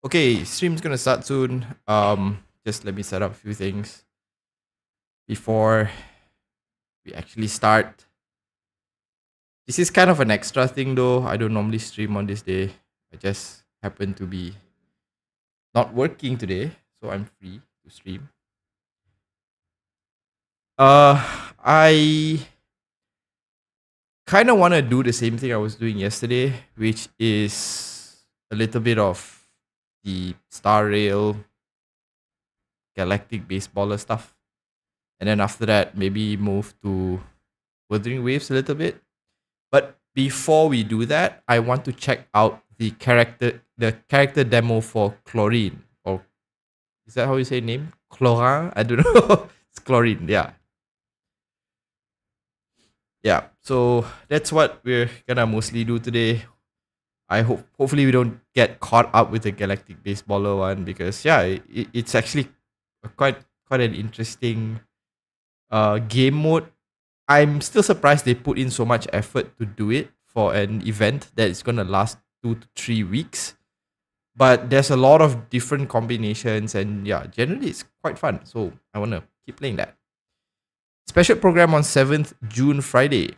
Okay, stream's gonna start soon. Just let me set up a few things before we actually start. This is kind of an extra thing though. I don't normally stream on this day. I just happen to be not working today, so I'm free to stream. I kind of want to do the same thing I was doing yesterday, which is a little bit of the Star Rail galactic baseballer stuff. And then after that, maybe move to Wuthering Waves a little bit. But before we do that, I want to check out the character demo for Clorinde. Or is that how you say name? Clorinde? I don't know. It's Clorinde, yeah. Yeah. So that's what we're gonna mostly do today. Hopefully we don't get caught up with the galactic baseballer one, because it's actually quite an interesting game mode. I'm still surprised they put in so much effort to do it for an event that is going to last 2 to 3 weeks. But there's a lot of different combinations, and yeah, generally it's quite fun. So I want to keep playing that. Special program on 7th June, Friday.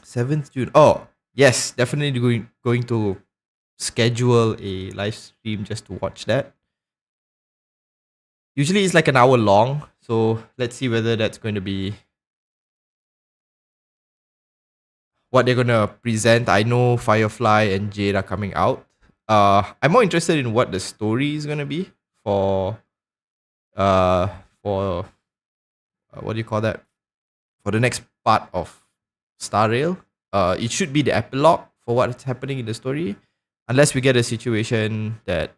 7th June. Oh, yes, definitely going to schedule a live stream just to watch that. Usually it's like an hour long, so let's see whether that's going to be what they're gonna present. I know Firefly and Jade are coming out. I'm more interested in what the story is gonna be for what do you call that? For the next part of Star Rail. It should be the epilogue for what's happening in the story, unless we get a situation that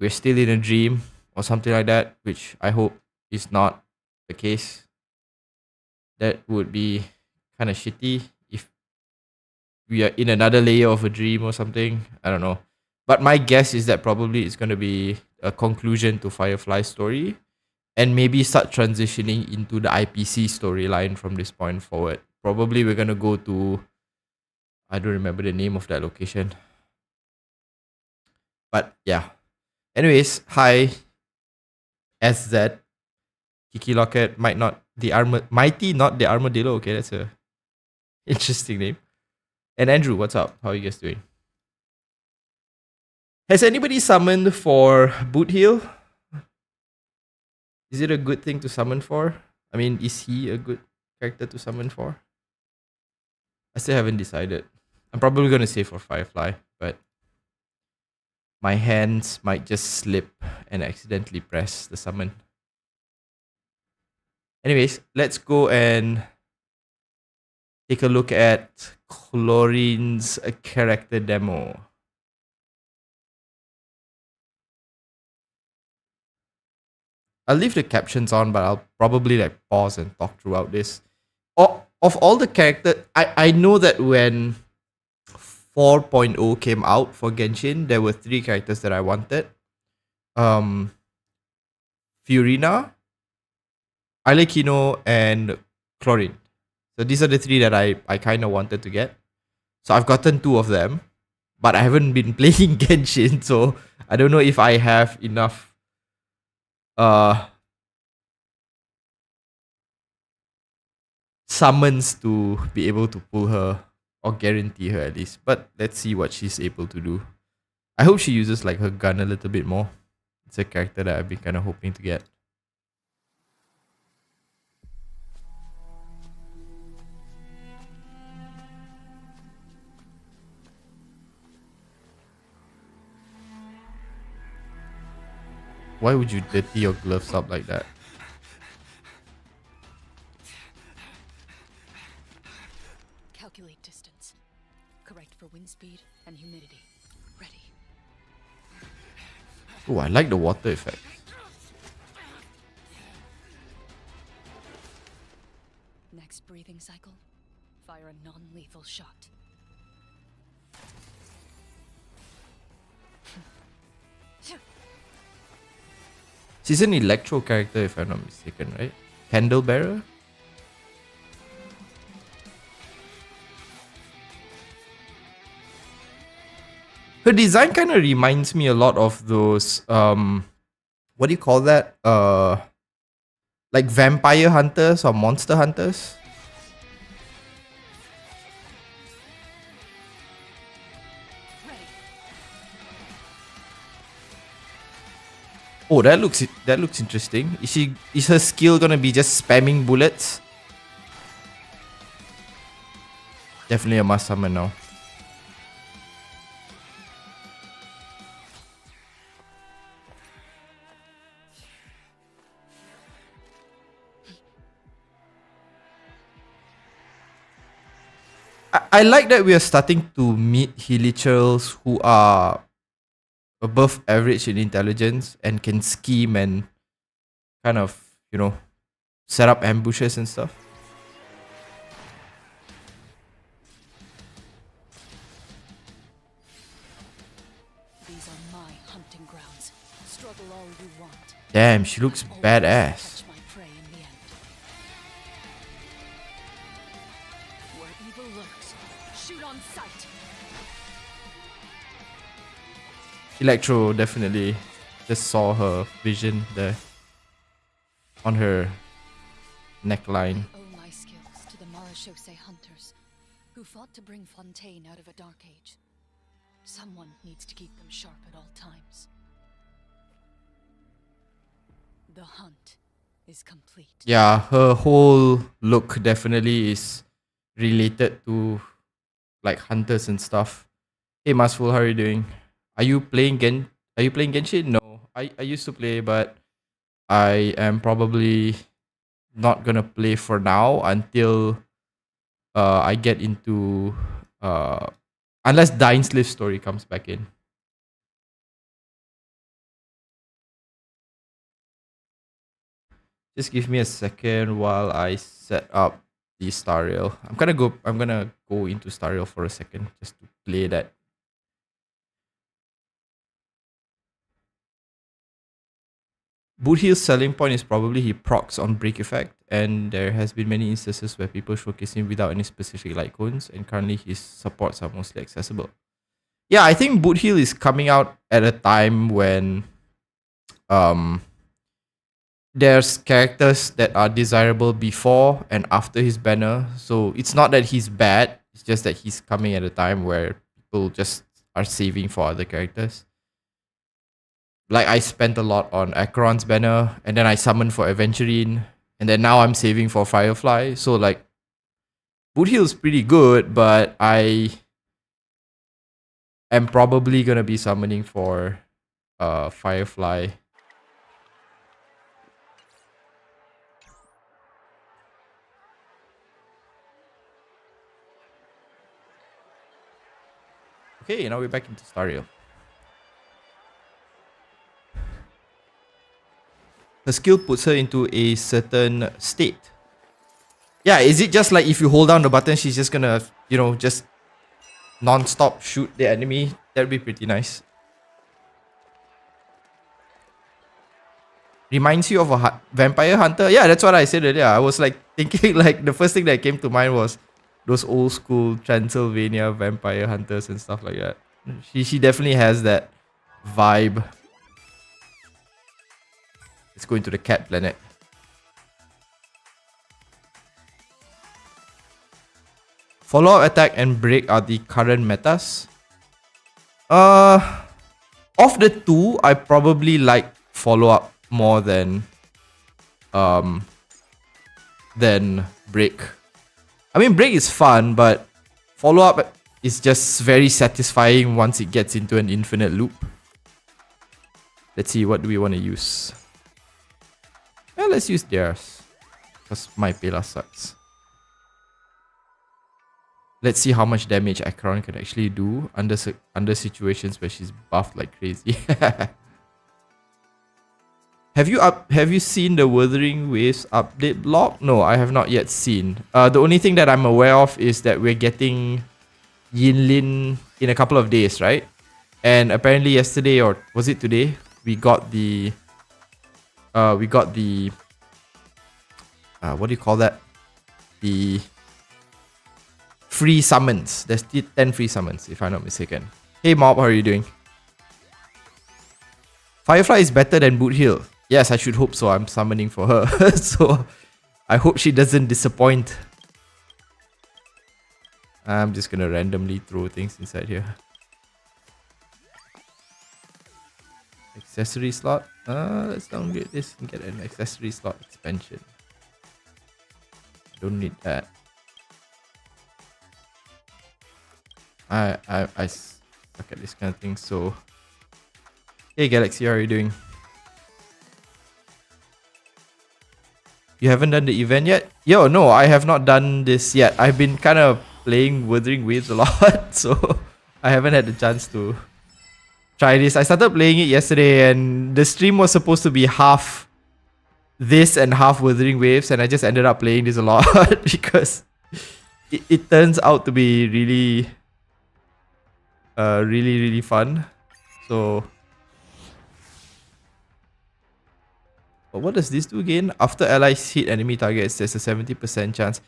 we're still in a dream or something like that, which I hope is not the case. That would be kind of shitty if we are in another layer of a dream or something. I don't know. But my guess is that probably it's going to be a conclusion to Firefly's story, and maybe start transitioning into the IPC storyline from this point forward. Probably we're going to go to, I don't remember the name of that location. But yeah. Anyways, hi SZ. Kiki Locket, Mighty, not the Armadillo. Okay, that's a interesting name. And Andrew, what's up? How are you guys doing? Has anybody summoned for Boot Heal? Is it a good thing to summon for? I mean, is he a good character to summon for? I still haven't decided. I'm probably going to say for Firefly, but my hands might just slip and accidentally press the summon. Anyways, let's go and take a look at Clorinde's character demo. I'll leave the captions on, but I'll probably like pause and talk throughout this. Of all the characters, I know that when 4.0 came out for Genshin, there were 3 characters that I wanted. Furina, Arlecchino, and Clorinde. So these are the 3 that I kind of wanted to get. So I've gotten 2 of them, but I haven't been playing Genshin, so I don't know if I have enough summons to be able to pull her, or guarantee her at least. But let's see what she's able to do. I hope she uses like her gun a little bit more. It's a character that I've been kind of hoping to get. Why would you dirty your gloves up like that? Calculate distance. Correct for wind speed and humidity. Ready. Oh, I like the water effect. Next breathing cycle. Fire a non-lethal shot. She's an electro character, if I'm not mistaken, right? Candle bearer? Her design kind of reminds me a lot of those what do you call that? Like vampire hunters or monster hunters. Oh, that looks interesting. Is her skill gonna be just spamming bullets? Definitely a must summon now. I like that we are starting to meet Hilichurls who are above average in intelligence and can scheme and kind of, set up ambushes and stuff. These are my hunting grounds. Struggle all you want. Damn, she looks badass. Catch my prey in the end. Where evil lurks, shoot on sight. Electro definitely just saw her vision there on her neckline. I owe my skills to the Marechaussee Hunters, who fought to bring Fontaine out of a dark age. Someone needs to keep them sharp at all times. The hunt is complete. Yeah, her whole look definitely is related to like hunters and stuff. Hey Masful, how are you doing? Are you playing Genshin? No. I used to play, but I am probably not gonna play for now until I get into unless Dainsleif's story comes back in. Just give me a second while I set up the Star Rail. I'm gonna go into Star Rail for a second just to play that. Bootheel's selling point is probably he procs on break effect, and there has been many instances where people showcase him without any specific light cones, and currently his supports are mostly accessible. Yeah, I think Bootheel is coming out at a time when there's characters that are desirable before and after his banner. So it's not that he's bad, it's just that he's coming at a time where people just are saving for other characters. Like I spent a lot on Acheron's banner, and then I summoned for Aventurine, and then now I'm saving for Firefly. So like Bootheel's pretty good, but I am probably gonna be summoning for Firefly. Okay, now we're back into Stariel. Her skill puts her into a certain state. Yeah, is it just like if you hold down the button, she's just gonna, just non-stop shoot the enemy? That'd be pretty nice. Reminds you of a vampire hunter? Yeah, that's what I said earlier. I was like thinking, like the first thing that came to mind was those old school Transylvania vampire hunters and stuff like that. She definitely has that vibe. Let's go into the cat planet. Follow-up attack and break are the current metas. Of the two, I probably like follow-up more than break. I mean, break is fun, but follow-up is just very satisfying once it gets into an infinite loop. Let's see, what do we want to use? Well, let's use theirs, because my Pela sucks. Let's see how much damage Acheron can actually do under situations where she's buffed like crazy. Have you seen the Wuthering Waves update blog? No, I have not yet seen. The only thing that I'm aware of is that we're getting Yinlin in a couple of days, right? And apparently yesterday, or was it today, we got the what do you call that? The free summons. There's 10 free summons, if I'm not mistaken. Hey Mob, how are you doing? Firefly is better than Boot Hill. Yes, I should hope so. I'm summoning for her. So I hope she doesn't disappoint. I'm just gonna randomly throw things inside here. Accessory slot. Let's downgrade this and get an accessory slot expansion. Don't need that. I suck at this kind of thing. So, hey Galaxy, how are you doing? You haven't done the event yet? Yo, no, I have not done this yet. I've been kind of playing Wuthering Waves a lot, so I haven't had the chance to try this. I started playing it yesterday, and the stream was supposed to be half this and half Wuthering Waves, and I just ended up playing this a lot because it turns out to be really, really fun. So, but what does this do again? After allies hit enemy targets, there's a 70% chance.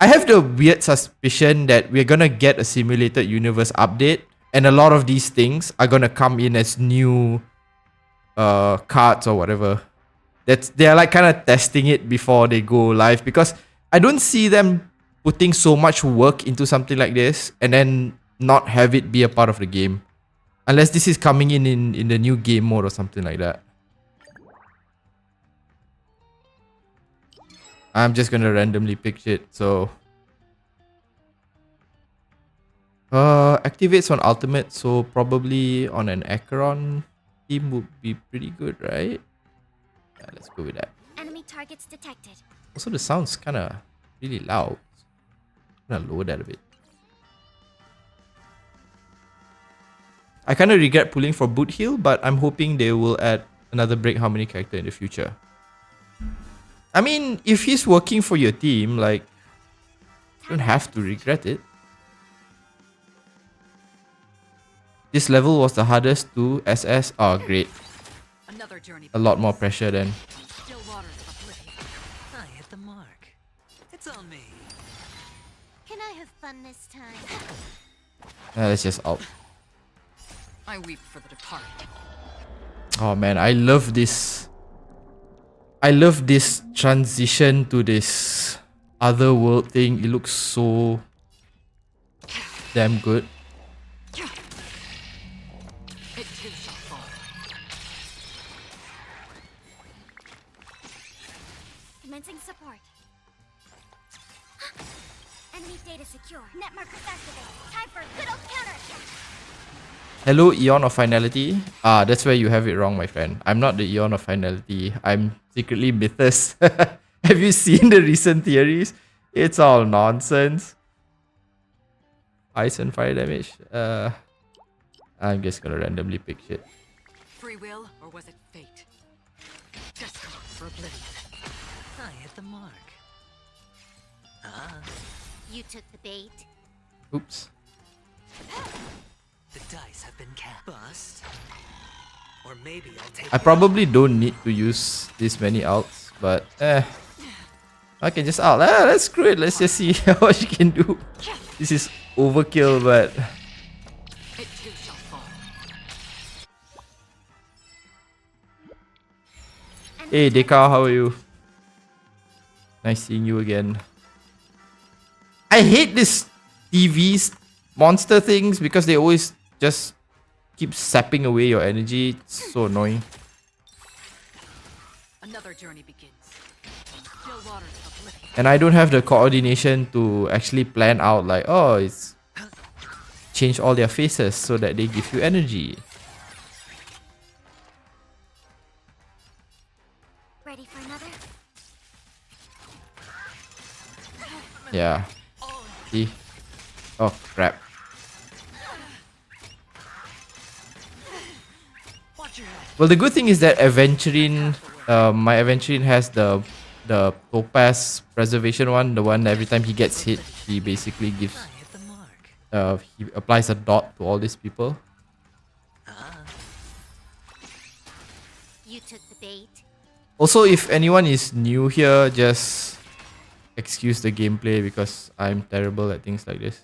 I have the weird suspicion that we're gonna get a simulated universe update, and a lot of these things are gonna come in as new cards or whatever. They're like kind of testing it before they go live, because I don't see them putting so much work into something like this and then not have it be a part of the game, unless this is coming in the new game mode or something like that. I'm just gonna randomly pick shit. So activates on ultimate, so probably on an Acheron team would be pretty good, right? Yeah, let's go with that. Enemy targets detected. Also, the sound's kind of really loud. I'm gonna lower that a bit. I kind of regret pulling for Boot Hill, but I'm hoping they will add another break harmony character in the future. I mean, if he's working for your team, like, you don't have to regret it. This level was the hardest to SS. Oh, great. Another journey. A lot more pressure then. Still waters of oblivion. I hit the mark. It's on me. Can I have fun this time? Let's just out. I weep for the departed. Oh man, I love this. I love this transition to this other world thing. It looks so damn good. It too shall fall. Commencing support. Enemy data secure. Net markers activated. Time for a good old counter. Hello, Eon of Finality. Ah, that's where you have it wrong, my friend. I'm not the Eon of Finality. I'm secretly Mythos. Have you seen the recent theories? It's all nonsense. Ice and fire damage. I'm just gonna randomly pick shit. Free will, or was it fate? Destiny for oblivion. I hit the mark. Ah, You took the bait. Oops. the dice have been cast. Bust. Or maybe I'll take. I probably don't need to use this many ults, but I can just ult. Let's screw it. Let's just see what she can do. This is overkill, but It too shall fall. hey, Deka, how are you? Nice seeing you again. I hate this TV's monster things because they always just keep sapping away your energy. It's so annoying. Another journey begins. Still waters of oblivion. And I don't have the coordination to actually plan out like, oh, it's change all their faces so that they give you energy. Ready for another? Yeah. See? Oh, crap. Watch your head. Well, the good thing is that Aventurine, my Aventurine has the Topaz Preservation one. The one every time he gets hit, he basically gives, I hit the mark. he applies a dot to all these people. Ah, You took the bait. Also, if anyone is new here, just excuse the gameplay because I'm terrible at things like this.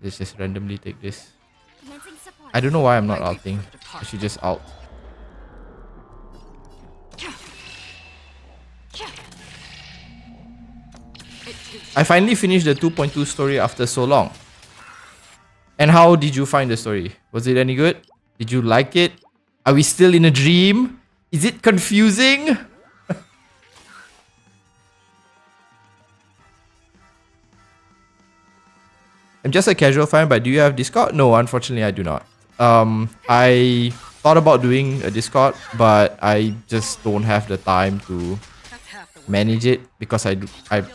Let's just randomly take this. Commencing support. I don't know why I'm not ulting. I should just ult. I finally finished the 2.2 story after so long. And how did you find the story? Was it any good? Did you like it? Are we still in a dream? Is it confusing? I'm just a casual fan, but do you have Discord? No, unfortunately I do not. I thought about doing a Discord, but I just don't have the time to manage it because I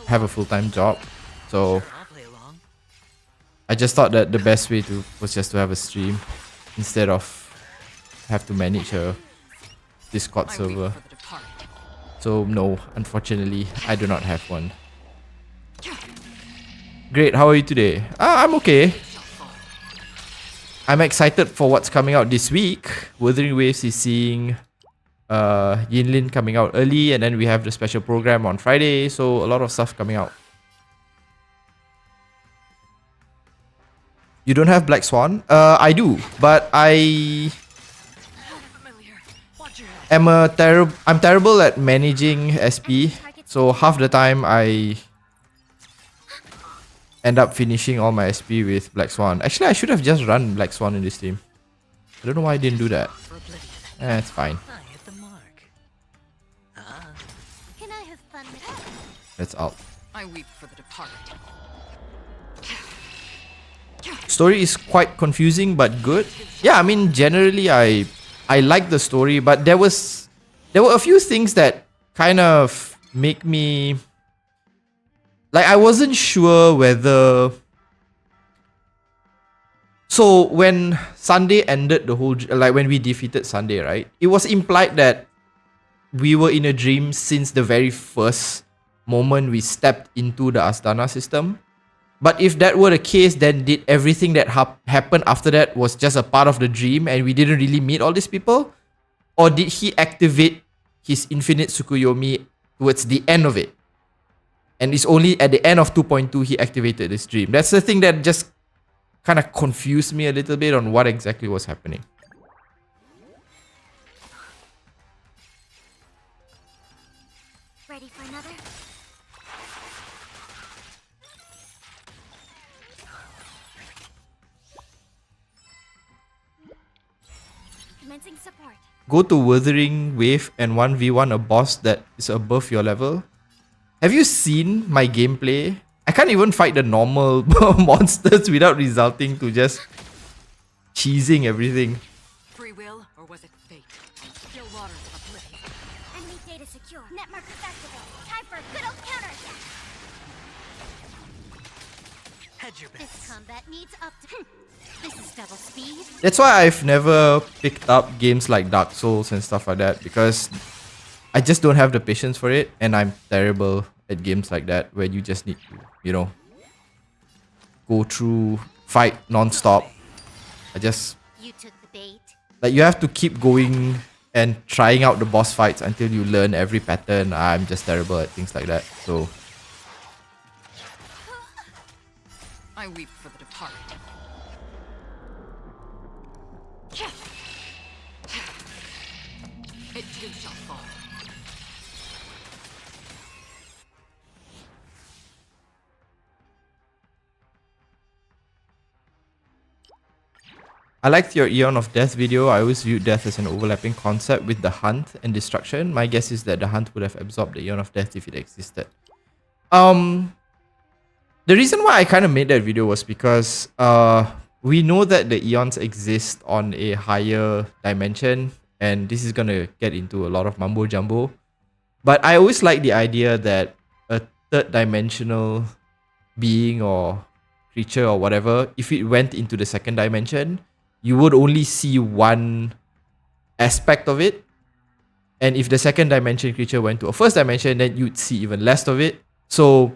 have a full-time job. So I'll play along. I just thought that the best way was just to have a stream instead of have to manage a Discord server. So no, unfortunately, I do not have one. Great, how are you today? I'm okay. I'm excited for what's coming out this week. Wuthering Waves is seeing Yinlin coming out early, and then we have the special program on Friday, so a lot of stuff coming out. You don't have Black Swan? I do, but I'm terrible at managing SP, so half the time I end up finishing all my SP with Black Swan. Actually, I should have just run Black Swan in this team. I don't know why I didn't do that. It's fine. I hit the mark. Can I have fun with it? Let's out. I weep for the departed. Story is quite confusing but good. Yeah, I mean generally I like the story, but there were a few things that kind of make me like I wasn't sure whether. So when Sunday ended the whole, like when we defeated Sunday, right? It was implied that we were in a dream since the very first moment we stepped into the Astana system. But if that were the case, then did everything that happened after that was just a part of the dream and we didn't really meet all these people? Or did he activate his infinite Tsukuyomi towards the end of it? And it's only at the end of 2.2 he activated this dream. That's the thing that just kind of confused me a little bit on what exactly was happening. Ready for another? Commencing support. Go to Wuthering Wave and 1v1 a boss that is above your level. Have you seen my gameplay? I can't even fight the normal monsters without resulting to just cheesing everything. Free will, or was it fate? Still waters of oblivion. Enemy data secure. Net markers activated. Time for a good old counterattack. Hedge your bets. This combat needs up to. This is double speed. That's why I've never picked up games like Dark Souls and stuff like that, because I just don't have the patience for it, and I'm terrible at games like that where you just need to, you know, go through, fight non-stop. You took the bait. Like, you have to keep going and trying out the boss fights until you learn every pattern. I'm just terrible at things like that, so I weep for the departed. It too shall fall. I liked your Eon of Death video. I always viewed death as an overlapping concept with the hunt and destruction. My guess is that the hunt would have absorbed the Eon of Death if it existed. The reason why I kind of made that video was because we know that the Eons exist on a higher dimension, and this is gonna get into a lot of mumbo jumbo. But I always like the idea that a third dimensional being or creature or whatever, if it went into the second dimension, you would only see one aspect of it. And if the second dimension creature went to a first dimension, then you'd see even less of it. So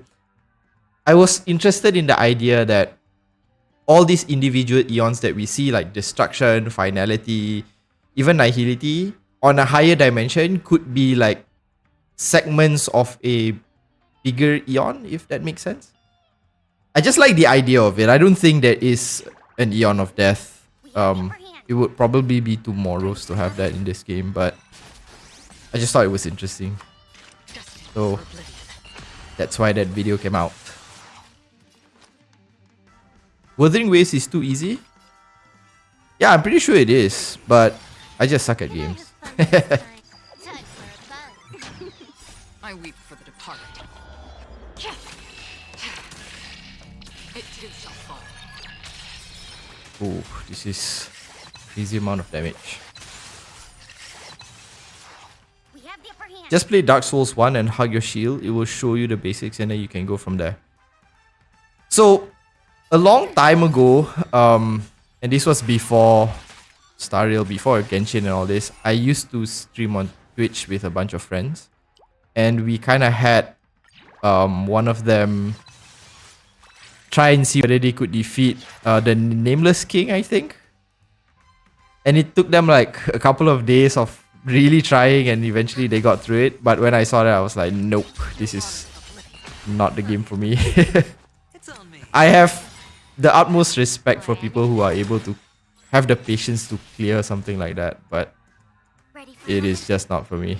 I was interested in the idea that all these individual eons that we see, like destruction, finality, even nihility, on a higher dimension could be like segments of a bigger eon, if that makes sense. I just like the idea of it. I don't think there is an Eon of Death. It would probably be tomorrows to have that in this game, but I just thought it was interesting. So that's why that video came out. Wuthering Waves is too easy? Yeah, I'm pretty sure it is, but I just suck at games. I weep for the departed. It too shall fall. Ooh, this is crazy amount of damage. We have the upper hand. Just play Dark Souls 1 and hug your shield. It will show you the basics and then you can go from there. So, a long time ago, and this was before Star Rail, before Genshin and all this, I used to stream on Twitch with a bunch of friends. And we kind of had one of them try and see whether they could defeat the Nameless King, I think. And it took them like a couple of days of really trying, and eventually they got through it. But when I saw that, I was like, nope, this is not the game for me. It's on me. I have the utmost respect for people who are able to have the patience to clear something like that, but Ready for it is just not for me.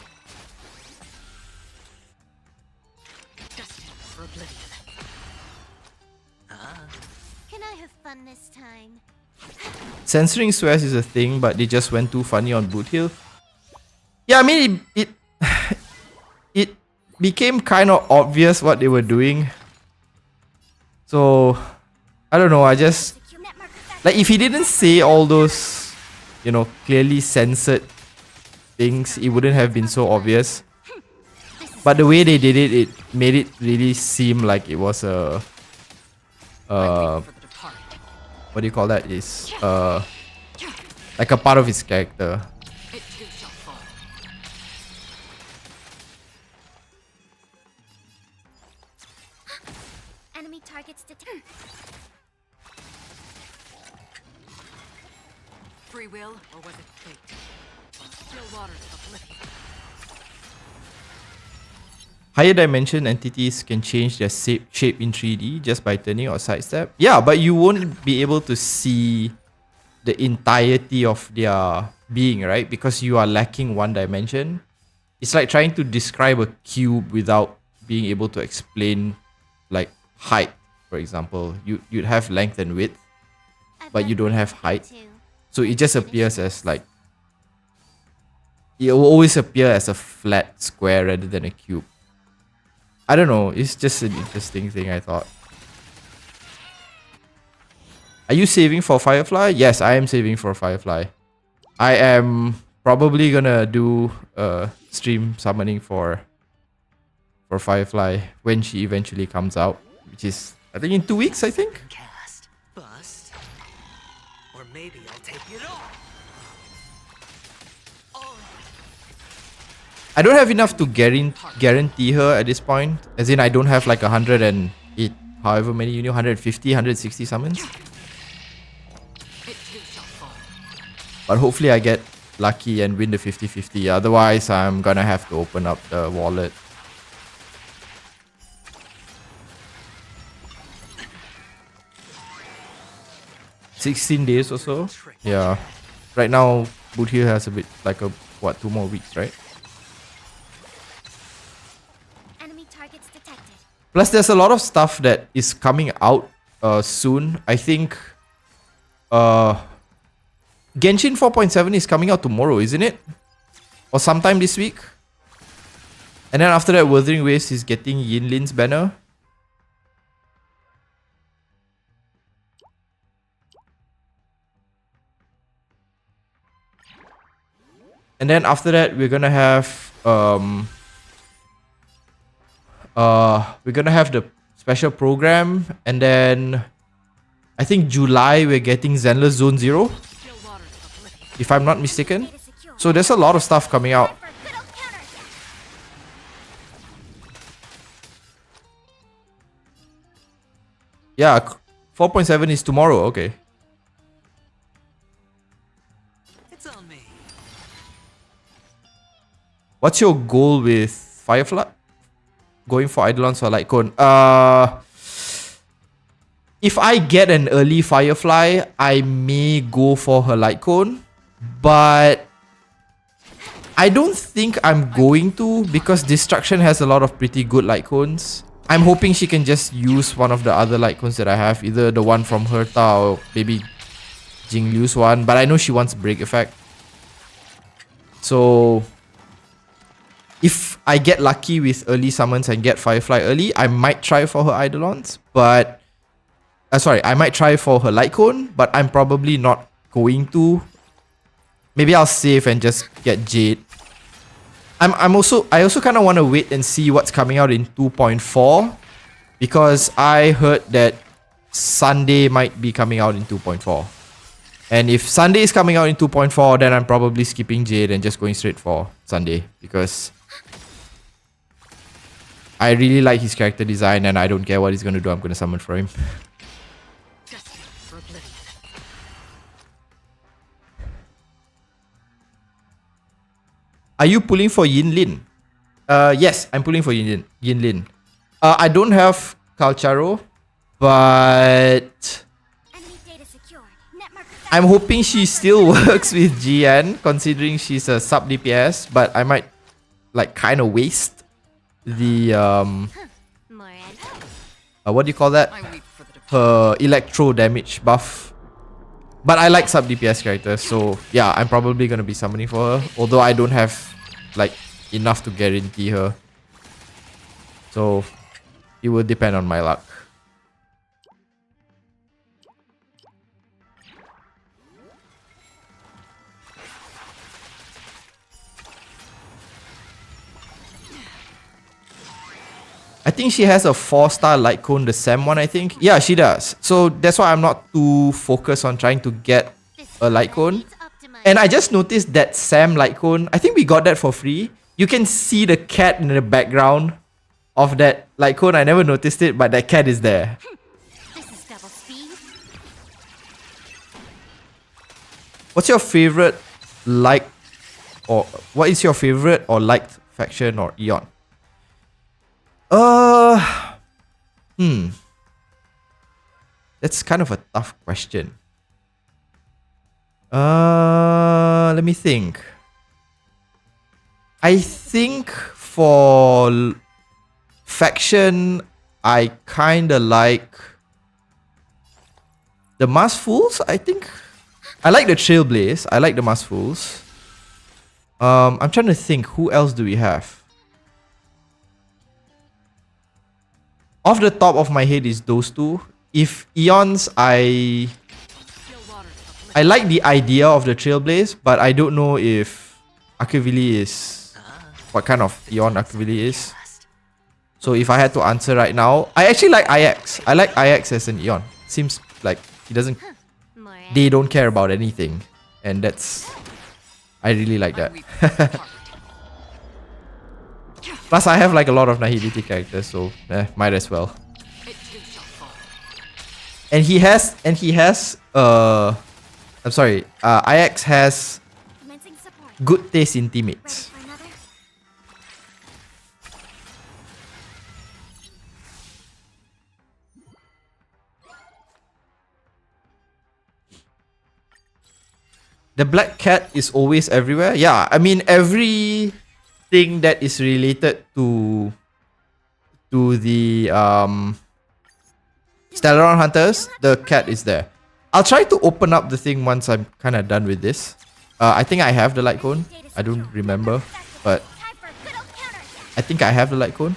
Destined for oblivion. Can I have fun this time? Censoring swears is a thing, but they just went too funny on Boot Hill. Yeah, I mean, it became kind of obvious what they were doing. So, I don't know, I just... Secure net marker set. Like, if he didn't say all those, you know, clearly censored things, it wouldn't have been so obvious. But the way they did it, it made it really seem like it was a... For the departed. what do you call that? Is like a part of his character. It too shall fall. Enemy targets detected. Free will, or was it fate? Still waters of oblivion. Higher dimension entities can change their shape in 3D just by turning or sidestep. Yeah, but you won't be able to see the entirety of their being, right? Because you are lacking one dimension. It's like trying to describe a cube without being able to explain like height, for example. You'd have length and width, but you don't have height. So it just appears as like... It will always appear as a flat square rather than a cube. I don't know, it's just an interesting thing, I thought. Are you saving for Firefly? Yes, I am saving for Firefly. I am probably gonna do stream summoning for Firefly when she eventually comes out, which is, I think, in 2 weeks, I think. Cast. Bust. Or maybe I'll take it all. I don't have enough to guarantee her at this point. As in, I don't have like 108, however many, 150, 160 summons. It too shall fall. But hopefully I get lucky and win the 50-50. Otherwise, I'm gonna have to open up the wallet. $16 days or so. Yeah. Right now, Boot Hill has a bit like a, what, 2 more weeks, right? Enemy targets detected. Plus, there's a lot of stuff that is coming out soon. I think Genshin 4.7 is coming out tomorrow, isn't it? Or sometime this week. And then after that, Wuthering Waves is getting Yinlin's banner. And then after that, we're gonna have the special program, and then I think July we're getting Zenless Zone 0, Still waters of oblivion. if I'm not mistaken. Data secure. So there's a lot of stuff coming out. For good old counter. Yeah, 4.7 is tomorrow. Okay. It's on me. What's your goal with Firefly? Going for Eidolons or Lightcone? if I get an early Firefly, I may go for her light cone, but I don't think I'm going to because Destruction has a lot of pretty good light cones. I'm hoping she can just use one of the other light cones that I have, either the one from Herta or maybe Jingliu's one, but I know she wants break effect. So if I get lucky with early summons and get Firefly early, I might try for her Eidolons, but I might try for her light cone, but I'm probably not going to. Maybe I'll save and just get Jade. I also kind of want to wait and see what's coming out in 2.4 because I heard that Sunday might be coming out in 2.4. And if Sunday is coming out in 2.4, then I'm probably skipping Jade and just going straight for Sunday because I really like his character design and I don't care what he's going to do. I'm going to summon for him. Are you pulling for Yinlin? Yes, I'm pulling for Yinlin. I don't have Calcharo, but I'm hoping she still works with GN, considering she's a sub DPS, but I might like kind of waste the what do you call that? Her electro damage buff. But I like sub DPS characters, so yeah, I'm probably gonna be summoning for her. Although I don't have like enough to guarantee her, so it will depend on my luck. I think she has a 4-star light cone, the Sam one, I think. Yeah, she does. So that's why I'm not too focused on trying to get a light cone. And I just noticed that Sam light cone, I think we got that for free. You can see the cat in the background of that light cone. I never noticed it, but that cat is there. What's your favorite liked or what is your favorite or liked faction or Eon? That's kind of a tough question. Let me think. I think for faction, I kinda like the Mask Fools, I think. I like the Trailblaze. I like the Mask Fools. I'm trying to think, who else do we have? Off the top of my head is those two. If Eons, I like the idea of the Trailblaze, but I don't know if Akavili is what kind of Eon Akavili is. So if I had to answer right now, I actually like IX. I like IX as an Eon. Seems like he doesn't. They don't care about anything, and that's. I really like that. Plus, I have like a lot of Nihility characters, so might as well. And he has. I'm sorry. IX has good taste in teammates. The black cat is always everywhere. Yeah, I mean everything that is related to the Stellaron Hunters, the cat is there. I'll try to open up the thing once I'm kind of done with this. I think I have the light cone. I don't remember, but I think I have the light cone.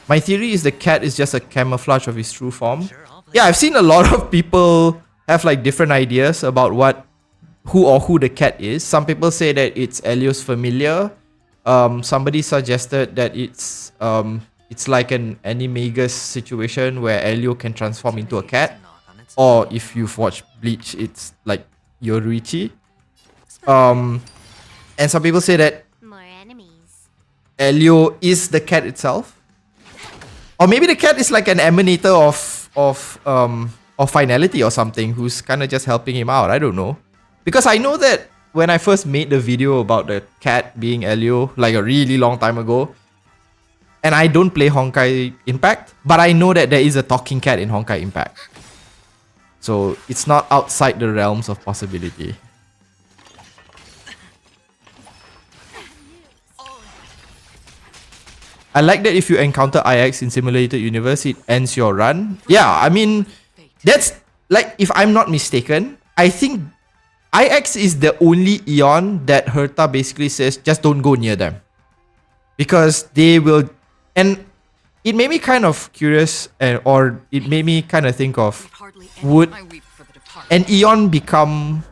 My theory is the cat is just a camouflage of his true form. Yeah, I've seen a lot of people have like different ideas about who the cat is. Some people say that it's Elio's familiar. Somebody suggested that it's like an Animagus situation where Elio can transform into a cat. Or if you've watched Bleach, it's like Yoruichi. And some people say that Elio is the cat itself. Or maybe the cat is like an emanator of or finality or something who's kind of just helping him out. I don't know. Because I know that when I first made the video about the cat being Elio, like a really long time ago, and I don't play Honkai Impact, but I know that there is a talking cat in Honkai Impact. So it's not outside the realms of possibility. I like that if you encounter IX in Simulated Universe, it ends your run. Yeah, I mean, that's like, if I'm not mistaken, I think IX is the only Eon that Herta basically says, just don't go near them. Because they will, and it made me kind of curious, or it made me kind of think of, would an Eon become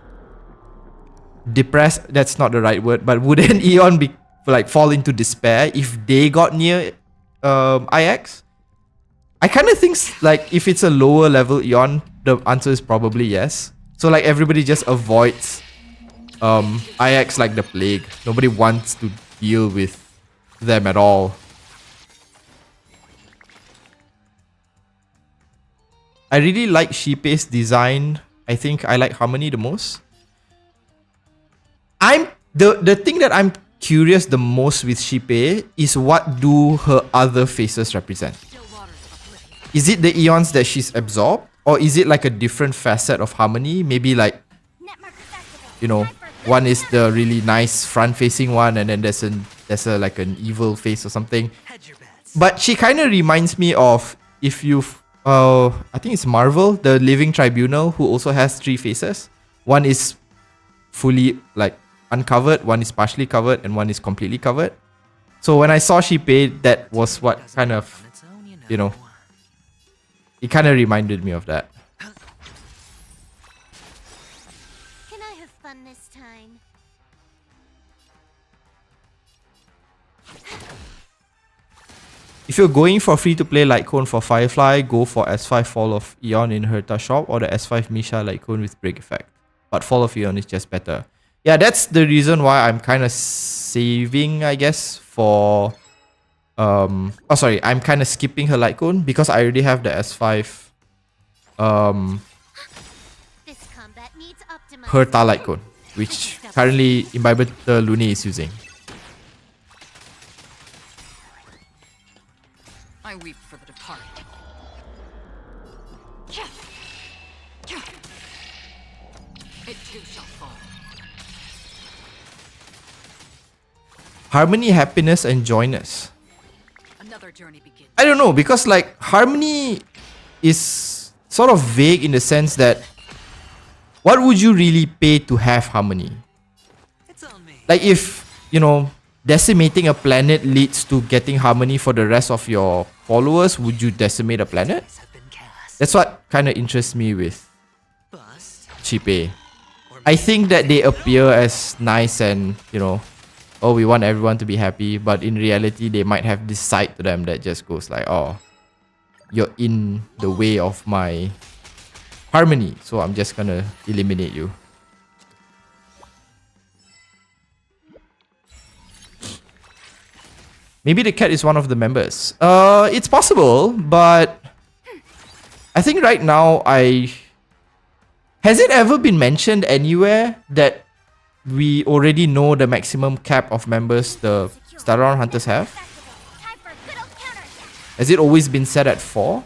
depressed? That's not the right word, but would an Eon be like fall into despair if they got near IX? I kind of think like if it's a lower level Eon, the answer is probably yes. So like everybody just avoids IX like the plague. Nobody wants to deal with them at all. I really like Shippei's design. I think I like Harmony the most. The thing that I'm curious the most with Shippei is what do her other faces represent? Is it the Eons that she's absorbed? Or is it like a different facet of Harmony? Maybe like, you know, one is the really nice front-facing one, and then there's a like an evil face or something. But she kind of reminds me of, if you've I think it's Marvel, the Living Tribunal, who also has 3 faces. One is fully like uncovered, one is partially covered, and one is completely covered. So when I saw Shippei, that was what kind of, you know, it kind of reminded me of that. Can I have fun this time? If you're going for free-to-play Litecoin for Firefly, go for S5 Fall of Eon in Herta Shop or the S5 Misha Litecoin with Break Effect. But Fall of Eon is just better. Yeah, that's the reason why I'm kind of saving, I guess, for... I'm kind of skipping her Litecoin because I already have the S5 This combat needs optimized. Herta Litecoin, which currently Imbibed Luni is using. I weep for the departed. It too shall fall. Harmony, happiness, and joyness. Another journey begins. I don't know, because like Harmony is sort of vague in the sense that what would you really pay to have Harmony? It's on me. Like if, you know, decimating a planet leads to getting Harmony for the rest of your followers, would you decimate a planet? Have been cast. That's what kind of interests me with Bust. Shippei. I think that they appear as nice and, you know, oh, we want everyone to be happy, but in reality, they might have this side to them that just goes like, oh, you're in the way of my Harmony, so I'm just gonna eliminate you. Maybe the cat is one of the members. It's possible, but I think right now has it ever been mentioned anywhere that we already know the maximum cap of members the Stellaron Hunters have? Time for good old counterattack. Has it always been set at 4?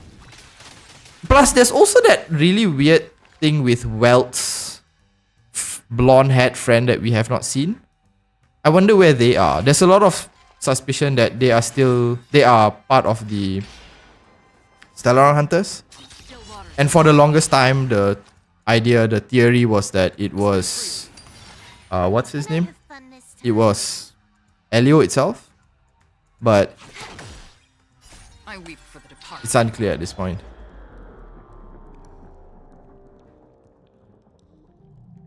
Plus, there's also that really weird thing with Welt's blonde-haired friend that we have not seen. I wonder where they are. There's a lot of suspicion that they are part of the Stellaron Hunters. And for the longest time, the theory was that it was what's his name? Have fun this time. It was Elio itself, but I weep for the departed. it's unclear at this point.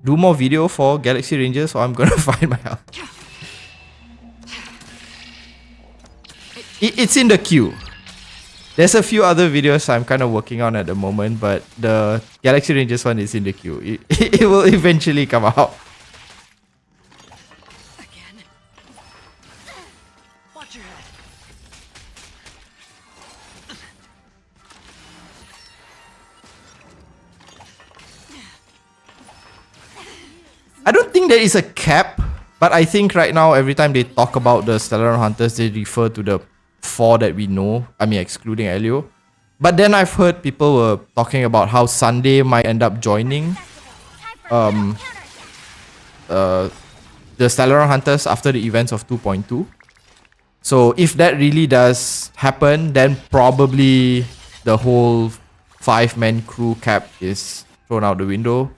Do more video for Galaxy Rangers, or I'm gonna find my health. It's in the queue. There's a few other videos I'm kind of working on at the moment, but the Galaxy Rangers one is in the queue. It will eventually come out. Again. Watch your head. I don't think there is a cap, but I think right now every time they talk about the Stellaron Hunters, they refer to the 4 that we know. I mean, excluding Elio. But then I've heard people were talking about how Sunday might end up joining the Stellaron Hunters after the events of 2.2. So if that really does happen, then probably the whole 5-man crew cap is thrown out the window.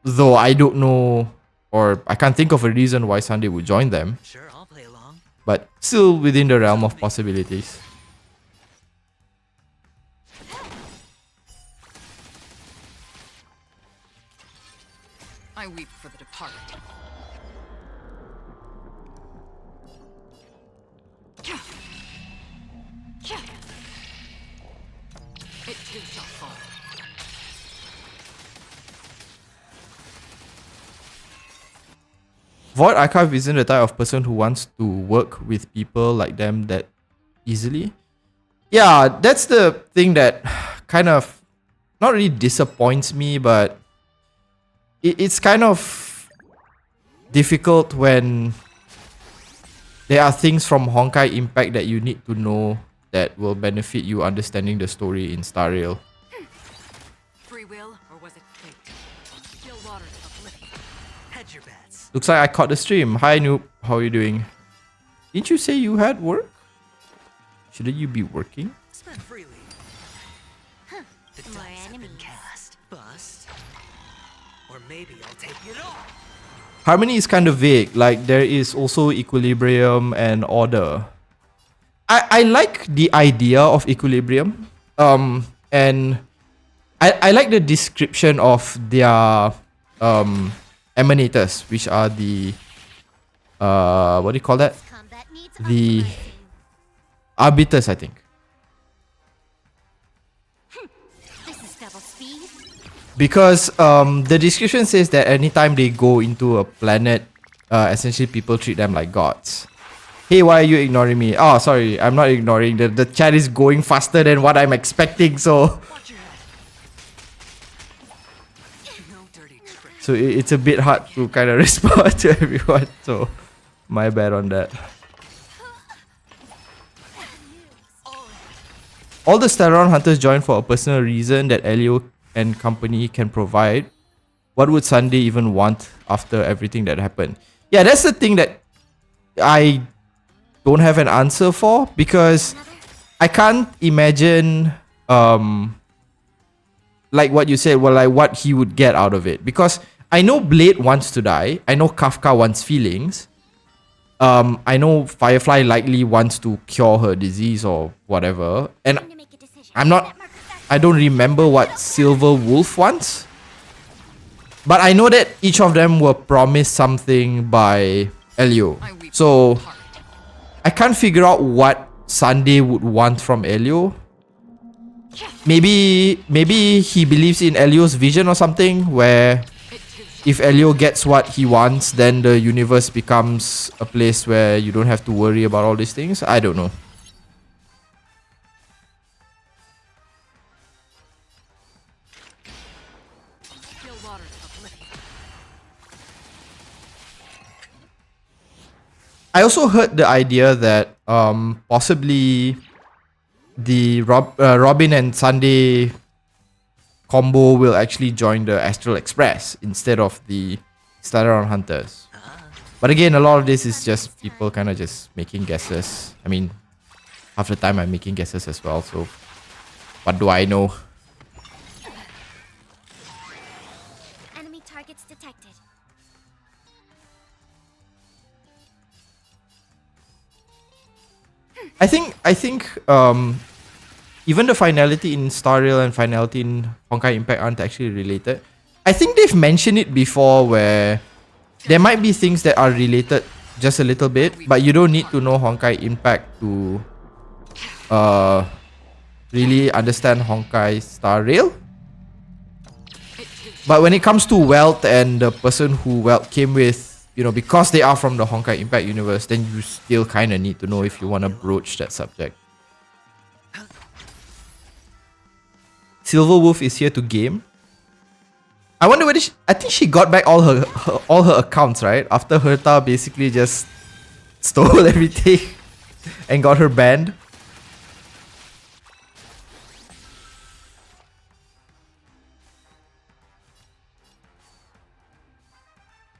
Though I don't know, or I can't think of a reason why Sunday would join them. Sure, I'll play along. But still within the realm of possibilities. I weep for the departed. It too shall fall. Void Archive isn't the type of person who wants to work with people like them that easily. Yeah, that's the thing that kind of not really disappoints me, but it's kind of difficult when there are things from Honkai Impact that you need to know that will benefit you understanding the story in Star Rail. Free will, or was it fate? Still waters of oblivion. Hedge your bets. Looks like I caught the stream. Hi Noob, how are you doing? Didn't you say you had work? Shouldn't you be working? Spend freely. The More dice have been enemies. cast. Bust. Or maybe I'll take it all. Harmony is kind of vague, like there is also equilibrium and order. I like the idea of equilibrium. And I like the description of their emanators, which are the what do you call that? Combat needs The optimizing. arbiters, I think. This is double speed. Because the description says that anytime they go into a planet, essentially people treat them like gods. Hey, why are you ignoring me? Oh, sorry, I'm not ignoring. The chat is going faster than what I'm expecting, so Watch your head. No dirty tricks. so it's a bit hard to kind of respond to everyone. So my bad on that. All the Stellaron Hunters join for a personal reason that Elio and company can provide. What would Sunday even want after everything that happened? Yeah, that's the thing that I don't have an answer for, because I can't imagine like what you said, well, like what he would get out of it. Because I know Blade wants to die. I know Kafka wants feelings. I know Firefly likely wants to cure her disease or whatever. And Time to make a decision. I don't remember what Silver Wolf wants. But I know that each of them were promised something by Elio. So I can't figure out what Sunday would want from Elio. Maybe he believes in Elio's vision or something, where if Elio gets what he wants, then the universe becomes a place where you don't have to worry about all these things. I don't know. Still waters of oblivion. I also heard the idea that possibly the Robin and Sunday combo will actually join the Astral Express instead of the Stellaron Hunters. But again, a lot of this is just people kind of just making guesses. I mean, half the time I'm making guesses as well, so what do I know? Enemy targets detected. I think even the finality in Star Rail and finality in Honkai Impact aren't actually related. I think they've mentioned it before, where there might be things that are related just a little bit, but you don't need to know Honkai Impact to really understand Honkai Star Rail. But when it comes to wealth and the person who wealth came with, you know, because they are from the Honkai Impact universe, then you still kind of need to know if you want to broach that subject. Silver Wolf is here to game. I wonder whether I think she got back all her accounts, right? After Herta basically just stole everything and got her banned.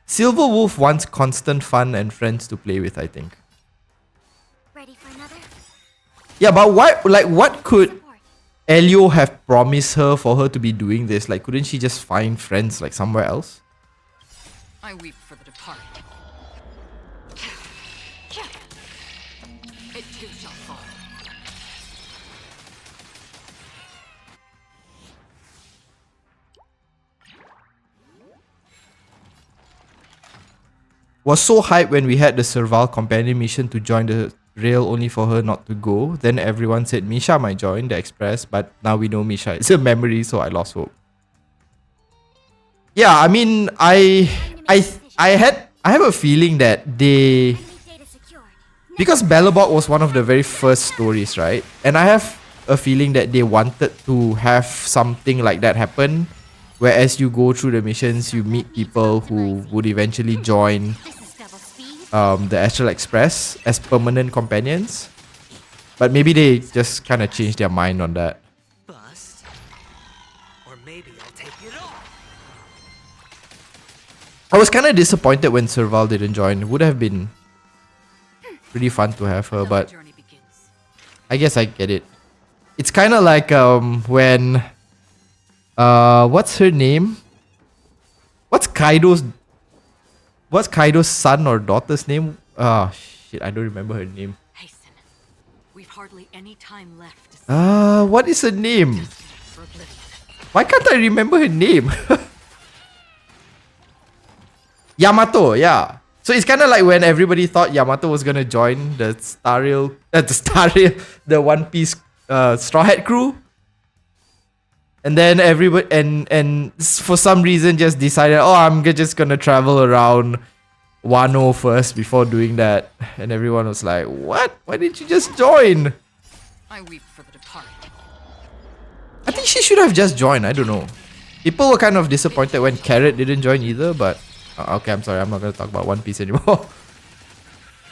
Silver Wolf wants constant fun and friends to play with, I think. Ready for another? Yeah, but what could Support. Elio have promised her for her to be doing this? Like, couldn't she just find friends like somewhere else? I weep for the departed. It too shall fall. Was so hyped when we had the Serval companion mission to join the rail only for her not to go. Then everyone said Misha might join the express, but now we know Misha is a memory, so I lost hope. Yeah, I mean, I have a feeling that they, Enemy data secured. because Bellabog was one of the very first stories, right? And I have a feeling that they wanted to have something like that happen, where as you go through the missions, you meet people who would eventually join This is double speed. the Astral Express as permanent companions. But maybe they just kind of changed their mind on that. Bust. Or maybe I'll take it off. I was kind of disappointed when Serval didn't join. It would have been pretty fun to have her, Another but journey begins. I guess I get it. It's kind of like when what's her name? What's Kaido's son or daughter's name? Ah, shit, I don't remember her name. Hasten. We've hardly any time left to see What is her name? for oblivion. Why can't I remember her name? Yamato, yeah. So it's kind of like when everybody thought Yamato was gonna join the the One Piece Straw Hat crew, and then everybody and for some reason just decided, oh, I'm just gonna travel around Wano first before doing that, and everyone was like, what? Why didn't you just join? I weep for the departed. I think she should have just joined. I don't know. People were kind of disappointed when Carrot didn't join either, but okay, I'm sorry. I'm not going to talk about One Piece anymore.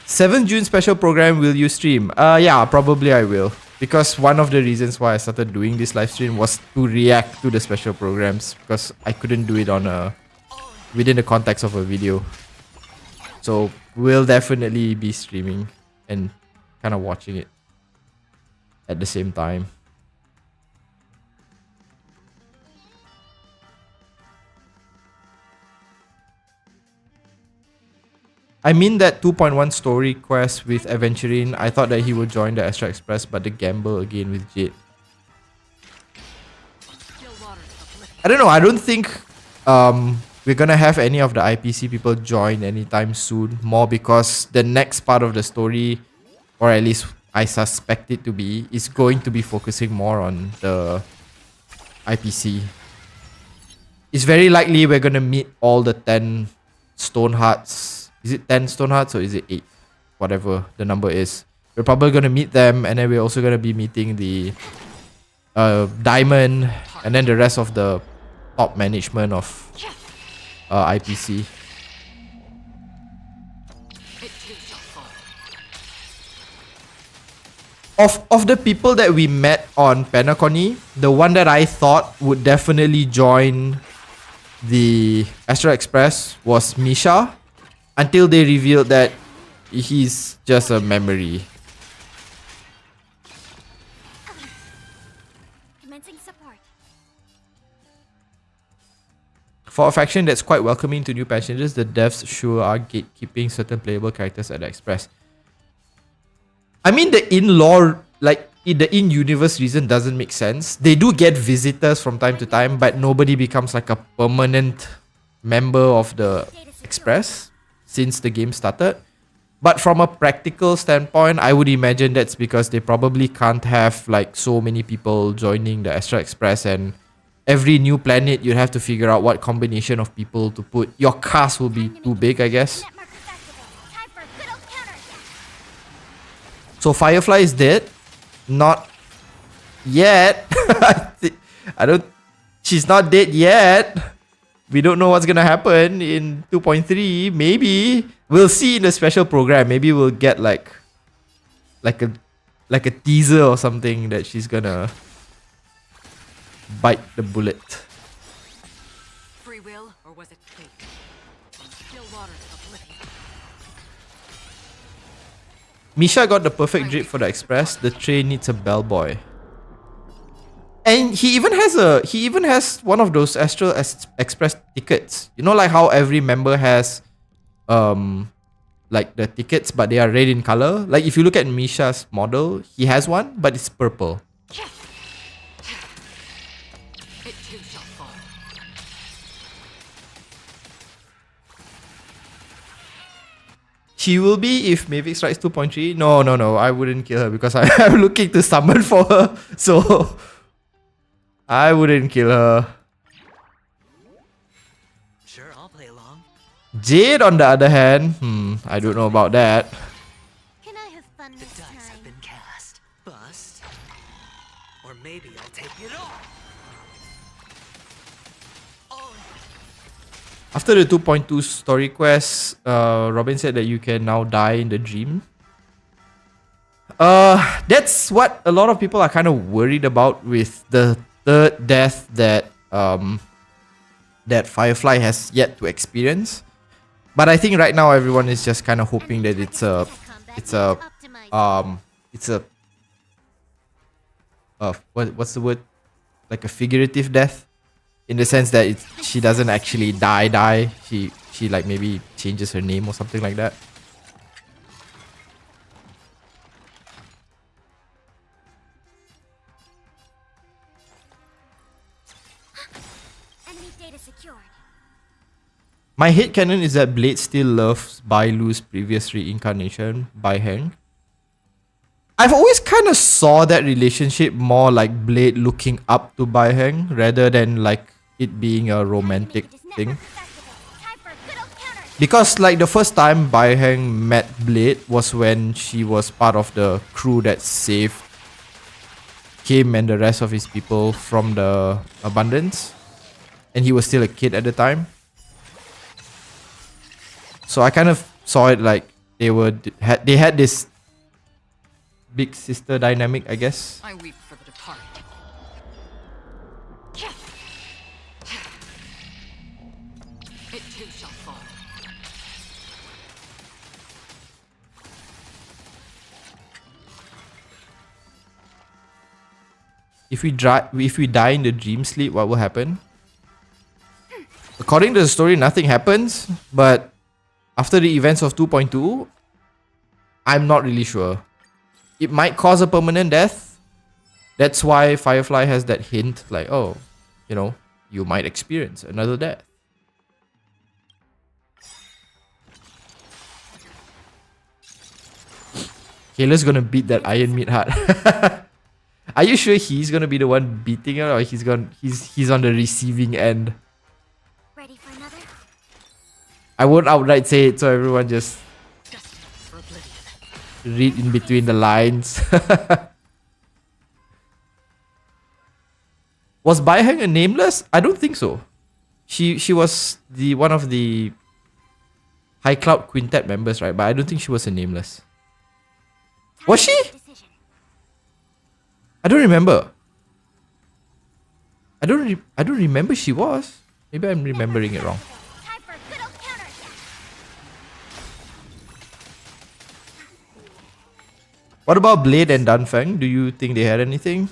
7th June special program, will you stream? Yeah, probably I will. Because one of the reasons why I started doing this live stream was to react to the special programs, because I couldn't do it on within the context of a video. So we'll definitely be streaming and kind of watching it at the same time. I mean that 2.1 story quest with Aventurine, I thought that he would join the Astral Express, but the gamble again with Jade. Still waters of oblivion. I don't know, I don't think we're gonna have any of the IPC people join anytime soon, more because the next part of the story, or at least I suspect it to be, is going to be focusing more on the IPC. It's very likely we're gonna meet all the 10 Stone Hearts. Is it 10 Stone Hearts or is it 8? Whatever the number is. We're probably going to meet them, and then we're also going to be meeting the Diamond and then the rest of the top management of IPC. It too shall fall. Of the people that we met on Penacony, the one that I thought would definitely join the Astral Express was Misha, until they revealed that he's just a memory. Commencing support. For a faction that's quite welcoming to new passengers, the devs sure are gatekeeping certain playable characters at the Express. I mean, the in-lore, like the in-universe reason doesn't make sense. They do get visitors from time to time, but nobody becomes like a permanent member of the Express since the game started. But from a practical standpoint, I would imagine that's because they probably can't have like so many people joining the Astral Express, and every new planet you'd have to figure out what combination of people to put. Your cast will be too big, I guess. Net markers activated. Time for a good old counterattack. So Firefly is dead? Not yet. I don't. She's not dead yet. We don't know what's gonna happen in 2.3. Maybe we'll see in the special program. Maybe we'll get like a teaser or something that she's gonna bite the bullet. Free will, or was it fate? Still waters of oblivion. Misha got the perfect drip for the express. The train needs a bellboy. And he even has one of those Astral Express tickets. You know, like how every member has like the tickets, but they are red in color. Like if you look at Misha's model, he has one, but it's purple. It too shall fall. She will be if Maevix writes 2.3. No, I wouldn't kill her because I'm looking to summon for her. So I wouldn't kill her. Sure, I'll play along. Jade, on the other hand, I don't know about that. Can I have fun The this dice have time? been cast. Bust. Or maybe I'll take it all. Oh, After the 2.2 story quest, Robin said that you can now die in the dream. That's what a lot of people are kind of worried about with the third death that that Firefly has yet to experience. But I think right now everyone is just kind of hoping that it's a what's the word, like a figurative death, in the sense that she doesn't actually die. She like maybe changes her name or something like that. Enemy data secured. My headcanon is that Blade still loves Bai Lu's previous reincarnation, Bai Heng. I've always kind of saw that relationship more like Blade looking up to Bai Heng rather than like it being a romantic thing. Time for a good old counter. Because like the first time Bai Heng met Blade was when she was part of the crew that saved him and the rest of his people from the abundance. And he was still a kid at the time. So I kind of saw it like they had this big sister dynamic, I guess. I weep for the departed. It too shall fall. If we die in the dream sleep, what will happen? According to the story, nothing happens, but after the events of 2.2, I'm not really sure. It might cause a permanent death. That's why Firefly has that hint, like, oh, you know, you might experience another death. Kayla's gonna beat that Iron Meat Heart. Are you sure he's gonna be the one beating her, or he's on the receiving end? Ready for another? I won't outright say it, so everyone just Destined for oblivion. read in between the lines. Was Bai Heng a nameless? I don't think so. She was the one of the High Cloud Quintet members, right? But I don't think she was a nameless. Was she? Decision. I don't remember. I don't remember she was. Maybe I'm remembering it wrong. Time for a good old counter. What about Blade and Dunfang? Do you think they had anything?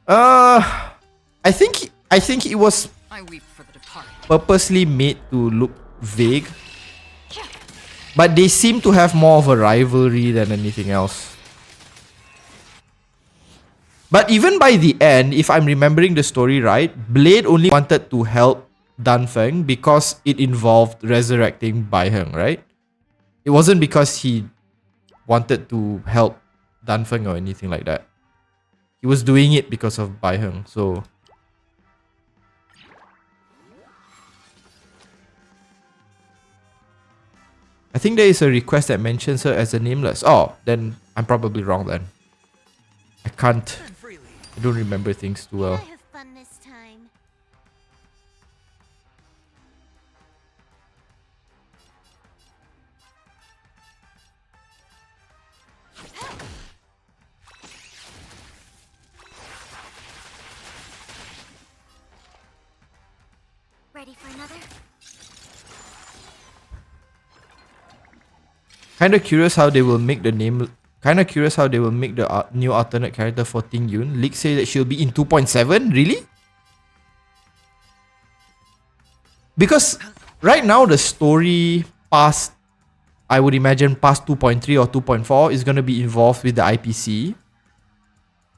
I think it was I weep for the departed. purposely made to look vague. But they seem to have more of a rivalry than anything else. But even by the end, if I'm remembering the story right, Blade only wanted to help Dunfang because it involved resurrecting Bai Heng, right? It wasn't because he wanted to help Dunfang or anything like that. He was doing it because of Bai Heng, so... I think there is a request that mentions her as a nameless. Oh, then I'm probably wrong then. I don't remember things too Can I well. have fun this time? Ready for another? Kind of curious how they will make the name. Kind of curious how they will make the new alternate character for Ting Yun. Leak say that she'll be in 2.7. Really? Because right now the story past, I would imagine past 2.3 or 2.4 is gonna be involved with the IPC.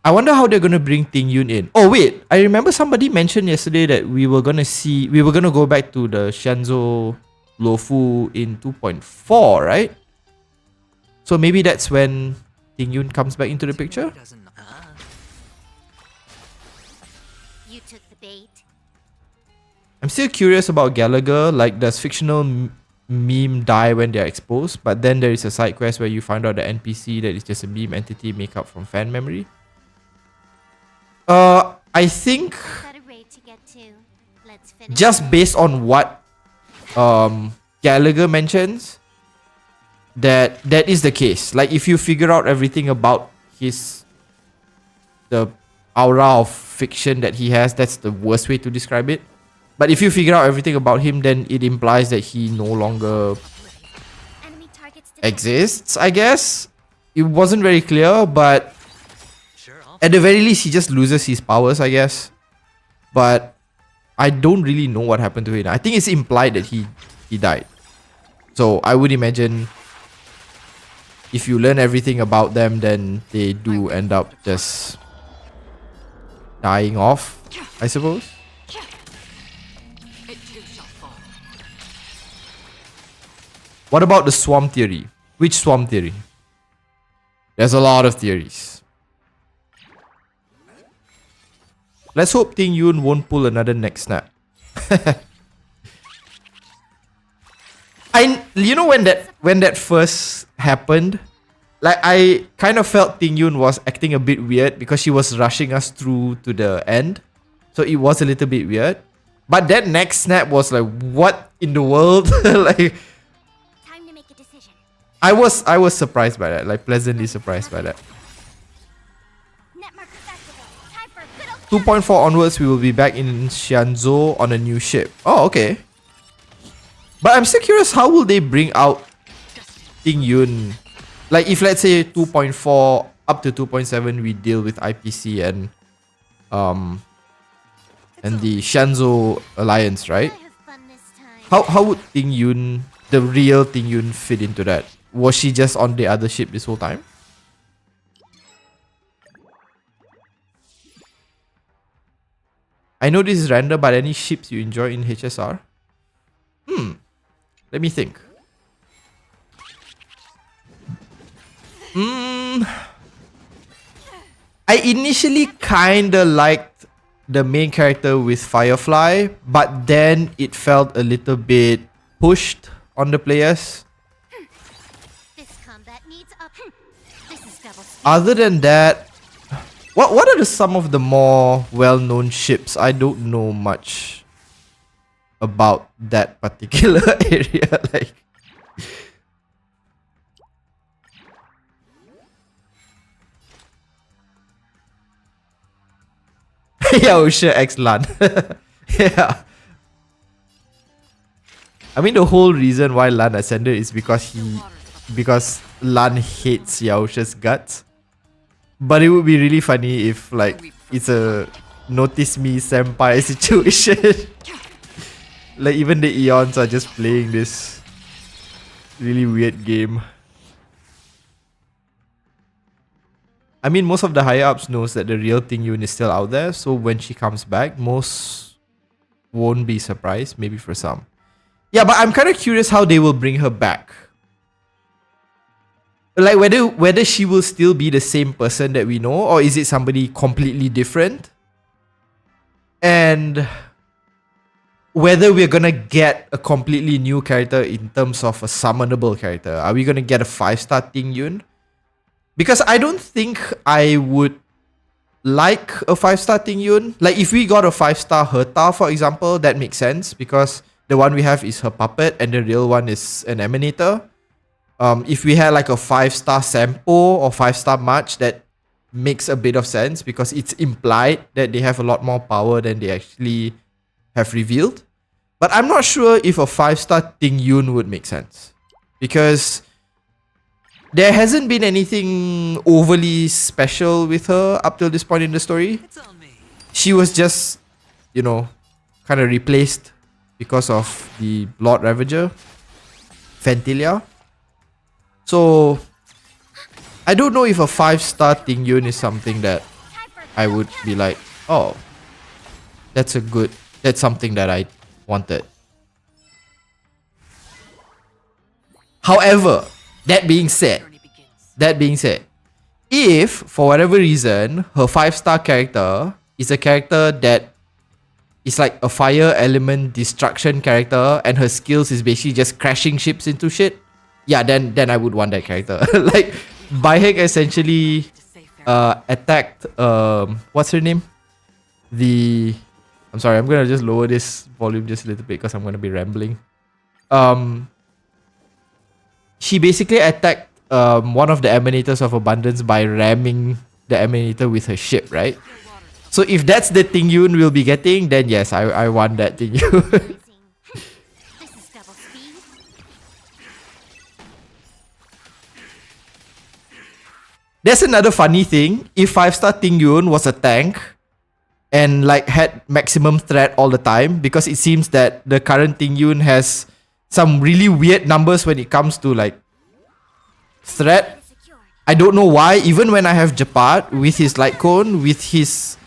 I wonder how they're gonna bring Ting Yun in. Oh wait, I remember somebody mentioned yesterday that we were gonna go back to the Shanzhou Luofu in 2.4, right? So maybe that's when Ting Yun comes back into the picture. You took the bait. I'm still curious about Gallagher. Like, does fictional meme die when they're exposed? But then there is a side quest where you find out the NPC that is just a meme entity make up from fan memory. I think Got a raid to get to. Let's finish. just based on what Gallagher mentions, that is the case. Like, if you figure out everything about the aura of fiction that he has, that's the worst way to describe it. But if you figure out everything about him, then it implies that he no longer Enemy targets detected. exists, I guess. It wasn't very clear, but at the very least, he just loses his powers, I guess. But I don't really know what happened to him. I think it's implied that he died. So I would imagine if you learn everything about them, then they do end up just dying off, I suppose. What about the swarm theory? Which swarm theory? There's a lot of theories. Let's hope Ting Yun won't pull another neck snap. You know when that first happened, like I kind of felt Ting Yun was acting a bit weird because she was rushing us through to the end. So it was a little bit weird. But that neck snap was like, what in the world? Like, Time to make a decision. I was surprised by that, like pleasantly surprised by that. Net markers activated. Time for good old 2.4 onwards, we will be back in Xianzhou on a new ship. Oh, okay. But I'm still curious, how will they bring out Ting Yun? Like, if let's say 2.4 up to 2.7, we deal with IPC and the Xianzhou Alliance, right? I have fun this time. How would Ting Yun, the real Ting Yun, fit into that? Was she just on the other ship this whole time? I know this is random, but any ships you enjoy in HSR? Let me think. I initially kinda liked the main character with Firefly, but then it felt a little bit pushed on the players. This combat needs up. This is double speed. Other than that, what are some of the more well-known ships? I don't know much about that particular area. Like, youre X Lan. Yeah. I mean, the whole reason why Lan ascended is because Lan hates Yaosha's guts. But it would be really funny if, like, it's a notice me senpai situation. Like, even the Eons are just playing this really weird game. I mean, most of the higher ups knows that the real Ting Yun is still out there, so when she comes back, most won't be surprised, maybe for some. Yeah, but I'm kind of curious how they will bring her back. Like, whether she will still be the same person that we know, or is it somebody completely different? And whether we're gonna get a completely new character in terms of a summonable character. Are we gonna get a 5-star Ting Yun? Because I don't think I would like a 5-star Ting Yun. Like, if we got a 5-star Herta, for example, that makes sense because the one we have is her puppet and the real one is an emanator. If we had like a 5-star Sampo or 5-star March, that makes a bit of sense because it's implied that they have a lot more power than they actually have revealed. But I'm not sure if a 5-star Ting Yun would make sense. Because there hasn't been anything overly special with her up till this point in the story. It's on me. She was just, you know, kind of replaced because of the Lord Ravager, Fentilia. So, I don't know if a 5-star Ting Yun is something that I would be like, oh, that's something that I wanted. However, that being said, if for whatever reason her 5-star character is a character that is like a fire element destruction character and her skills is basically just crashing ships into shit, yeah, then I would want that character. Like Baihek essentially attacked what's her name? I'm sorry, I'm gonna just lower this volume just a little bit because I'm gonna be rambling. She basically attacked one of the Emanators of Abundance by ramming the Emanator with her ship, right? So if that's the Ting Yun we'll be getting, then yes, I want that Ting Yun. This is double speed. That's another funny thing. If 5-star Ting Yun was a tank and like had maximum threat all the time, because it seems that the current Ting Yun has some really weird numbers when it comes to like threat. I don't know why. Even when I have Japat with his light cone, with his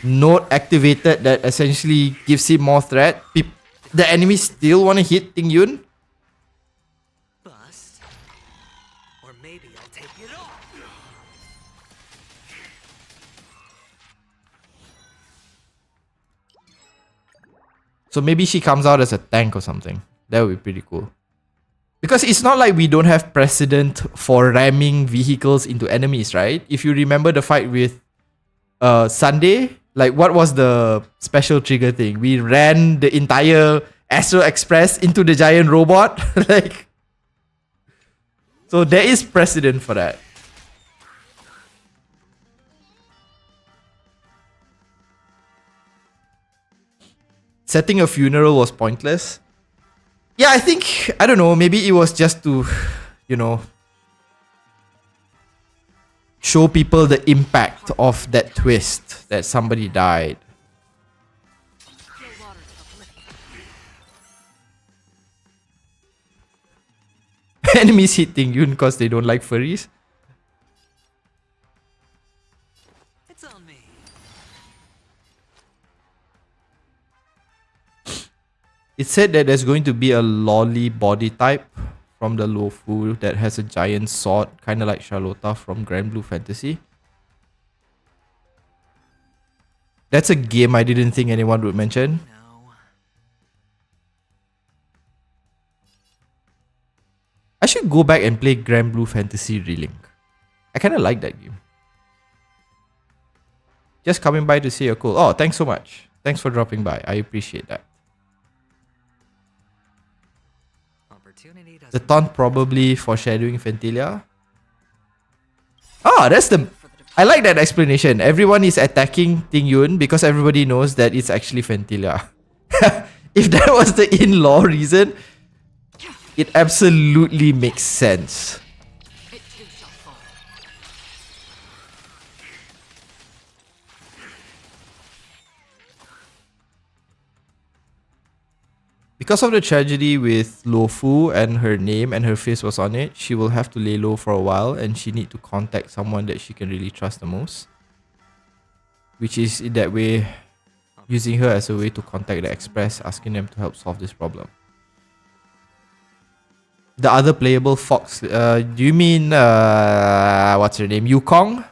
node activated that essentially gives him more threat, the enemies still want to hit Ting Yun. Bust. Or maybe I'll take it off. So maybe she comes out as a tank or something. That would be pretty cool. Because it's not like we don't have precedent for ramming vehicles into enemies, right? If you remember the fight with Sunday, like what was the special trigger thing? We ran the entire Astral Express into the giant robot. Like, so there is precedent for that. Setting a funeral was pointless. Yeah, I don't know, maybe it was just to, you know, show people the impact of that twist, that somebody died. Enemies hit Ting Yun because they don't like furries. It's on me. It said that there's going to be a lolly body type from the Lofu that has a giant sword, kind of like Charlotta from Grand Blue Fantasy. That's a game I didn't think anyone would mention. No. I should go back and play Grand Blue Fantasy Relink. I kind of like that game. Just coming by to say you're cool. Oh, thanks so much. Thanks for dropping by. I appreciate that. Opportunity The doesn't. taunt probably foreshadowing Fentilia. Ah, that's the... I like that explanation. Everyone is attacking Ting Yun because everybody knows that it's actually Fentilia. If that was the in-law reason, it absolutely makes sense. It too shall fall. Because of the tragedy with Lo Fu and her name and her face was on it, she will have to lay low for a while and she need to contact someone that she can really trust the most. Which is in that way, using her as a way to contact the Express, asking them to help solve this problem. The other playable fox, do you mean, what's her name, Yukong?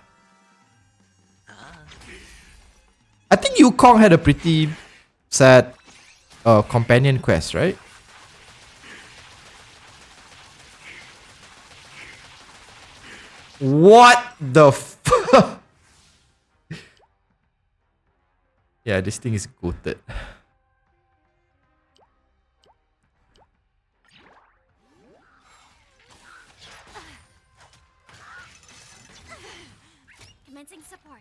I think Yukong had a pretty sad companion quest, right? What the fuck? Yeah, this thing is goated. Commencing support.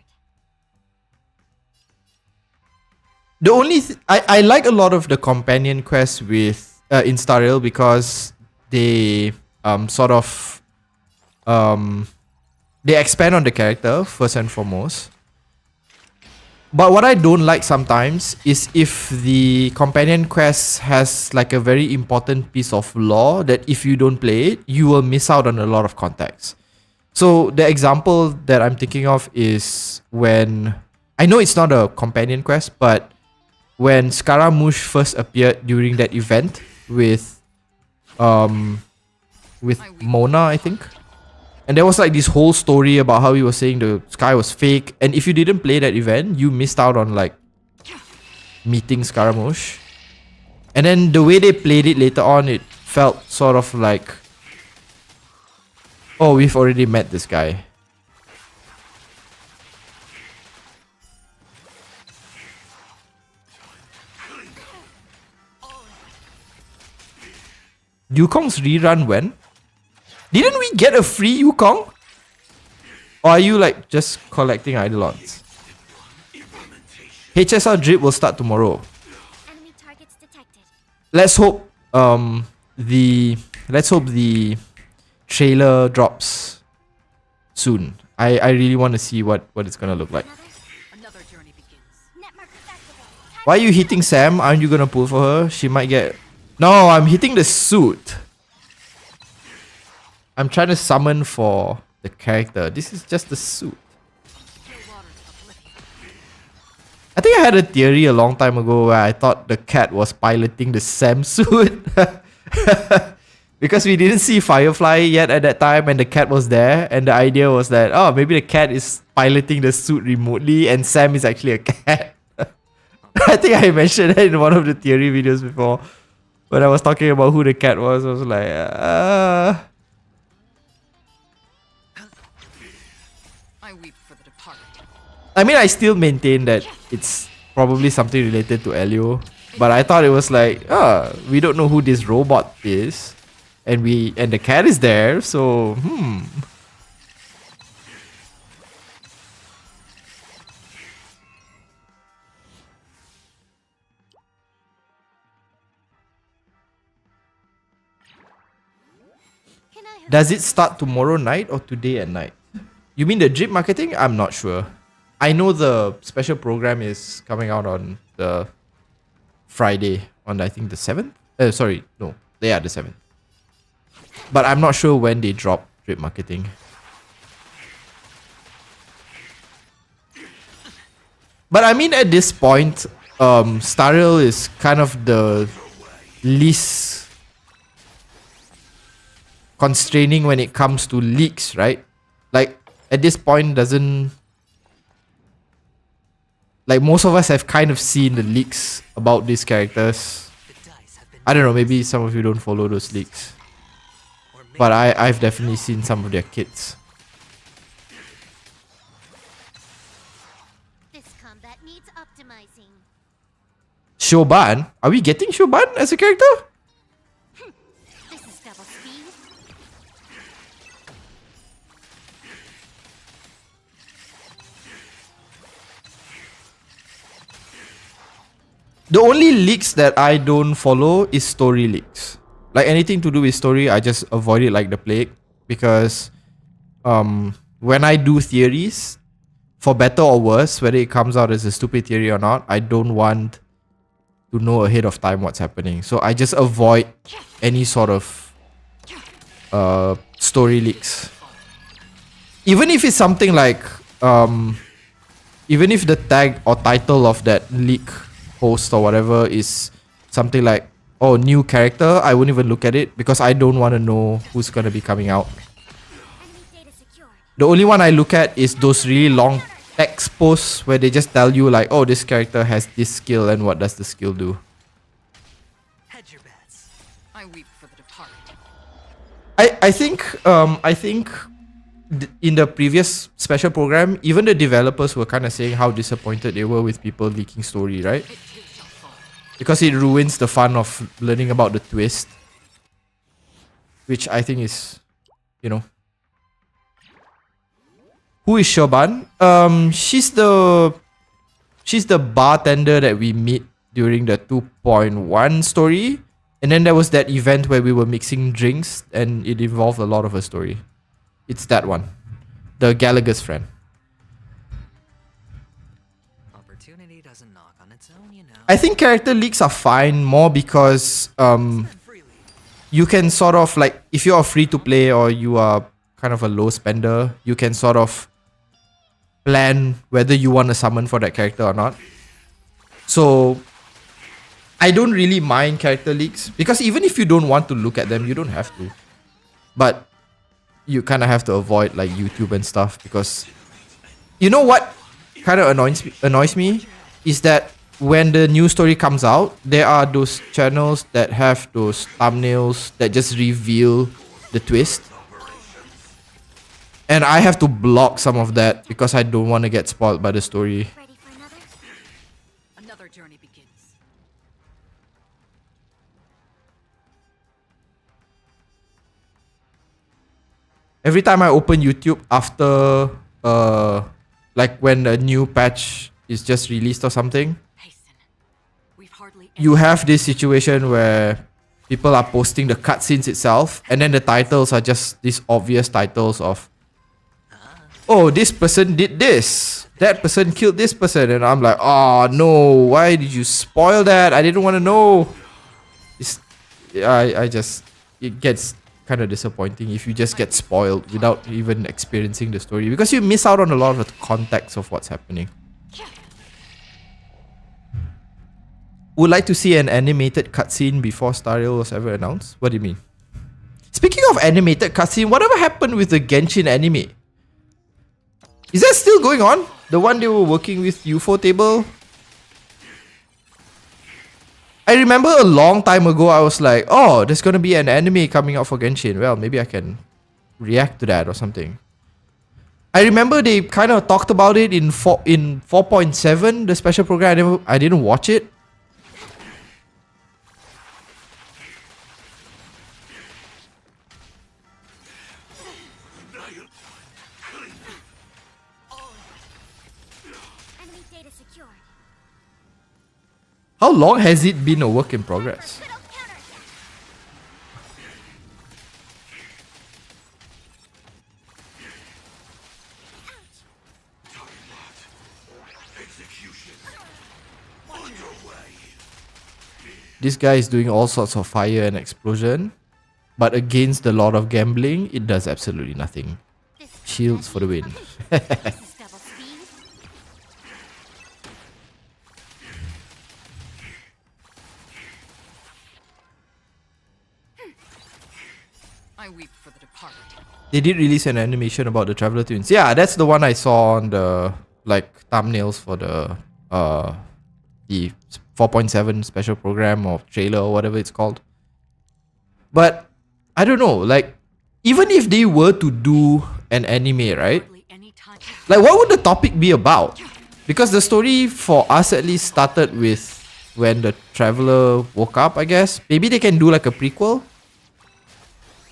The only I like a lot of the companion quests with in Star Rail because they sort of they expand on the character first and foremost. But what I don't like sometimes is if the companion quest has like a very important piece of lore that if you don't play it, you will miss out on a lot of context. So the example that I'm thinking of is when I know it's not a companion quest, but when Scaramouche first appeared during that event with Mona, I think. And there was like this whole story about how he was saying the sky was fake. And if you didn't play that event, you missed out on like meeting Scaramouche. And then the way they played it later on, it felt sort of like, oh, we've already met this guy. Yukong's rerun when? Didn't we get a free Yukong? Or are you like just collecting Eidolons? HSR drip will start tomorrow. Enemy targets detected. Let's hope the trailer drops soon. I really want to see what it's gonna look like. Another journey begins. Net markers activated. Why are you hitting Sam? Aren't you gonna pull for her? She might get... No, I'm hitting the suit. I'm trying to summon for the character. This is just the suit. I think I had a theory a long time ago where I thought the cat was piloting the Sam suit. Because we didn't see Firefly yet at that time and the cat was there. And the idea was that, oh, maybe the cat is piloting the suit remotely and Sam is actually a cat. I think I mentioned that in one of the theory videos before. When I was talking about who the cat was, I was like, I weep for the departed. I mean, I still maintain that it's probably something related to Elio. But I thought it was like, we don't know who this robot is. And the cat is there, so Can I have Does it start tomorrow night or today at night? You mean the drip marketing? I'm not sure. I know the special program is coming out on the Friday, on I think the 7th? Sorry, no. Yeah, the 7th. But I'm not sure when they drop drip marketing. But I mean, at this point, Star Rail is kind of the least constraining when it comes to leaks, right? Like, at this point, like, most of us have kind of seen the leaks about these characters. I don't know, maybe some of you don't follow those leaks. But I've definitely seen some of their kits. this combat needs optimizing? Shoban? Are we getting Shoban as a character? This is double speed. The only leaks that I don't follow is story leaks. Like anything to do with story, I just avoid it like the plague. Because when I do theories, for better or worse, whether it comes out as a stupid theory or not, I don't want to know ahead of time what's happening. So I just avoid any sort of story leaks. Even if it's something like even if the tag or title of that leak post or whatever is something like, oh, new character, I won't even look at it because I don't want to know who's gonna be coming out. Enemy data secured. The only one I look at is those really long text posts where they just tell you like, oh, this character has this skill and what does the skill do. Hedge your bets. I weep for the departed. I think in the previous special program, even the developers were kind of saying how disappointed they were with people leaking story, right? It too shall fall. Because it ruins the fun of learning about the twist. Which I think is, you know. Who is Shoban? she's the bartender that we meet during the 2.1 story. And then there was that event where we were mixing drinks and it involved a lot of her story. It's that one. The Gallagher's friend. Opportunity doesn't knock on its own, you know. I think character leaks are fine more because you can sort of like, if you're free to play or you are kind of a low spender, you can sort of plan whether you want to summon for that character or not. So I don't really mind character leaks because even if you don't want to look at them, you don't have to. But you kind of have to avoid like YouTube and stuff because you know what kind of annoys me is that when the new story comes out, there are those channels that have those thumbnails that just reveal the twist. And I have to block some of that because I don't want to get spoiled by the story. Ready for another? Another journey begins. Every time I open YouTube after like when a new patch is just released or something, Hasten. We've hardly you have this situation where people are posting the cutscenes itself and then the titles are just these obvious titles of, oh, this person did this, that person killed this person, and I'm like, oh no, why did you spoil that? I didn't want to know. It gets kind of disappointing if you just get spoiled without even experiencing the story because you miss out on a lot of the context of what's happening. Would like to see an animated cutscene before Star Rail was ever announced? What do you mean? Speaking of animated cutscene, whatever happened with the Genshin anime? Is that still going on? The one they were working with UFO table? I remember a long time ago I was like, oh, there's gonna be an anime coming out for Genshin. Well, maybe I can react to that or something. I remember they kind of talked about it in 4.7, the special program. I didn't watch it. Enemy data secured. How long has it been a work in progress? Good old counters. This guy is doing all sorts of fire and explosion, but against the Lord of Gambling, it does absolutely nothing. This is Shields for the win. this is double speed. I weep for the departed. They did release an animation about the Traveler Twins. Yeah, that's the one I saw on the like thumbnails for the 4.7 special program or trailer or whatever it's called. But I don't know, like even if they were to do an anime, right? Hardly any time. Like what would the topic be about? Because the story for us at least started with when the Traveler woke up, I guess. Maybe they can do like a prequel.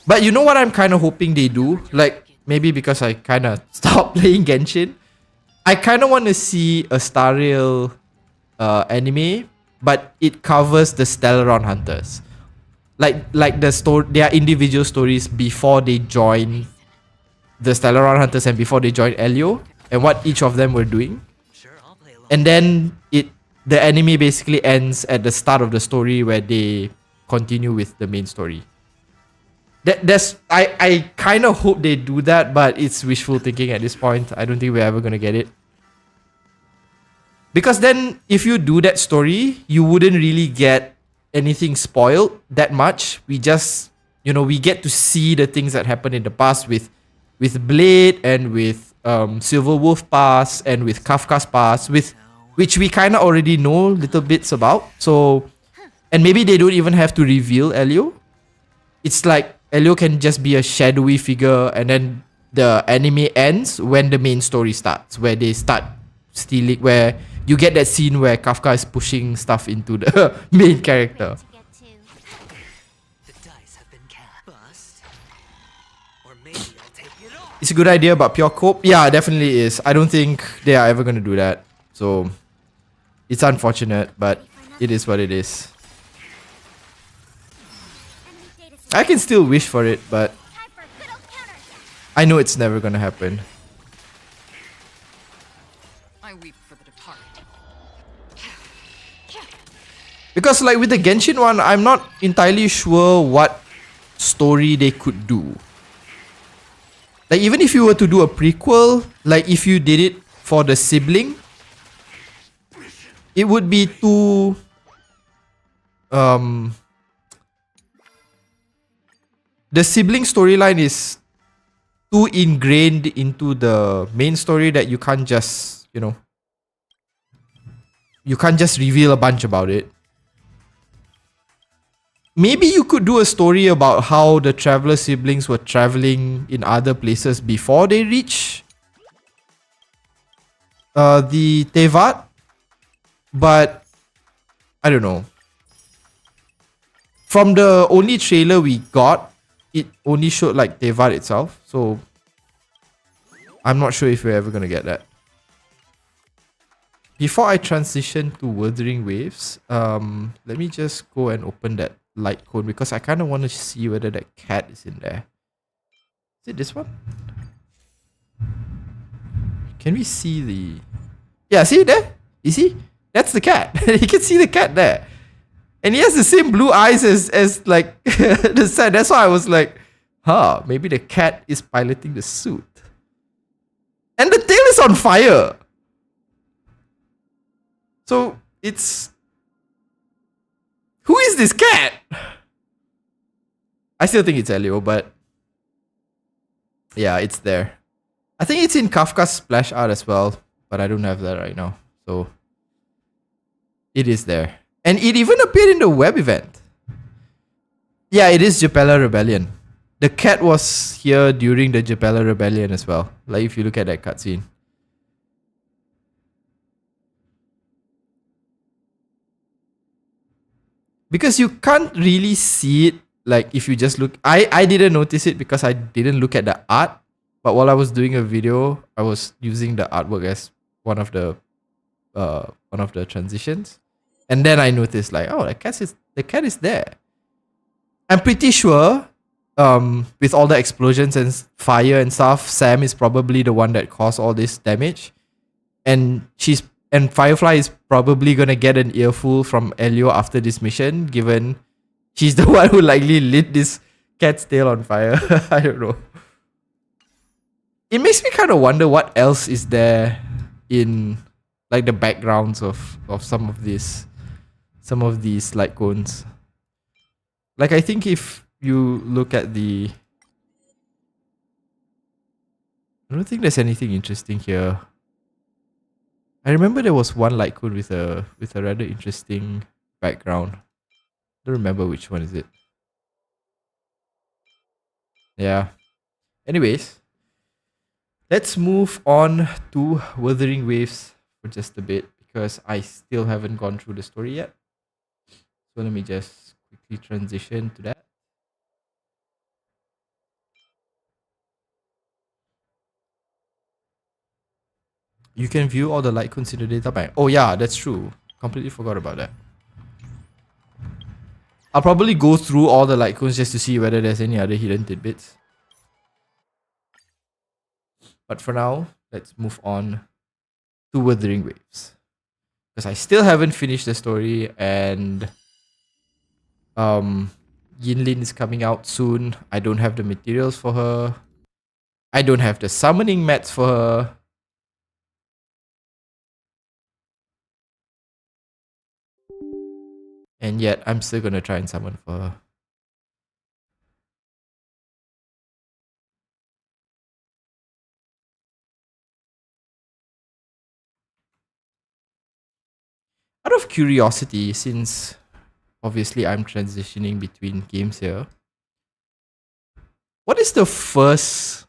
But you know what I'm kind of hoping they do? Like, maybe because I kind of stopped playing Genshin. I kind of want to see a Star Rail anime, but it covers the Stellaron Hunters. Like the story, their individual stories before they join the Stellaron Hunters and before they join Elio, and what each of them were doing. Sure, I'll play along. And then the anime basically ends at the start of the story where they continue with the main story. I kind of hope they do that, but it's wishful thinking at this point. I don't think we're ever gonna get it. Because then if you do that story, you wouldn't really get anything spoiled that much. We just, we get to see the things that happened in the past with Blade and with Silver Wolf Pass and with Kafka's Pass, which we kind of already know little bits about. So, and maybe they don't even have to reveal Elio. It's like Elio can just be a shadowy figure, and then the anime ends when the main story starts, where they start stealing, where you get that scene where Kafka is pushing stuff into the main character. To get to. The dice have been cast. Bust. Or maybe I'll take it off. It's a good idea, but pure cope? Yeah, definitely is. I don't think they are ever going to do that. So, It's unfortunate, but it is what it is. Enemy data I can still wish for it, but Time for good old counterattack. I know it's never gonna happen. I weep for the departed. Because like with the Genshin one, I'm not entirely sure what story they could do. Like even if you were to do a prequel, like if you did it for the sibling, it would be too the sibling storyline is too ingrained into the main story that you can't just, you know, you can't just reveal a bunch about it. Maybe you could do a story about how the traveler siblings were traveling in other places before they reach the Tevat, but I don't know. From the only trailer we got, it only showed like Tevat itself, so I'm not sure if we're ever gonna get that. Before I transition to Wuthering Waves, let me just go and open that light cone because I kind of want to see whether that cat is in there. Is it this one? Can we see the... Yeah, see there? You see? That's the cat. You can see the cat there. And he has the same blue eyes as like the set. That's why I was like, huh, maybe the cat is piloting the suit. And the tail is on fire. So it's... Who is this cat? I still think it's Elio, but yeah, it's there. I think it's in Kafka's splash art as well, but I don't have that right now. So it is there. And it even appeared in the web event. Yeah, it is Japella Rebellion. The cat was here during the Japella Rebellion as well. Like if you look at that cutscene. Because you can't really see it like if you just look. I didn't notice it because I didn't look at the art. But while I was doing a video, I was using the artwork as one of the transitions. And then I noticed like, oh, the cat is there. I'm pretty sure with all the explosions and fire and stuff, Sam is probably the one that caused all this damage. And Firefly is probably gonna get an earful from Elio after this mission, given she's the one who likely lit this cat's tail on fire. I don't know. It makes me kind of wonder what else is there in like the backgrounds of some of these light cones. Like I think if you look at the... I don't think there's anything interesting here. I remember there was one light cone with a rather interesting background. I don't remember which one is it. Yeah. Anyways, let's move on to Wuthering Waves for just a bit because I still haven't gone through the story yet. So let me just quickly transition to that. You can view all the light cones in the data bank. Oh yeah, that's true. Completely forgot about that. I'll probably go through all the light cones just to see whether there's any other hidden tidbits. But for now, let's move on to Wuthering Waves. Because I still haven't finished the story and Yinlin is coming out soon. I don't have the materials for her. I don't have the summoning mats for her. And yet, I'm still gonna try and summon for her. Out of curiosity, since obviously I'm transitioning between games here, what is the first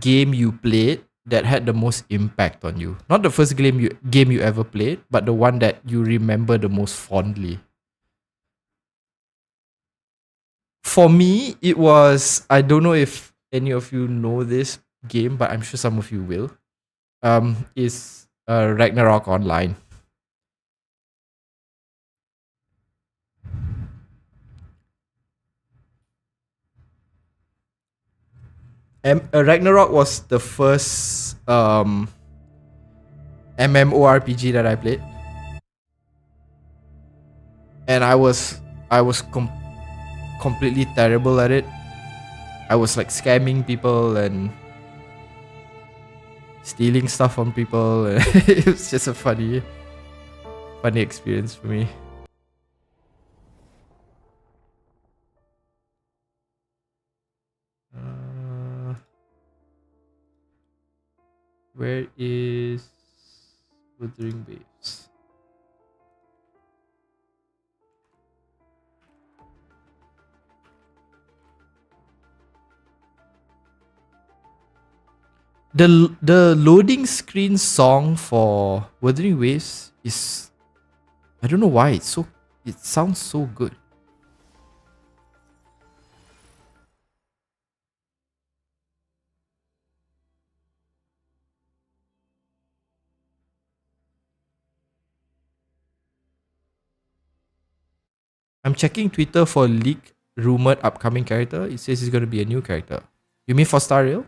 game you played that had the most impact on you? Not the first game you ever played, but the one that you remember the most fondly. For me, it was... I don't know if any of you know this game, but I'm sure some of you will. Is Ragnarok Online. Ragnarok was the first MMORPG that I played, and I was completely terrible at it. I was like scamming people and stealing stuff from people. It was just a funny experience for me. Where is Wuthering Waves? The loading screen song for Wuthering Waves is, I don't know why it sounds so good. I'm checking Twitter for leaked rumored upcoming character. It says it's going to be a new character. You mean for Star Rail?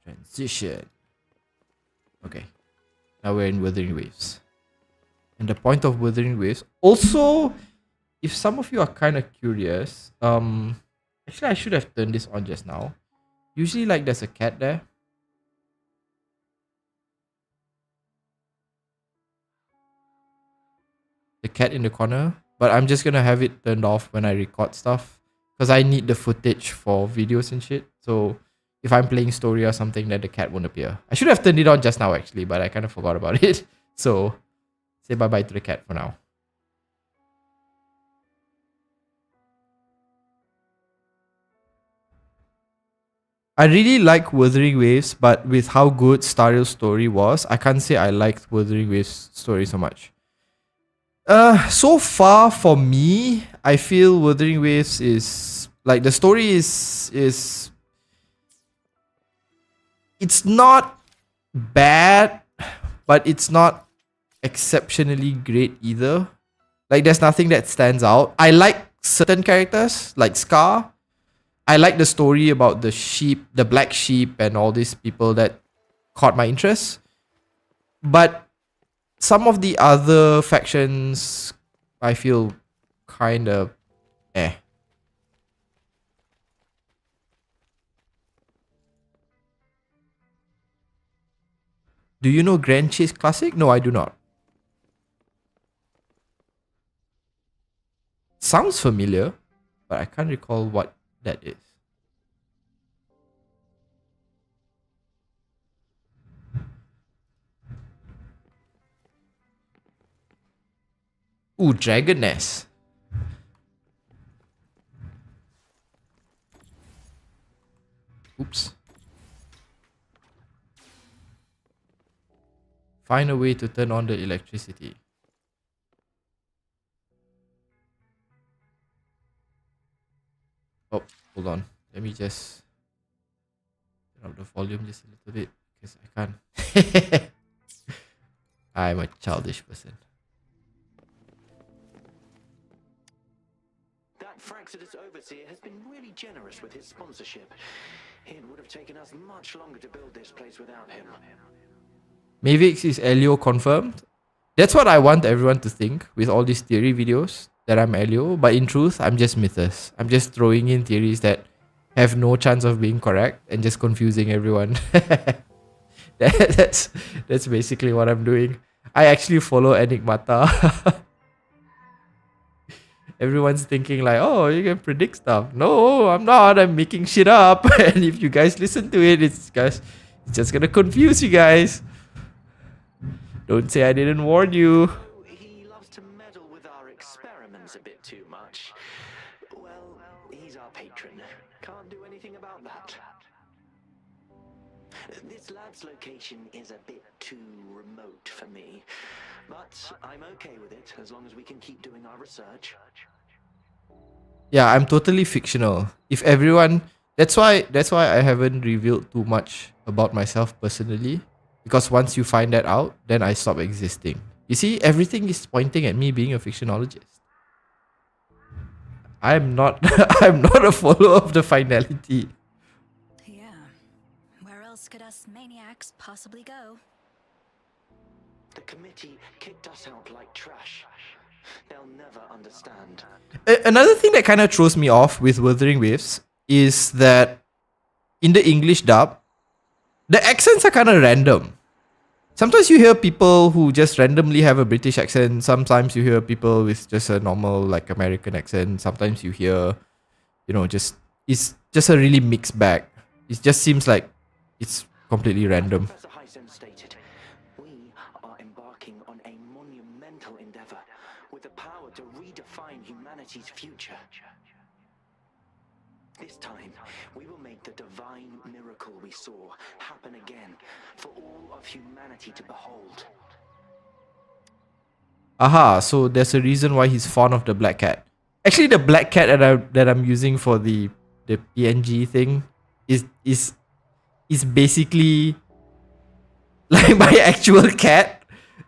Transition. Okay. Now we're in Wuthering Waves. And the point of Wuthering Waves. Also, if some of you are kind of curious, actually I should have turned this on just now. Usually like there's a cat there. The cat in the corner, but I'm just gonna have it turned off when I record stuff because I need the footage for videos and shit. So if I'm playing story or something, then the cat won't appear. I should have turned it on just now actually, but I kind of forgot about it. So say bye bye to the cat for now. I really like Wuthering Waves, but with how good Star Rail's story was, I can't say I liked Wuthering Waves' story so much. So far for me, I feel Wuthering Waves is like the story is it's not bad, but it's not exceptionally great either. Like there's nothing that stands out. I like certain characters like Scar. I like the story about the sheep, the black sheep, and all these people that caught my interest. But some of the other factions, I feel kind of eh. Do you know Grand Chase Classic? No, I do not. Sounds familiar, but I can't recall what that is. Ooh, Dragon Nest. Oops. Find a way to turn on the electricity. Oh, hold on. Let me just turn up the volume just a little bit because I can't. I'm a childish person. That Fraxidus Overseer has been really generous with his sponsorship. It would have taken us much longer to build this place without him. Maevix is Elio confirmed. That's what I want everyone to think with all these theory videos, that I'm Elio, but in truth, I'm just Mythos. I'm just throwing in theories that have no chance of being correct and just confusing everyone. That's basically what I'm doing. I actually follow Enigmata. Everyone's thinking like, oh, you can predict stuff. No, I'm not. I'm making shit up. And if you guys listen to it, it's just gonna confuse you guys. Don't say I didn't warn you. He loves to meddle with our experiments a bit too much. Well, he's our patron. Can't do anything about that. This lab's location is a bit too remote for me, but I'm okay with it as long as we can keep doing our research. Yeah, I'm totally fictional. If everyone, that's why I haven't revealed too much about myself personally, because once you find that out, then I stop existing. You see, everything is pointing at me being a fictionologist. I'm not I'm not a follower of the finality. Yeah. Where else could us maniacs possibly go? The committee kicked us out like trash. They'll never understand. Another thing that kind of throws me off with Wuthering Waves is that in the English dub, the accents are kind of random. Sometimes you hear people who just randomly have a British accent. Sometimes you hear people with just a normal like American accent. Sometimes you hear, it's just a really mixed bag. It just seems like it's completely random. Professor Hysen stated, we are embarking on a monumental endeavor with the power to redefine humanity's future. This time, we will make the divine miracle we saw happen again for all of humanity to behold. Aha, so there's a reason why he's fond of the black cat. Actually, the black cat that I'm using for the PNG thing is basically like my actual cat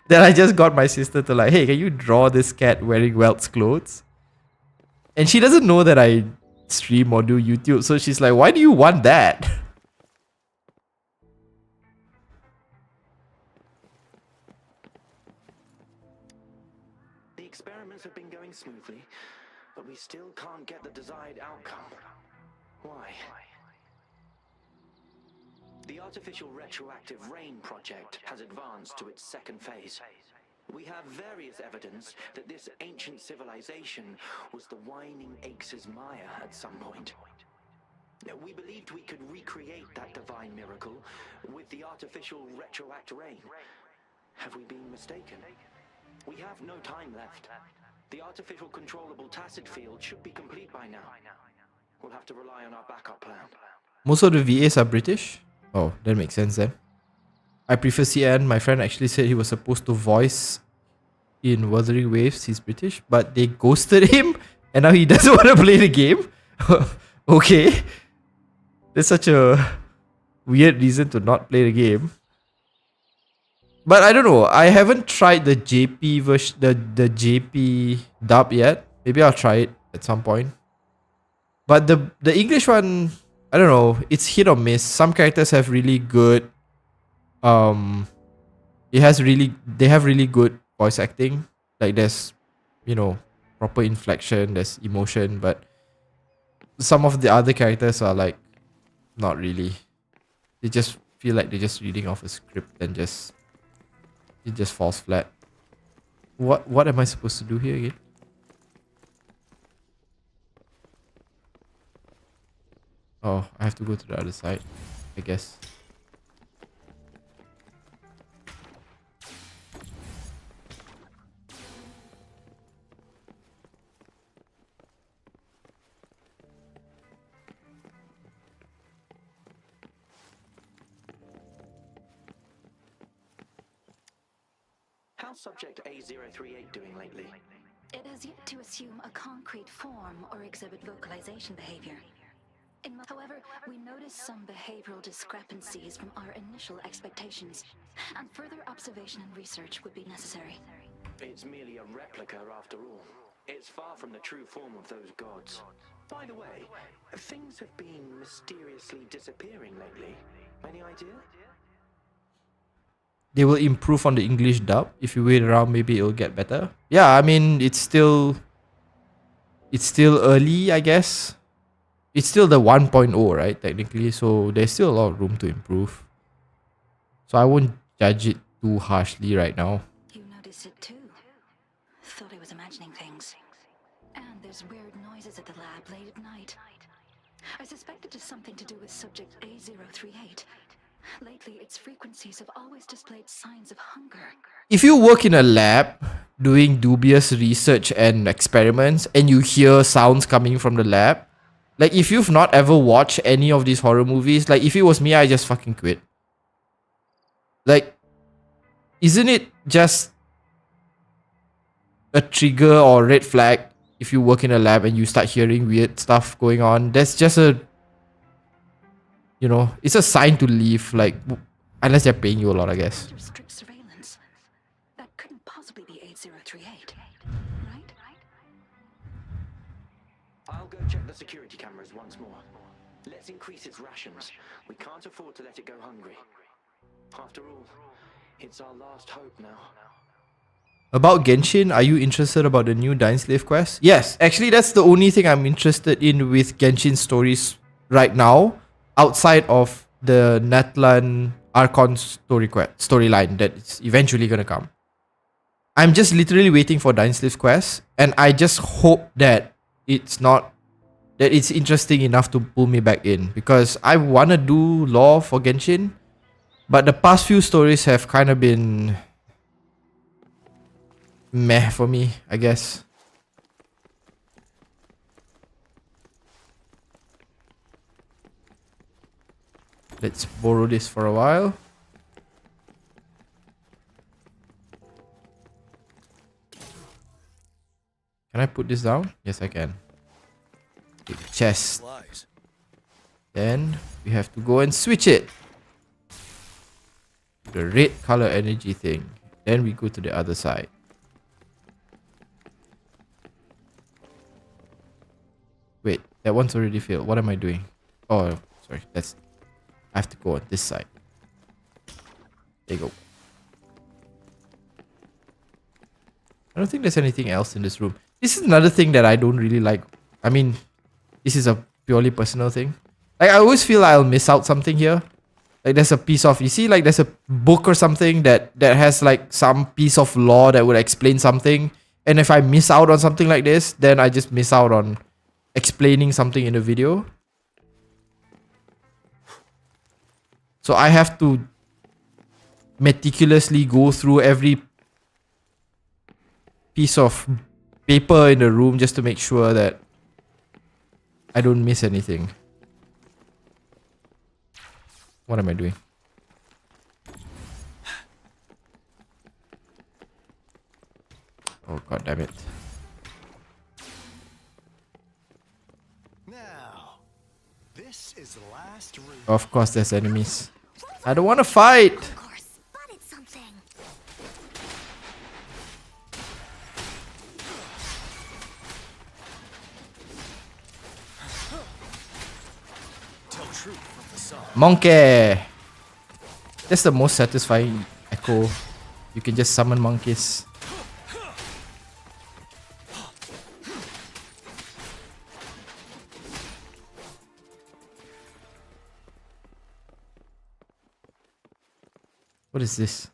that I just got my sister to like, hey, can you draw this cat wearing Welt's clothes? And she doesn't know that I stream or do YouTube, so she's like, why do you want that? The experiments have been going smoothly, but we still can't get the desired outcome. Why? The artificial retroactive rain project has advanced to its second phase. We have various evidence that this ancient civilization was the Whining Aches' Maya at some point. We believed we could recreate that divine miracle with the artificial retroact rain. Have we been mistaken? We have no time left. The artificial controllable tacit field should be complete by now. We'll have to rely on our backup plan. Most of the VAs are British? Oh, that makes sense then. I prefer CN. My friend actually said he was supposed to voice in Wuthering Waves. He's British, but they ghosted him and now he doesn't want to play the game. Okay. That's such a weird reason to not play the game. But I don't know. I haven't tried the JP version, the JP dub yet. Maybe I'll try it at some point. But the English one, I don't know. It's hit or miss. Some characters have really good. They have really good voice acting. Like there's, proper inflection. There's emotion, but some of the other characters are like, not really. They just feel like they're just reading off a script and it just falls flat. What am I supposed to do here again? Oh, I have to go to the other side, I guess. How's subject A038 doing lately? It has yet to assume a concrete form or exhibit vocalization behavior. However, we noticed some behavioral discrepancies from our initial expectations, and further observation and research would be necessary. It's merely a replica after all. It's far from the true form of those gods. By the way, things have been mysteriously disappearing lately. Any idea? They will improve on the English dub. If you wait around, maybe it'll get better. Yeah, I mean, it's still early, I guess. It's still the 1.0, right, technically. So there's still a lot of room to improve. So I won't judge it too harshly right now. You noticed it too. Thought I was imagining things. And there's weird noises at the lab late at night. I suspect it is something to do with subject A038. Lately, its frequencies have always displayed signs of hunger. If you work in a lab doing dubious research and experiments and you hear sounds coming from the lab, like if you've not ever watched any of these horror movies, like if it was me, I just fucking quit. Like, isn't it just a trigger or red flag if you work in a lab and you start hearing weird stuff going on? That's just it's a sign to leave, like, unless they're paying you a lot, I guess. Under strict surveillance. That couldn't possibly Check the security cameras once more. Let's increase its rations. We can't afford to let it go hungry. After all, it's our last hope now. About Genshin, are you interested about the new Dying Slave quest? Yes, actually that's the only thing I'm interested in with Genshin stories right now, outside of the Natlan Archon storyline that is eventually gonna come. I'm just literally waiting for Dying Slave quest, and I just hope that it's interesting enough to pull me back in, because I wanna do lore for Genshin, but the past few stories have kind of been meh for me, I guess. Let's borrow this for a while. Can I put this down? Yes, I can. Take the chest. Then we have to go and switch it. The red color energy thing. Then we go to the other side. Wait, that one's already filled. What am I doing? Oh, sorry. I have to go on this side. There you go. I don't think there's anything else in this room. This is another thing that I don't really like. I mean, this is a purely personal thing. Like, I always feel I'll miss out something here. Like, there's a piece of, you see, like, there's a book or something that has, like, some piece of lore that would explain something. And if I miss out on something like this, then I just miss out on explaining something in the video. So I have to meticulously go through every piece of paper in the room just to make sure that I don't miss anything. What am I doing? Oh, god damn it. Now, this is the last room. Of course there's enemies. I don't want to fight. Of course, spotted something. Tell truth from the song. Monkey. That's the most satisfying echo. You can just summon monkeys. What is this?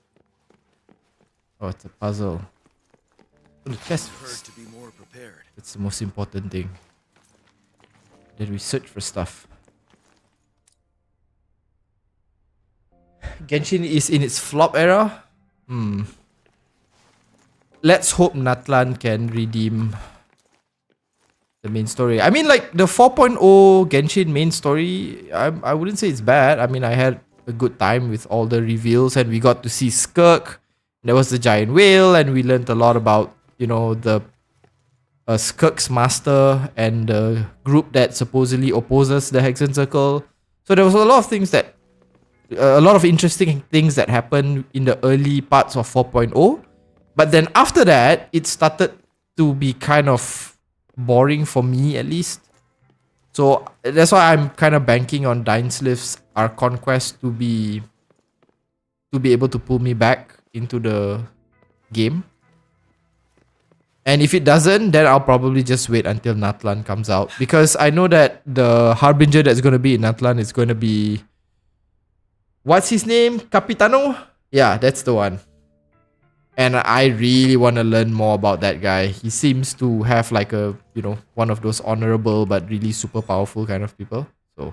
Oh, it's a puzzle. Oh, the chest. Heard to be more prepared. That's the most important thing. Then we search for stuff. Genshin is in its flop era. Let's hope Natlan can redeem the main story. I mean, like, the 4.0 Genshin main story, I wouldn't say it's bad. I mean, I had a good time with all the reveals, and we got to see Skirk. There was the giant whale, and we learned a lot about, you know, the Skirk's master and the group that supposedly opposes the Hexen Circle. So there was a lot of things that, a lot of interesting things that happened in the early parts of 4.0. But then after that, it started to be kind of boring for me, at least. So that's why I'm kind of banking on Dying Slave's Archon quest to be able to pull me back into the game. And if it doesn't, then I'll probably just wait until Natlan comes out, because I know that the Harbinger that's going to be in Natlan is going to be, what's his name? Capitano? Yeah, that's the one. And I really want to learn more about that guy. He seems to have like a, you know, one of those honorable but really super powerful kind of people. So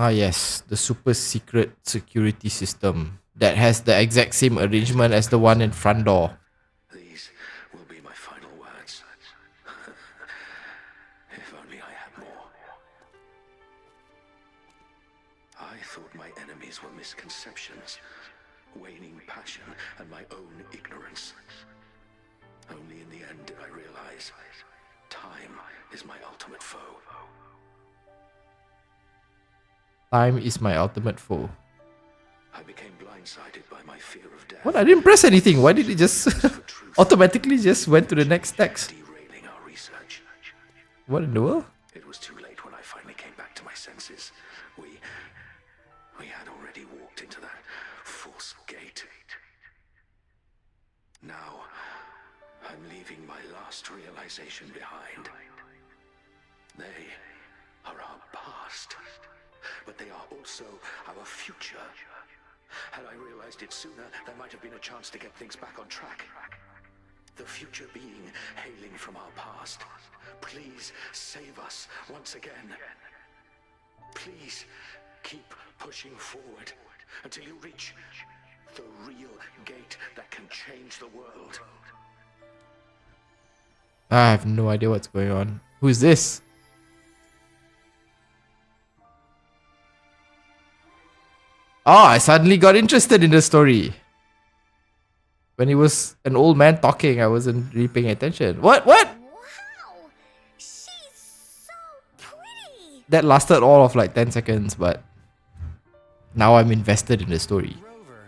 yes, the super secret security system that has the exact same arrangement as the one in front door. These will be my final words. If only I had more. I thought my enemies were misconceptions, waning passion, and my own ignorance. Only in the end did I realize time is my ultimate foe. Time is my ultimate foe. I became blindsided by my fear of death. What? I didn't press anything. Why did it just automatically just went to the next text? Derailing our research. What in the world? It was too late when I finally came back to my senses. We had already walked into that false gate. Now, I'm leaving my last realization behind. They are our past, but they are also our future. Had I realized it sooner, there might have been a chance to get things back on track. The future being hailing from our past. Please save us once again. Please keep pushing forward until you reach the real gate that can change the world. I have no idea what's going on. Who's this? Oh, I suddenly got interested in the story. When it was an old man talking, I wasn't really paying attention. What? Wow! She's so pretty! That lasted all of like 10 seconds, but now I'm invested in the story. Rover,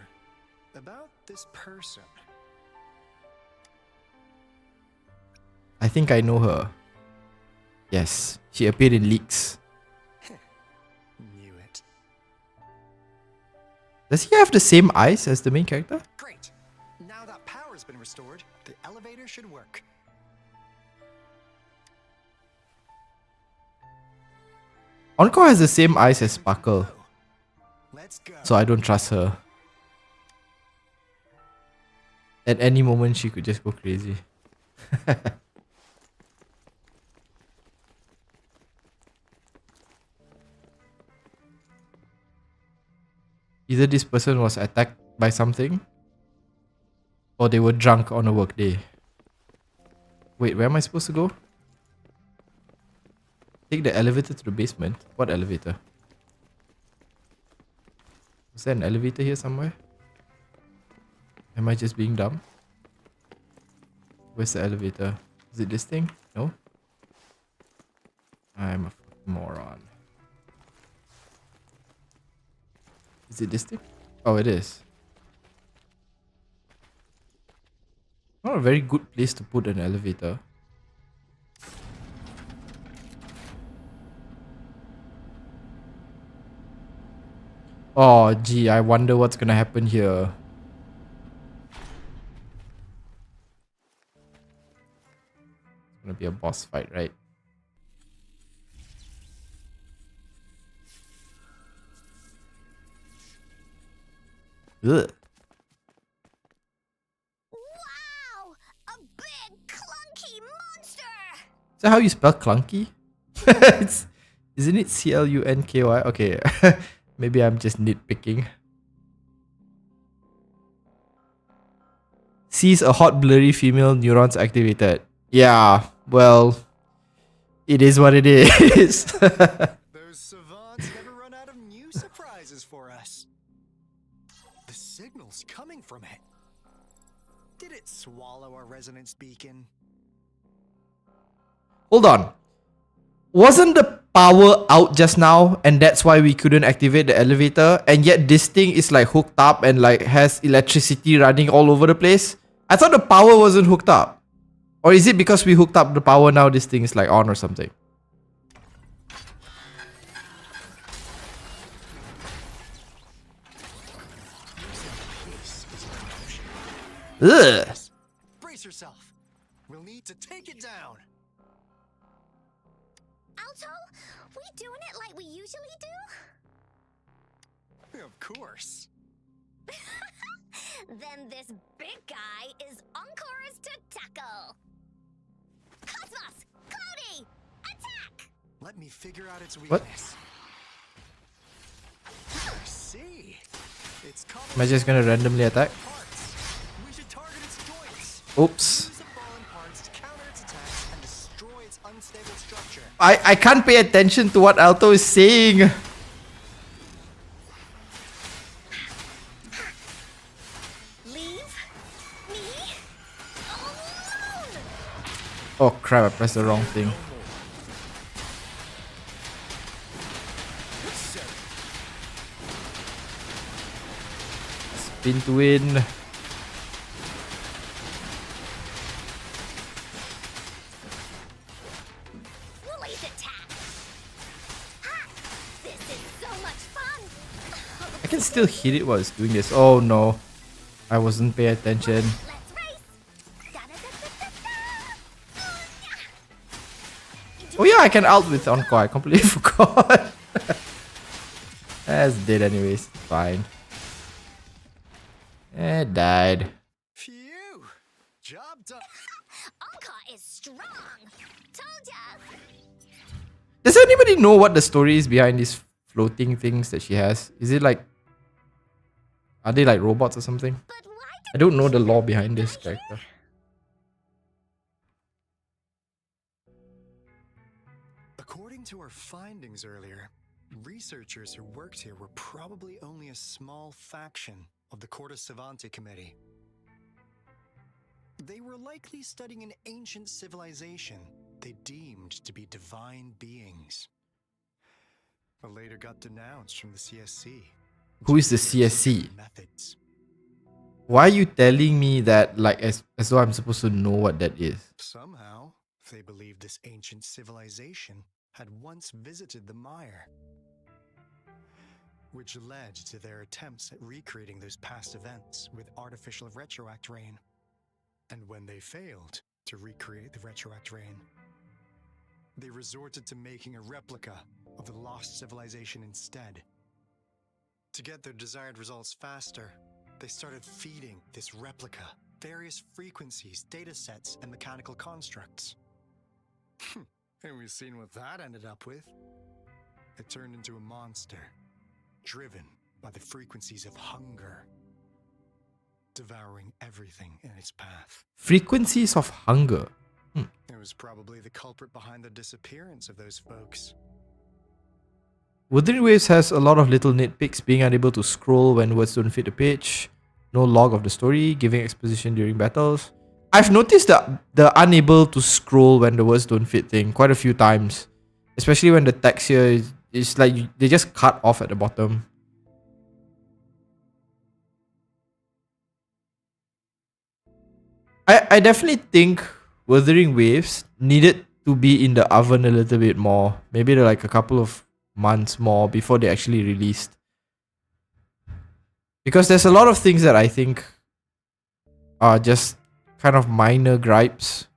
about this person. I think I know her. Yes, she appeared in leaks. Knew it. Does he have the same eyes as the main character? Great. Now that power's been restored, the elevator should work. Honkai has the same eyes as Sparkle, Let's go. so I don't trust her. At any moment, she could just go crazy. Either this person was attacked by something, or they were drunk on a work day. Wait, where am I supposed to go? Take the elevator to the basement. What elevator? Is there an elevator here somewhere? Am I just being dumb? Where's the elevator? Is it this thing? No? I'm a moron. Is it this thing? Oh, it is. Not a very good place to put an elevator. Oh, gee, I wonder what's gonna happen here. It's gonna be a boss fight, right? Ugh. Wow! A big, clunky monster! Is that how you spell clunky? Isn't it Clunky? Okay, maybe I'm just nitpicking. Sees a hot, blurry female, neurons activated. Yeah, well, it is what it is. Those savants never run out of new surprises for us. The signal's coming from it. Did it swallow our resonance beacon? Hold on. Wasn't the power out just now and that's why we couldn't activate the elevator, and yet this thing is like hooked up and like has electricity running all over the place? I thought the power wasn't hooked up. Or is it because we hooked up the power now this thing is like on or something? Ugh. Brace yourself. We'll need to take it down. Alto, we doing it like we usually do? Of course. Then this big guy is Encore's to tackle. Cosmos! Cloudy! Attack! Let me figure out its What? weakness. I see. It's Am I just gonna randomly attack? parts. We should target its joints. Oops. Use the fallen parts to counter its attacks and destroy its unstable structure. I can't pay attention to what Alto is saying. Leave me alone! Oh crap, I pressed the wrong thing. genshin to win. Woolly's attack. Ha! This is so much fun. I can still hit it while it's doing this. Oh no. I wasn't paying attention. Let's race. Da-da-da-da-da-da. Oh yeah, I can ult with Honkai. I completely forgot. That's dead anyways. Fine. It died. Phew! Job done. Anka is strong. Told ya. Does anybody know what the story is behind these floating things that she has? Is it like... Are they like robots or something? But why I don't know the lore behind this character. According to our findings earlier, researchers who worked here were probably only a small faction of the Corte Savante Committee. They were likely studying an ancient civilization they deemed to be divine beings. But later got denounced from the CSC. Who is the CSC? Methods. Why are you telling me that like as though I'm supposed to know what that is? Somehow, they believed this ancient civilization had once visited the Mire, which led to their attempts at recreating those past events with artificial retroact rain. And when they failed to recreate the retroact rain, they resorted to making a replica of the lost civilization instead. To get their desired results faster, they started feeding this replica various frequencies, datasets, and mechanical constructs. And we've seen what that ended up with. It turned into a monster, driven by the frequencies of hunger, devouring everything in its path. Frequencies of hunger. It was probably the culprit behind the disappearance of those folks. Wuthering Waves has a lot of little nitpicks, being unable to scroll when words don't fit the page, no log of the story, giving exposition during battles. I've noticed the unable to scroll when the words don't fit thing quite a few times. Especially when the text here is like they just cut off at the bottom. I definitely think Wuthering Waves needed to be in the oven a little bit more. Maybe like a couple of months more before they actually released. Because there's a lot of things that I think are just kind of minor gripes.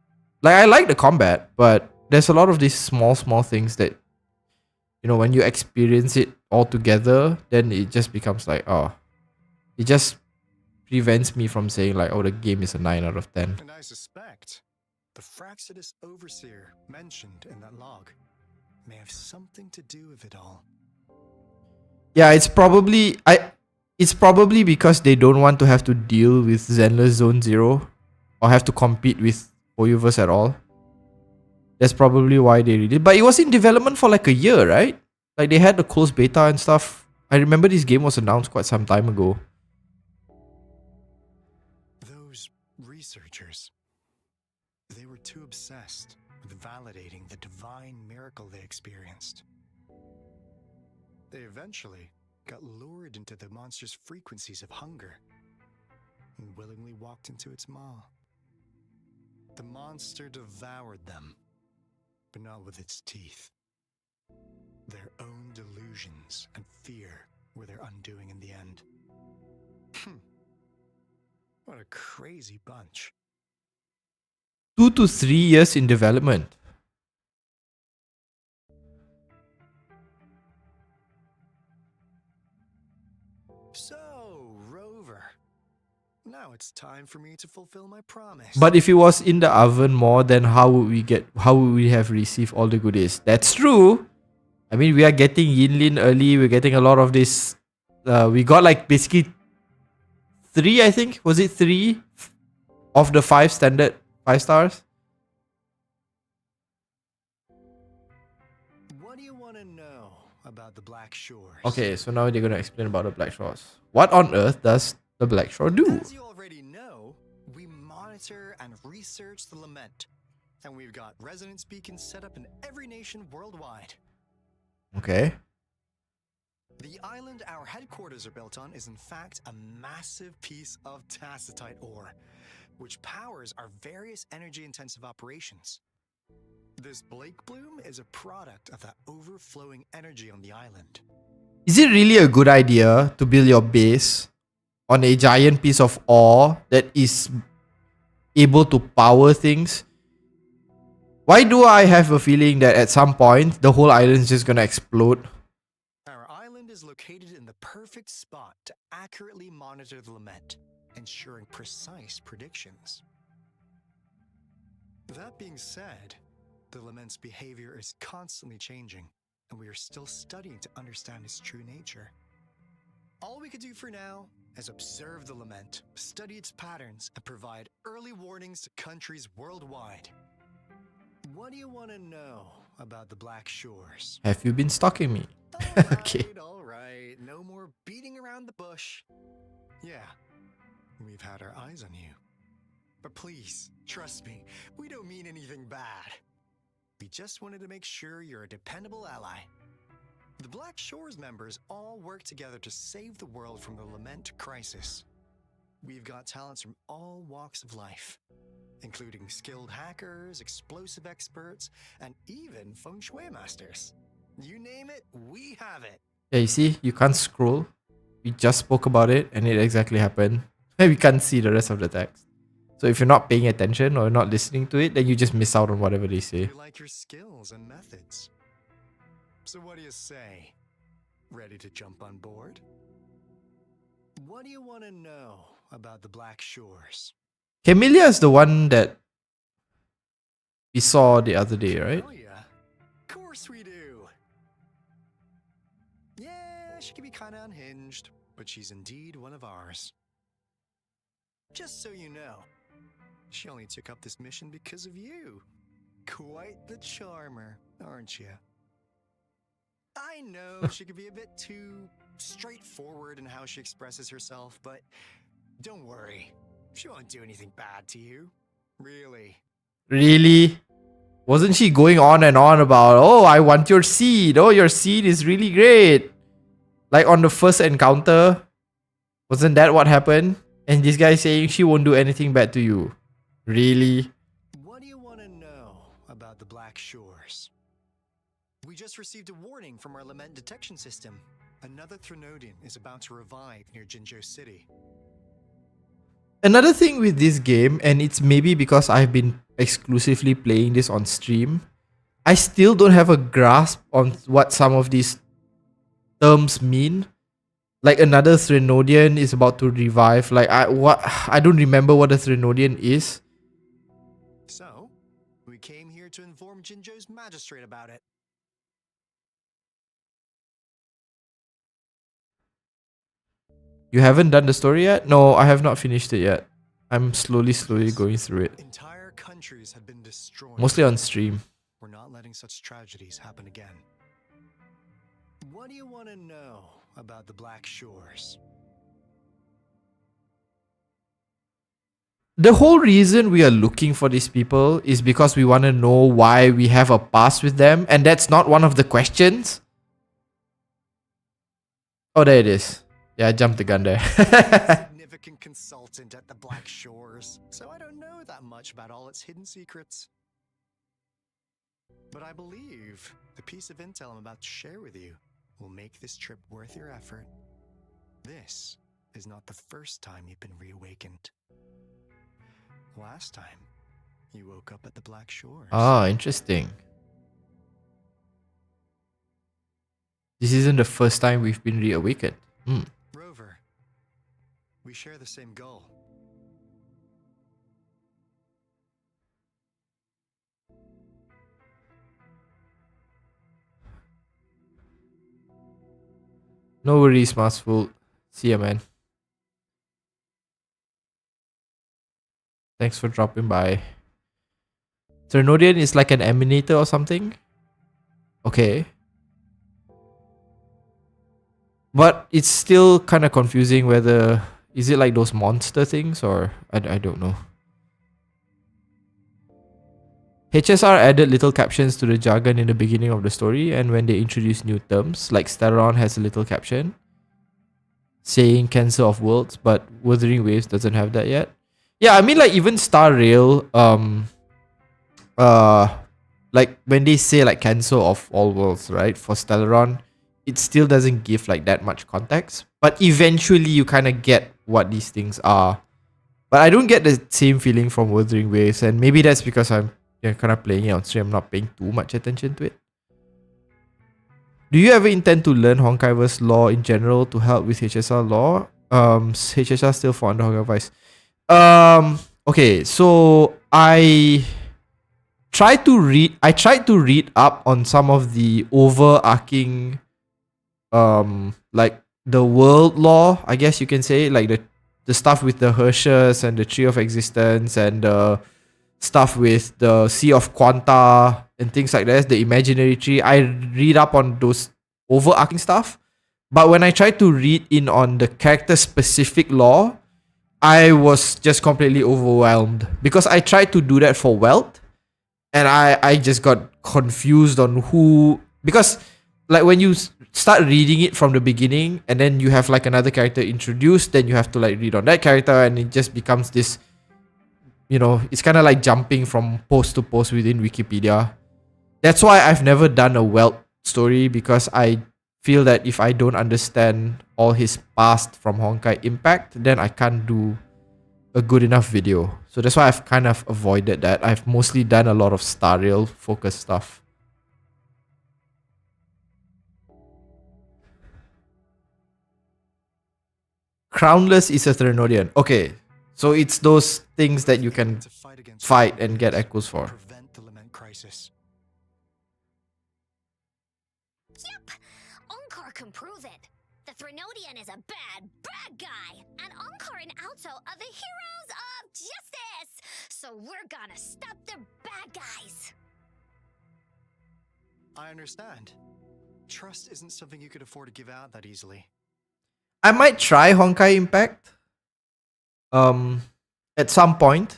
Like, I like the combat, but there's a lot of these small things that, you know, when you experience it all together, then it just becomes like, oh, it just prevents me from saying like, oh, the game is a 9 out of 10. And I suspect the Fraxidus Overseer mentioned in that log may have something to do with it all. Yeah, it's probably because they don't want to have to deal with Zenless Zone Zero or have to compete with Oyuverse at all. That's probably why they did it. But it was in development for like a year, right? Like they had the closed beta and stuff. I remember this game was announced quite some time ago. Those researchers, they were too obsessed with validating the divine miracle they experienced. They eventually got lured into the monster's frequencies of hunger and willingly walked into its maw. The monster devoured them, but not with its teeth. Their own delusions and fear were their undoing in the end. What a crazy bunch. 2 to 3 years in development. So, Rover, now it's time for me to fulfill my promise. But if it was in the oven more, then how would we have received all the goodies? That's true. I mean, we are getting Yinlin early. We're getting a lot of this. We got like basically 3, I think. Was it 3 of the 5 standard 5 stars? What do you want to know about the Black Shores? Okay, so now they're going to explain about the Black Shores. What on earth does the Black Shore do? As you already know, we monitor and research the Lament. And we've got resonance beacons set up in every nation worldwide. Okay. The island our headquarters are built on is in fact a massive piece of tacitite ore, which powers our various energy-intensive operations. This Blake Bloom is a product of that overflowing energy on the island. Is it really a good idea to build your base on a giant piece of ore that is able to power things? Why do I have a feeling that at some point the whole island is just gonna explode? Our island is located in the perfect spot to accurately monitor the lament, ensuring precise predictions. That being said, the lament's behavior is constantly changing, and we are still studying to understand its true nature. All we can do for now is observe the lament, study its patterns, and provide early warnings to countries worldwide. What do you want to know about the Black Shores? Have you been stalking me? Okay. All right. No more beating around the bush. Yeah, we've had our eyes on you. But please, trust me, we don't mean anything bad. We just wanted to make sure you're a dependable ally. The Black Shores members all work together to save the world from the lament crisis. We've got talents from all walks of life, including skilled hackers, explosive experts, and even feng shui masters. You name it, we have it. Yeah, you see, you can't scroll. We just spoke about it and it exactly happened. And we can't see the rest of the text. So if you're not paying attention or not listening to it, then you just miss out on whatever they say. We like your skills and methods. So what do you say? Ready to jump on board? What do you want to know about the Black Shores? Camellia is the one that we saw the other day, right? Oh yeah, of course we do. Yeah, she can be kind of unhinged, but she's indeed one of ours. Just so you know, she only took up this mission because of you. Quite the charmer, aren't you? I know she can be a bit too straightforward in how she expresses herself, but don't worry. She won't do anything bad to you. Really. Really? Wasn't she going on and on about, oh, I want your seed. Oh, your seed is really great. Like on the first encounter, wasn't that what happened? And this guy saying she won't do anything bad to you. Really? What do you want to know about the Black Shores? We just received a warning from our lament detection system. Another Threnodian is about to revive near Jinzhou City. Another thing with this game, and it's maybe because I've been exclusively playing this on stream, I still don't have a grasp on what some of these terms mean. Like another Threnodian is about to revive. Like I don't remember what a Threnodian is. So, we came here to inform Jinzhou's magistrate about it. You haven't done the story yet? No, I have not finished it yet. I'm slowly going through it. Entire countries have been destroyed. Mostly on stream. We're not letting such tragedies happen again. What do you want to know about the Black Shores? The whole reason we are looking for these people is because we want to know why we have a past with them, and that's not one of the questions. Oh, there it is. Yeah, I jumped the gun there. Significant consultant at the Black Shores, so I don't know that much about all its hidden secrets. But I believe the piece of intel I'm about to share with you will make this trip worth your effort. This is not the first time you've been reawakened. Last time, you woke up at the Black Shores. Ah, interesting. This isn't the first time we've been reawakened. Rover, we share the same goal. No worries, Marsful. See ya, man. Thanks for dropping by. Threnodian is like an emanator or something? Okay. But it's still kind of confusing whether... Is it like those monster things or... I don't know. HSR added little captions to the jargon in the beginning of the story, and when they introduced new terms, like Stellaron has a little caption saying Cancer of Worlds, but Wuthering Waves doesn't have that yet. Yeah, I mean, like, even Star Rail, like, when they say, like, Cancer of all worlds, right, for Stellaron, it still doesn't give, like, that much context, but eventually you kind of get what these things are. But I don't get the same feeling from Wuthering Waves, and maybe that's because I'm kind of playing it on stream. I'm not paying too much attention to it. Do you ever intend to learn Honkaiverse lore in general to help with HSR lore? HSR still for under Honkaiverse. Okay, so I tried to read up on some of the overarching like the world lore, I guess you can say, like the stuff with the Hershers and the Tree of Existence and the stuff with the Sea of Quanta and things like that, the imaginary tree. I read up on those overarching stuff, but when I tried to read in on the character specific lore, I was just completely overwhelmed because I tried to do that for Welt, and I just got confused on who, because like when you start reading it from the beginning and then you have like another character introduced, then you have to like read on that character, and it just becomes this, you know, it's kind of like jumping from post to post within Wikipedia. That's why I've never done a Welt story, because I feel that if I don't understand all his past from Honkai Impact, then I can't do a good enough video. So that's why I've kind of avoided that. I've mostly done a lot of Star Rail focused stuff. Crownless is a Threnodian. Okay, so it's those things that you can fight and get echoes for. Prevent the lament crisis. Yep, Onkar can prove it. The Threnodian is a bad, bad guy, and Onkar and Alto are the heroes of justice. So we're gonna stop the bad guys. I understand. Trust isn't something you could afford to give out that easily. I might try Honkai Impact at some point,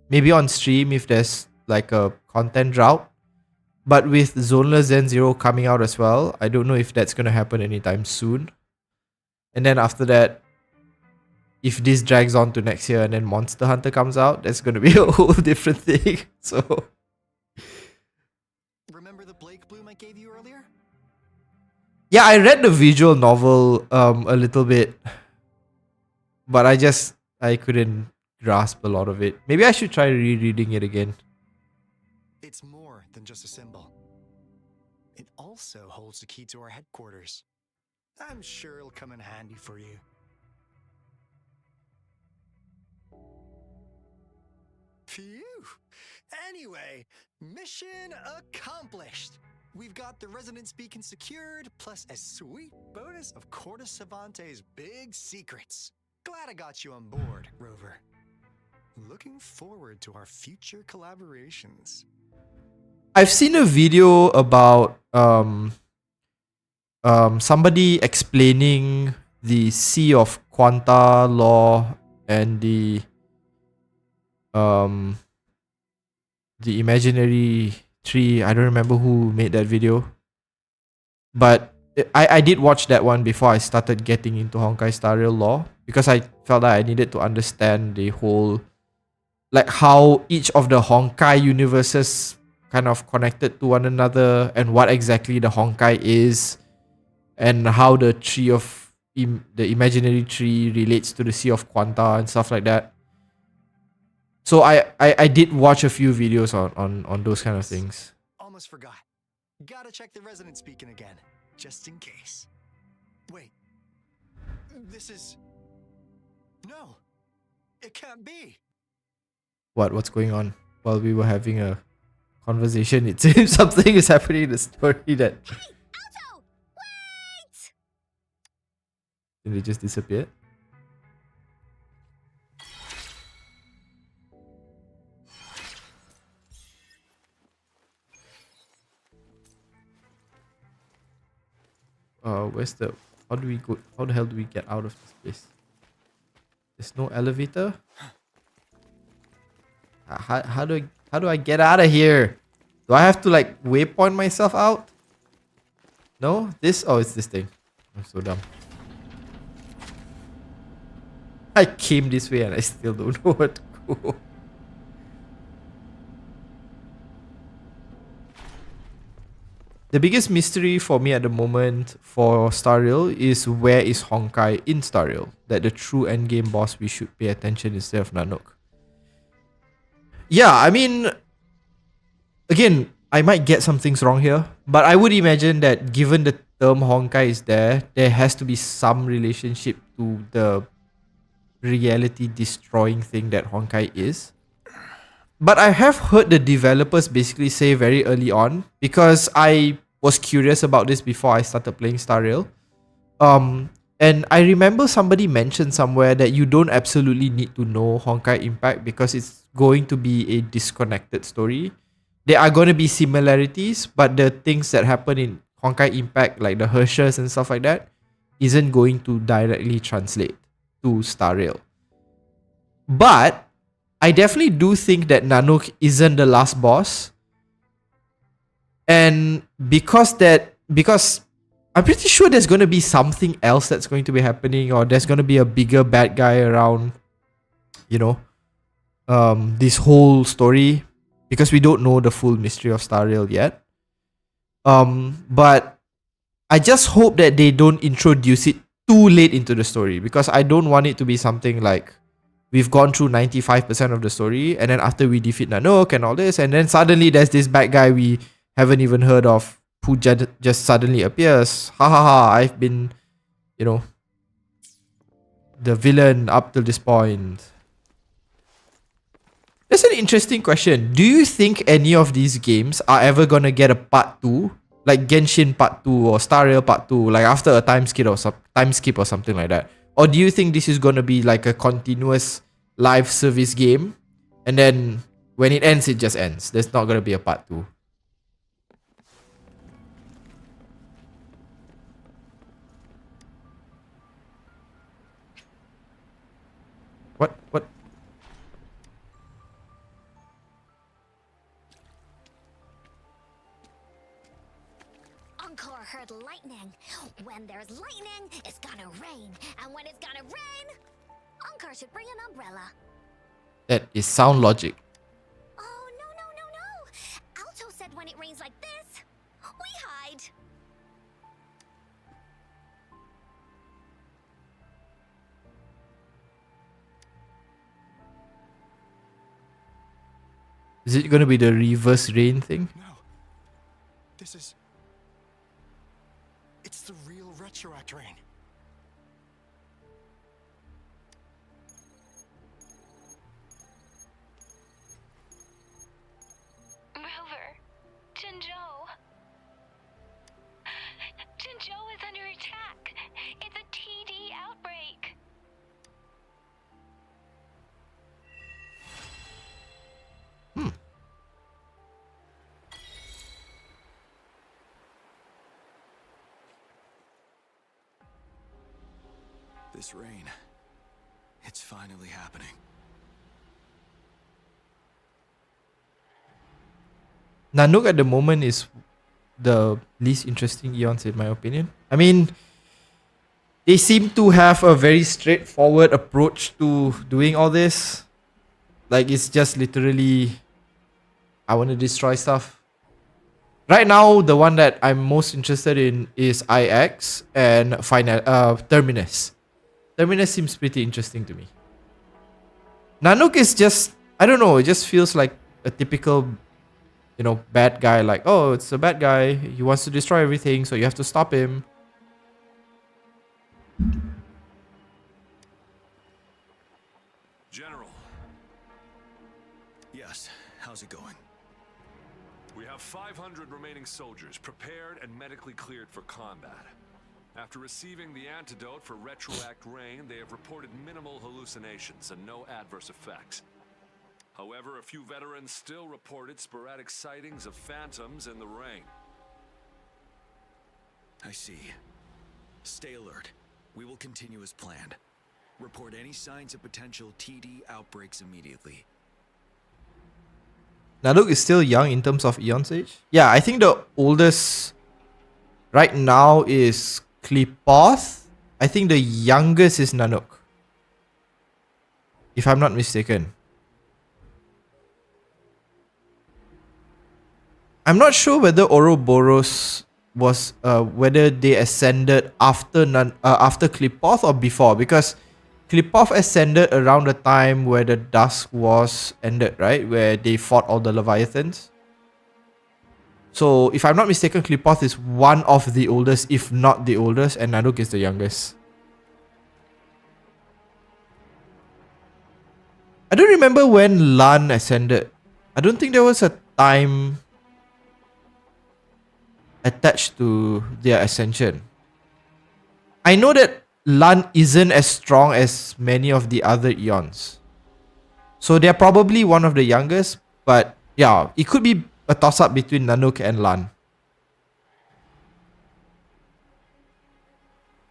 maybe on stream if there's like a content drought. But with Zoneless Zen Zero coming out as well, I don't know if that's gonna happen anytime soon. And then after that, if this drags on to next year and then Monster Hunter comes out, that's gonna be a whole different thing. So Remember the Blake Bloom I gave you earlier? yeah, I read the visual novel a little bit, but I couldn't grasp a lot of it. Maybe I should try rereading it again. It's more than just a symbol. It also holds the key to our headquarters. I'm sure it'll come in handy for you. Phew! Anyway, mission accomplished! We've got the resonance beacon secured, plus a sweet bonus of Cortus Savante's big secrets. Glad I got you on board, Rover. Looking forward to our future collaborations. I've seen a video about somebody explaining the Sea of Quanta law and the imaginary tree. I don't remember who made that video, but I did watch that one before I started getting into Honkai Star Rail lore, because I felt that I needed to understand the whole, like how each of the Honkai universes kind of connected to one another, and what exactly the Honkai is, and how the tree of the imaginary tree relates to the Sea of Quanta and stuff like that. So I did watch a few videos on those kind of things. Almost forgot. Gotta check the resonance beacon again, just in case. Wait. This is... No. It can't be. What's going on? While we were having a conversation, it seems something is happening in the story that... Hey, Alto! Wait! Did it just disappear? Where's the... How do we go? How the hell do we get out of this place? There's no elevator? How do I... How do I get out of here? Do I have to like waypoint myself out? No? This? Oh, it's this thing. I'm so dumb. I came this way and I still don't know where to go. The biggest mystery for me at the moment for Star Rail is where is Honkai in Star Rail? That the true endgame boss we should pay attention instead of Nanook. Yeah, I mean, again, I might get some things wrong here, but I would imagine that given the term Honkai is there has to be some relationship to the reality destroying thing that Honkai is. But I have heard the developers basically say very early on, because I was curious about this before I started playing Star Rail. And I remember somebody mentioned somewhere that you don't absolutely need to know Honkai Impact because it's going to be a disconnected story. There are going to be similarities, but the things that happen in Honkai Impact, like the Hershers and stuff like that, isn't going to directly translate to Star Rail. But I definitely do think that Nanook isn't the last boss. And because I'm pretty sure there's going to be something else that's going to be happening, or there's going to be a bigger bad guy around, this whole story, because we don't know the full mystery of Star Rail yet. But I just hope that they don't introduce it too late into the story, because I don't want it to be something like we've gone through 95% of the story, and then after we defeat Nanook and all this, and then suddenly there's this bad guy we haven't even heard of who just suddenly appears. Ha ha ha, I've been, the villain up till this point. That's an interesting question. Do you think any of these games are ever gonna get a part 2? Like Genshin part 2 or Star Rail part 2, like after a time skip or something like that? Or do you think this is gonna be like a continuous live service game, and then when it ends, it just ends? There's not gonna be a part 2. What? Encore heard lightning. When there's lightning, it's gonna rain. And when it's gonna rain, Encore should bring an umbrella. That is sound logic. Oh, no. Alto said when it rains like this, we hide. Is it gonna be the reverse rain thing? No. It's the real Retroact Rain. Rover, Jinzhou. Jinzhou is under attack. It's a TD outbreak. This rain, it's finally happening. Nanook at the moment is the least interesting Eons in my opinion. I mean, they seem to have a very straightforward approach to doing all this. Like, it's just literally, I want to destroy stuff. Right now, the one that I'm most interested in is IX and Terminus. Terminus seems pretty interesting to me. Nanook is just, I don't know, it just feels like a typical, bad guy. Like, oh, it's a bad guy. He wants to destroy everything, so you have to stop him. General. Yes, how's it going? We have 500 remaining soldiers prepared and medically cleared for combat. After receiving the antidote for Retroact Rain, they have reported minimal hallucinations and no adverse effects. However, a few veterans still reported sporadic sightings of phantoms in the rain. I see. Stay alert. We will continue as planned. Report any signs of potential TD outbreaks immediately. Nanook is still young in terms of Eon's age. Yeah, I think the oldest right now is Qlipoth. I think the youngest is Nanook, if I'm not mistaken. I'm not sure whether Ouroboros was whether they ascended after after Qlipoth or before, because Qlipoth ascended around the time where the Dusk Wars ended, right? Where they fought all the Leviathans. So if I'm not mistaken, Qlipoth is one of the oldest, if not the oldest, and Nanook is the youngest. I don't remember when Lan ascended. I don't think there was a time attached to their ascension. I know that Lan isn't as strong as many of the other Eons. So they're probably one of the youngest, but yeah, it could be a toss-up between Nanook and Lan.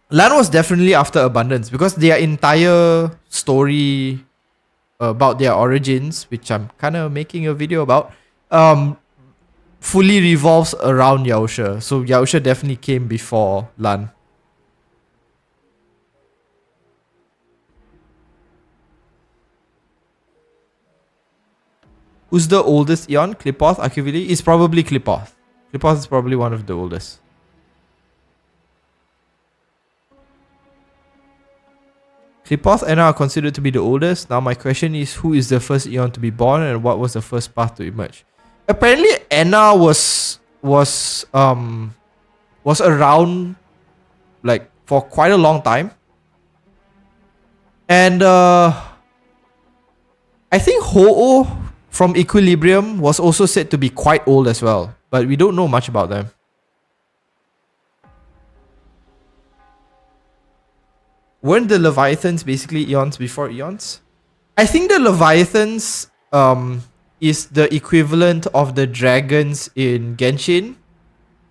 Lan was definitely after Abundance because their entire story about their origins, which I'm kind of making a video about, fully revolves around Yaoshe. So Yaoshe definitely came before Lan. Who's the oldest Eon? Qlipoth, Akivili? It's probably Qlipoth. Qlipoth is probably one of the oldest. Qlipoth and Anna are considered to be the oldest. Now my question is, who is the first Eon to be born and what was the first path to emerge? Apparently Anna was around like for quite a long time. And I think Ho-Oh from Equilibrium was also said to be quite old as well, but we don't know much about them. Weren't the Leviathans basically Eons before Eons? I think the Leviathans is the equivalent of the dragons in Genshin,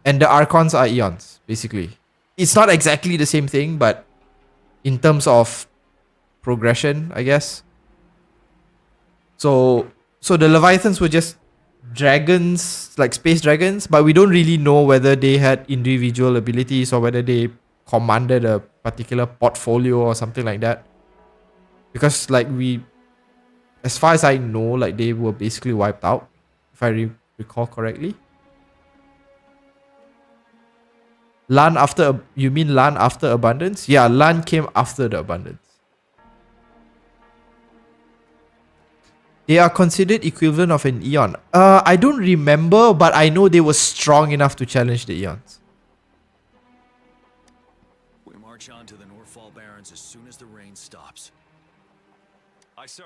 and the Archons are Eons, basically. It's not exactly the same thing, but in terms of progression, I guess. So the Leviathans were just dragons, like space dragons, but we don't really know whether they had individual abilities or whether they commanded a particular portfolio or something like that. Because like as far as I know, like they were basically wiped out, if I recall correctly. Lan after, you mean Lan after Abundance? Yeah, Lan came after the Abundance. They are considered equivalent of an Eon. I don't remember, but I know they were strong enough to challenge the Eons. We march on to the Northfall Barrens as soon as the rain stops. Aye, sir.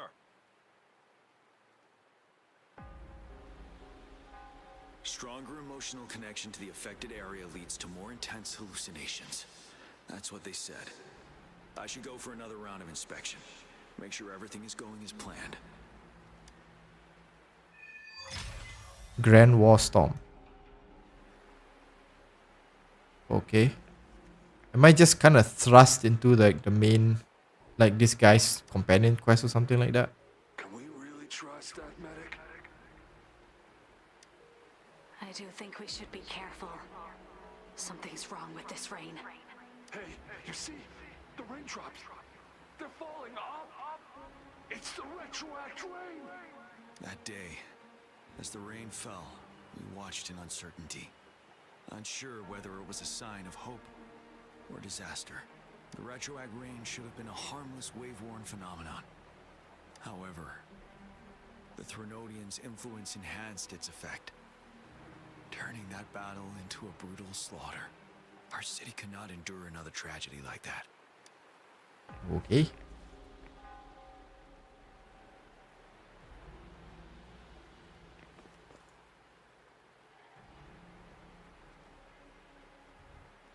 Stronger emotional connection to the affected area leads to more intense hallucinations. That's what they said. I should go for another round of inspection. Make sure everything is going as planned. Grand War Storm. Okay. Am I just kind of thrust into like the main, like this guy's companion quest or something like that? Can we really trust that medic? I do think we should be careful. Something's wrong with this rain. Hey, you see? The raindrops. They're falling up. It's the retroact rain. That day, as the rain fell, we watched in uncertainty. Unsure whether it was a sign of hope or disaster. The retroact rain should have been a harmless wave-worn phenomenon. However, the Threnodians' influence enhanced its effect, turning that battle into a brutal slaughter. Our city cannot endure another tragedy like that. Okay.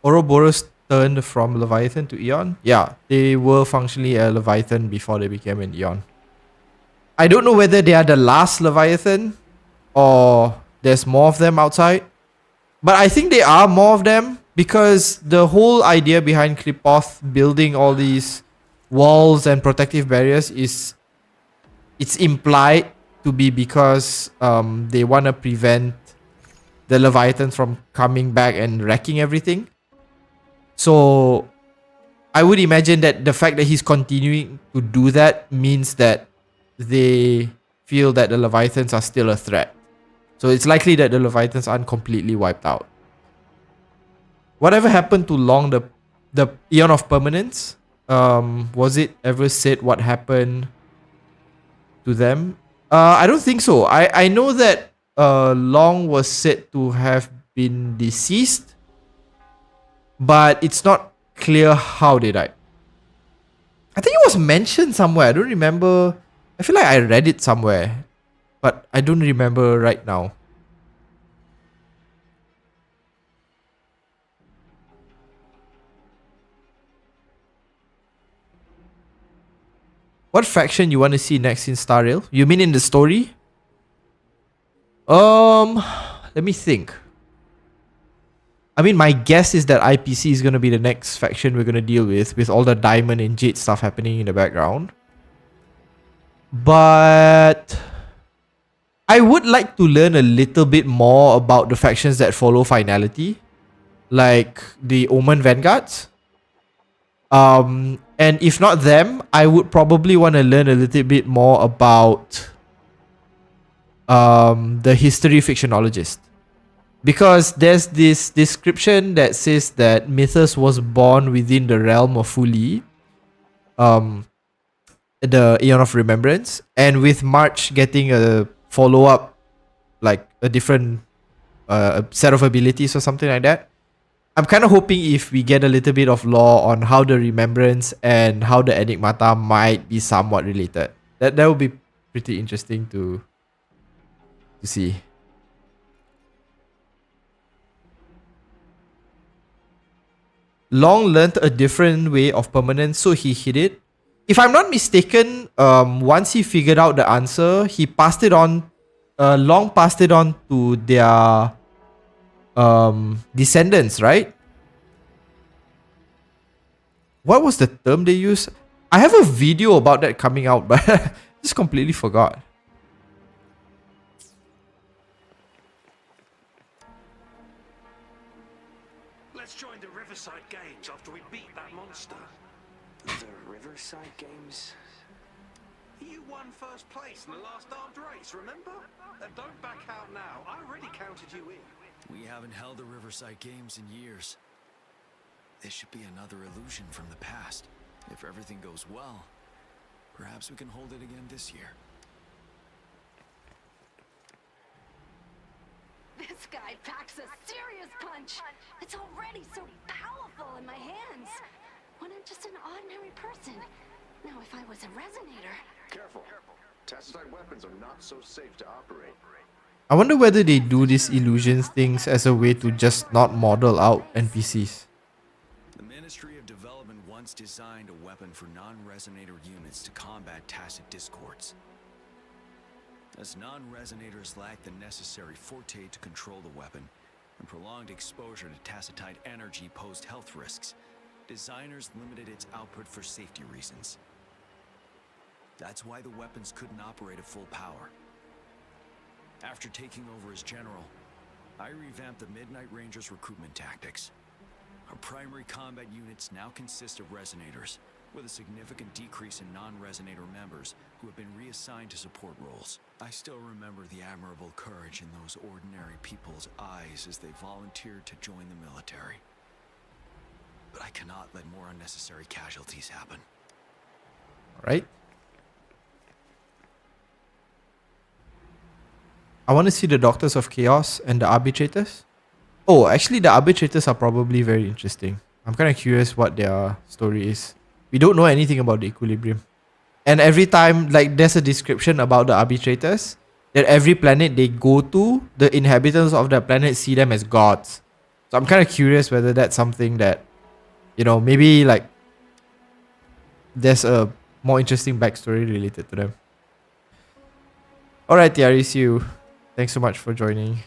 Ouroboros turned from Leviathan to Eon? Yeah, they were functionally a Leviathan before they became an Eon. I don't know whether they are the last Leviathan or there's more of them outside. But I think there are more of them because the whole idea behind Qlipoth building all these walls and protective barriers is it's implied to be because they want to prevent the Leviathan from coming back and wrecking everything. So I would imagine that the fact that he's continuing to do that means that they feel that the Leviathans are still a threat. So it's likely that the Leviathans aren't completely wiped out. Whatever happened to Long, the Eon of Permanence? Was it ever said what happened to them? I don't think so. I know that Long was said to have been deceased, but it's not clear how they died. I think it was mentioned somewhere. I don't remember. I feel like I read it somewhere, but I don't remember right now. What faction you want to see next in Star Rail? You mean in the story? Let me think. I mean, my guess is that IPC is going to be the next faction we're going to deal with all the Diamond and Jade stuff happening in the background. But I would like to learn a little bit more about the factions that follow finality, like the Omen Vanguards. And if not them, I would probably want to learn a little bit more about the history fictionologist. Because there's this description that says that Mythos was born within the realm of Fuli, the Aeon of Remembrance, and with March getting a follow-up, like a different set of abilities or something like that, I'm kind of hoping if we get a little bit of lore on how the Remembrance and how the Enigmata might be somewhat related. That would be pretty interesting to see. Long learned a different way of permanence, so he hid it. If I'm not mistaken, once he figured out the answer, he passed it on. Long passed it on to their descendants, right? What was the term they used? I have a video about that coming out, but I just completely forgot. Let's join the Riverside Games after we beat that monster. The Riverside Games? You won first place in the last armed race, remember? And don't back out now. I already counted you in. We haven't held the Riverside Games in years. This should be another illusion from the past. If everything goes well, perhaps we can hold it again this year. This guy packs a serious punch. It's already so powerful in my hands. When I'm just an ordinary person. Now, if I was a resonator... Careful. Tacitite weapons are not so safe to operate. I wonder whether they do these illusions things as a way to just not model out NPCs. The Ministry of Development once designed a weapon for non-resonator units to combat tacit discords. As non-resonators lack the necessary forte to control the weapon, and prolonged exposure to tacitite energy posed health risks, designers limited its output for safety reasons. That's why the weapons couldn't operate at full power. After taking over as general, I revamped the Midnight Rangers' recruitment tactics. Our primary combat units now consist of resonators, with a significant decrease in non-resonator members who have been reassigned to support roles. I still remember the admirable courage in those ordinary people's eyes as they volunteered to join the military. But I cannot let more unnecessary casualties happen. Right? I want to see the Doctors of Chaos and the Arbitrators. Oh, actually the Arbitrators are probably very interesting. I'm kind of curious what their story is. We don't know anything about the Equilibrium. And every time, like, there's a description about the Arbitrators, that every planet they go to, the inhabitants of that planet see them as gods. So I'm kind of curious whether that's something that, you know, maybe, like, there's a more interesting backstory related to them. Alright, Tiari, see you. Thanks so much for joining.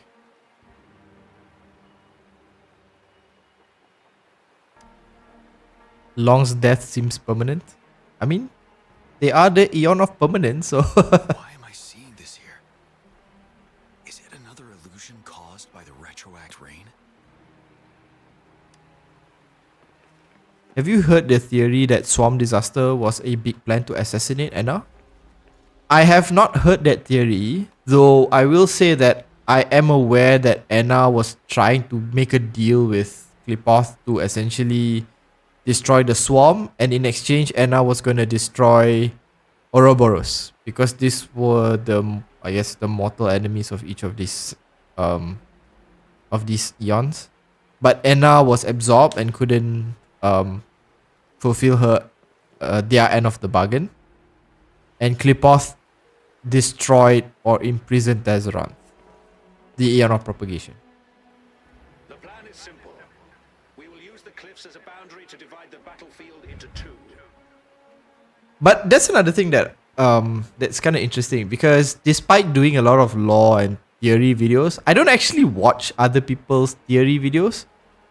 Long's death seems permanent. I mean, they are the Eon of Permanence, so... Why am I seeing this curious here. Is it another illusion caused by the retroact rain? Have you heard the theory that Swarm Disaster was a big plan to assassinate Anna? I have not heard that theory, though I will say that I am aware that Anna was trying to make a deal with Qlipoth to essentially destroy the Swarm, and in exchange Anna was going to destroy Ouroboros, because these were the, I guess, the mortal enemies of each of these eons. But Anna was absorbed and couldn't fulfill her their end of the bargain, and Qlipoth destroyed or imprisoned Tezzerath, the Eon of Propagation. The plan is simple. We will use the cliffs as a boundary to divide the battlefield into two. But that's another thing that that's kind of interesting, because despite doing a lot of lore and theory videos, I don't actually watch other people's theory videos.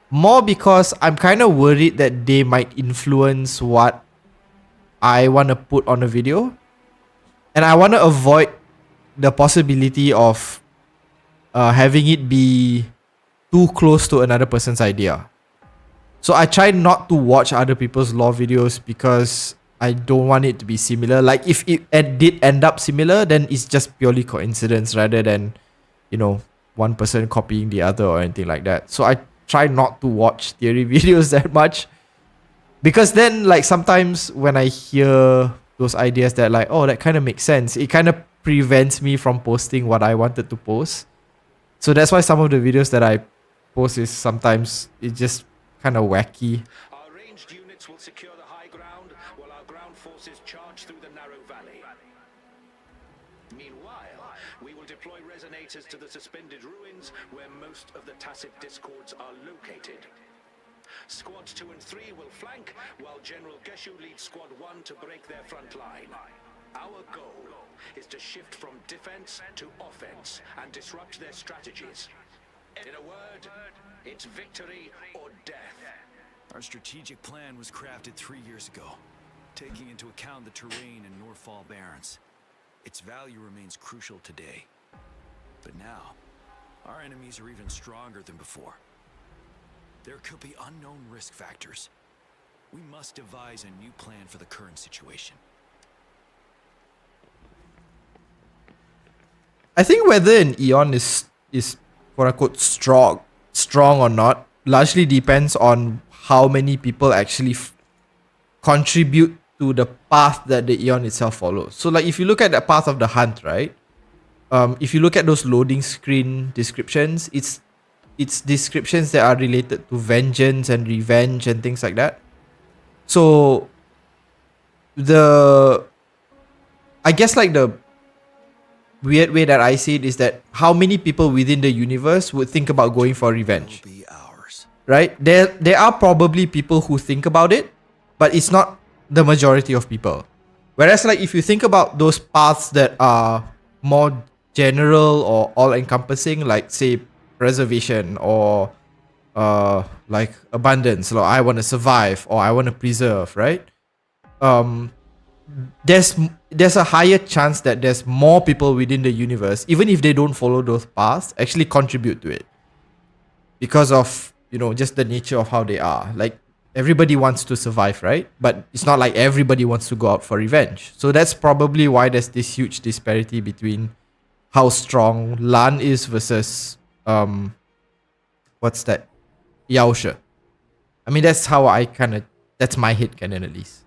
More because I'm kind of worried that they might influence what I want to put on a video. And I want to avoid the possibility of having it be too close to another person's idea. So I try not to watch other people's lore videos because I don't want it to be similar. Like if it did end up similar, then it's just purely coincidence rather than, you know, one person copying the other or anything like that. So I try not to watch theory videos that much, because then like sometimes when I hear those ideas that like, oh, that kind of makes sense, it kind of prevents me from posting what I wanted to post. So that's why some of the videos that I post is sometimes it's just kind of wacky. Our ranged units will secure the high ground while our ground forces charge through the narrow valley. Meanwhile, we will deploy resonators to the suspended ruins where most of the tacit discords are located. Squads 2 and 3 will flank, while General Geshu leads Squad 1 to break their front line. Our goal is to shift from defense to offense and disrupt their strategies. In a word, it's victory or death. Our strategic plan was crafted 3 years ago, taking into account the terrain in Norfall Barrens. Its value remains crucial today. But now, our enemies are even stronger than before. There could be unknown risk factors. We must devise a new plan for the current situation. I think whether an Eon is quote unquote strong or not largely depends on how many people actually contribute to the path that the Eon itself follows. So like if you look at the path of the hunt, right? If you look at those loading screen descriptions, it's descriptions that are related to vengeance and revenge and things like that. So I guess like the weird way that I see it is that how many people within the universe would think about going for revenge, right? There are probably people who think about it, but it's not the majority of people. Whereas like if you think about those paths that are more general or all-encompassing, like say preservation or like abundance, like I want to survive or I want to preserve, right? There's a higher chance that there's more people within the universe, even if they don't follow those paths, actually contribute to it because of, you know, just the nature of how they are. Like everybody wants to survive, right? But it's not like everybody wants to go out for revenge. So that's probably why there's this huge disparity between how strong Lan is versus what's that? Yaoshe. I mean, that's how that's my headcanon at least.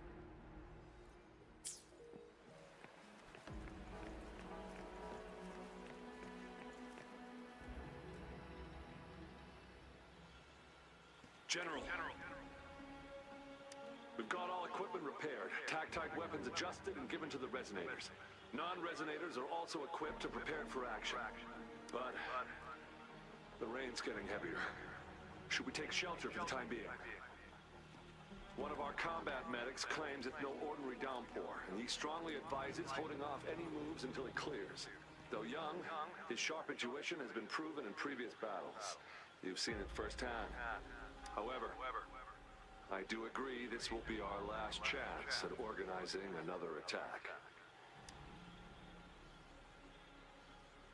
General, we've got all equipment repaired, tactite weapons adjusted and given to the resonators. Non-resonators are also equipped and prepared for action. But the rain's getting heavier. Should we take shelter for the time being? One of our combat medics claims it's no ordinary downpour, and he strongly advises holding off any moves until it clears. Though young, his sharp intuition has been proven in previous battles. You've seen it firsthand. However, I do agree this will be our last chance at organizing another attack.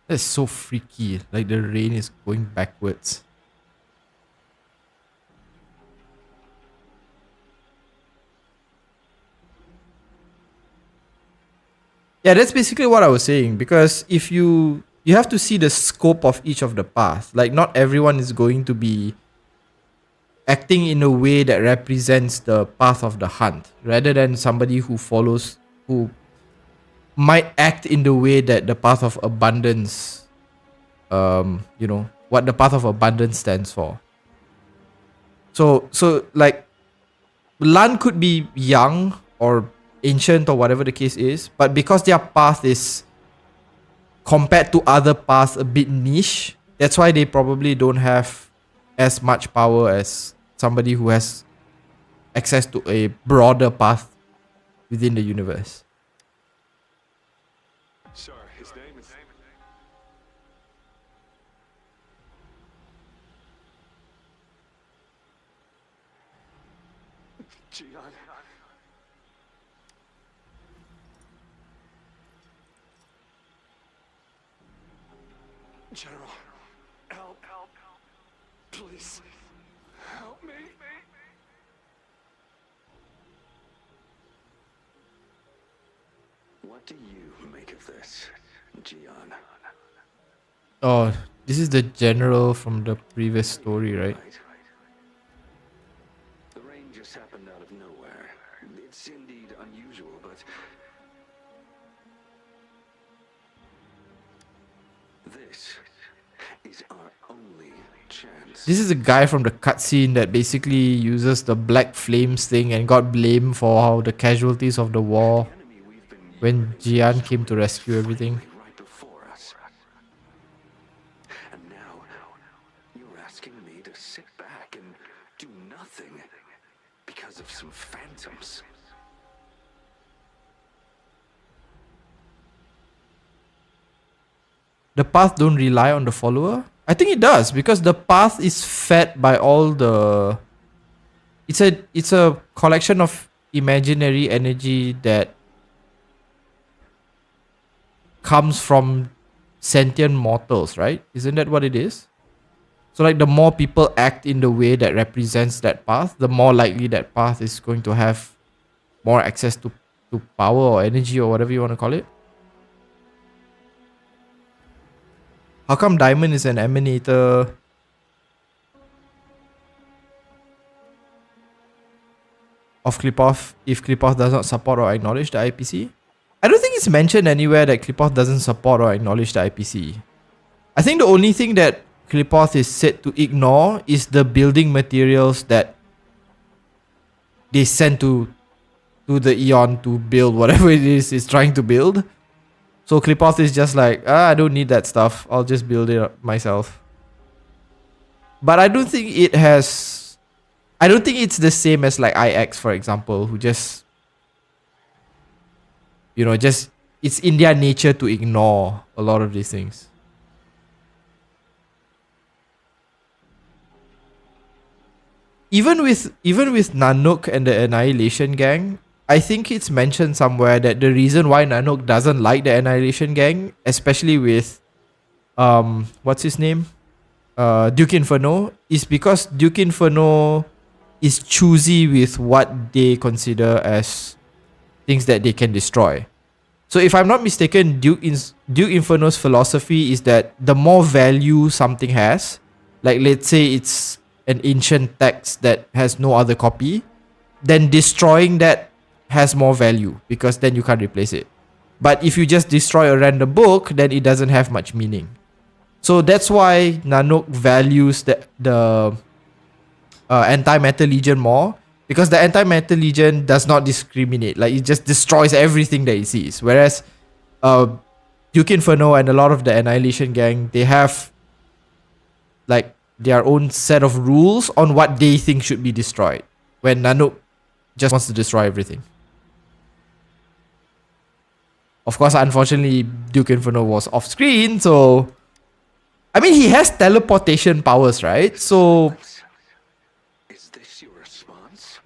That's so freaky. Like the rain is going backwards. Yeah, that's basically what I was saying. Because if you have to see the scope of each of the paths. Like not everyone is going to be acting in a way that represents the path of the hunt, rather than somebody who might act in the way that the path of abundance, what the path of abundance stands for. So like Lan could be young or ancient or whatever the case is, but because their path is compared to other paths a bit niche, that's why they probably don't have as much power as somebody who has access to a broader path within the universe. Sir, his name is... Jian. General, help. Please, help me. What do you make of this, Jian? Oh, this is the general from the previous story, right? The rain just happened out of nowhere. It's indeed unusual, but this is our only chance. This is a guy from the cutscene that basically uses the black flames thing and got blamed for how the casualties of the war when Jian came to rescue everything. Right before us. And now you're asking me to sit back and do nothing because of some phantoms. The path don't rely on the follower? I think it does, because the path is fed by all the... It's a collection of imaginary energy that comes from sentient mortals, right? Isn't that what it is? So like the more people act in the way that represents that path, the more likely that path is going to have more access to power or energy or whatever you want to call it. How come Diamond is an emanator? Of Klipoth if Klipoth does not support or acknowledge the IPC? I don't think it's mentioned anywhere that Klipoth doesn't support or acknowledge the IPC. I think the only thing that Klipoth is said to ignore is the building materials that they send to the Eon to build whatever it is it's trying to build. So Klipoth is just like, I don't need that stuff. I'll just build it myself. But I don't think it has... I don't think it's the same as like IX, for example, who just... it's in their nature to ignore a lot of these things. Even with Nanook and the Annihilation Gang, I think it's mentioned somewhere that the reason why Nanook doesn't like the Annihilation Gang, especially with what's his name? Duke Inferno, is because Duke Inferno is choosy with what they consider as things that they can destroy. So if I'm not mistaken, Duke Inferno's philosophy is that the more value something has, like let's say it's an ancient text that has no other copy, then destroying that has more value because then you can't replace it. But if you just destroy a random book, then it doesn't have much meaning. So that's why Nanook values the Anti-Matter Legion more, because the Anti-Matter Legion does not discriminate. Like, it just destroys everything that it sees. Whereas Duke Inferno and a lot of the Annihilation Gang, they have like their own set of rules on what they think should be destroyed, when Nanook just wants to destroy everything. Of course, unfortunately, Duke Inferno was off screen, so... I mean, he has teleportation powers, right? So... Is this your response?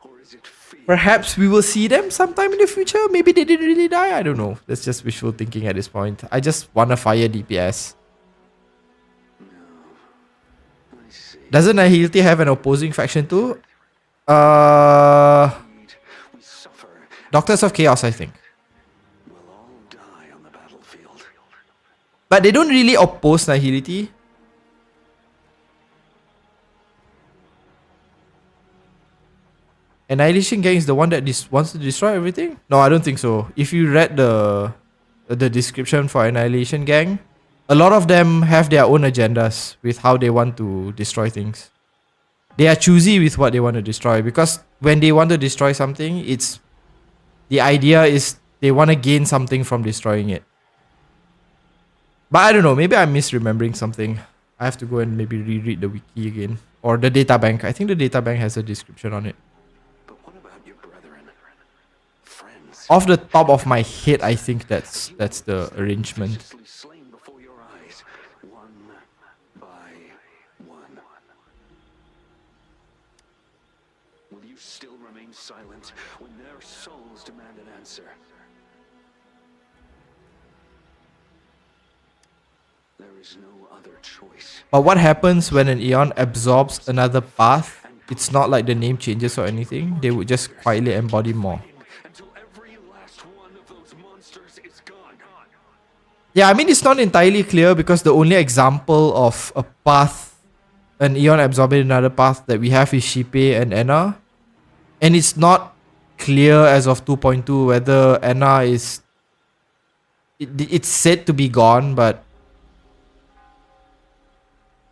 Or is it fear? Perhaps we will see them sometime in the future. Maybe they didn't really die. I don't know. That's just wishful thinking at this point. I just want to fire DPS. Doesn't Nihility have an opposing faction too? Doctors of Chaos, I think. But they don't really oppose Nihility. Annihilation Gang is the one that wants to destroy everything? No, I don't think so. If you read the description for Annihilation Gang, a lot of them have their own agendas with how they want to destroy things. They are choosy with what they want to destroy, because when they want to destroy something, the idea is they want to gain something from destroying it. But I don't know, maybe I'm misremembering something. I have to go and maybe reread the wiki again. Or the databank. I think the databank has a description on it. Off the top of my head, I think that's the arrangement. Will you still remain silent when their souls demand an answer? There is no other choice. But what happens when an Eon absorbs another path? It's not like the name changes or anything. They would just quietly embody more. Yeah, I mean, it's not entirely clear, because the only example of a path, an Eon absorbing another path that we have is Shipe and Anna. And it's not clear as of 2.2 whether Anna is... It's said to be gone, but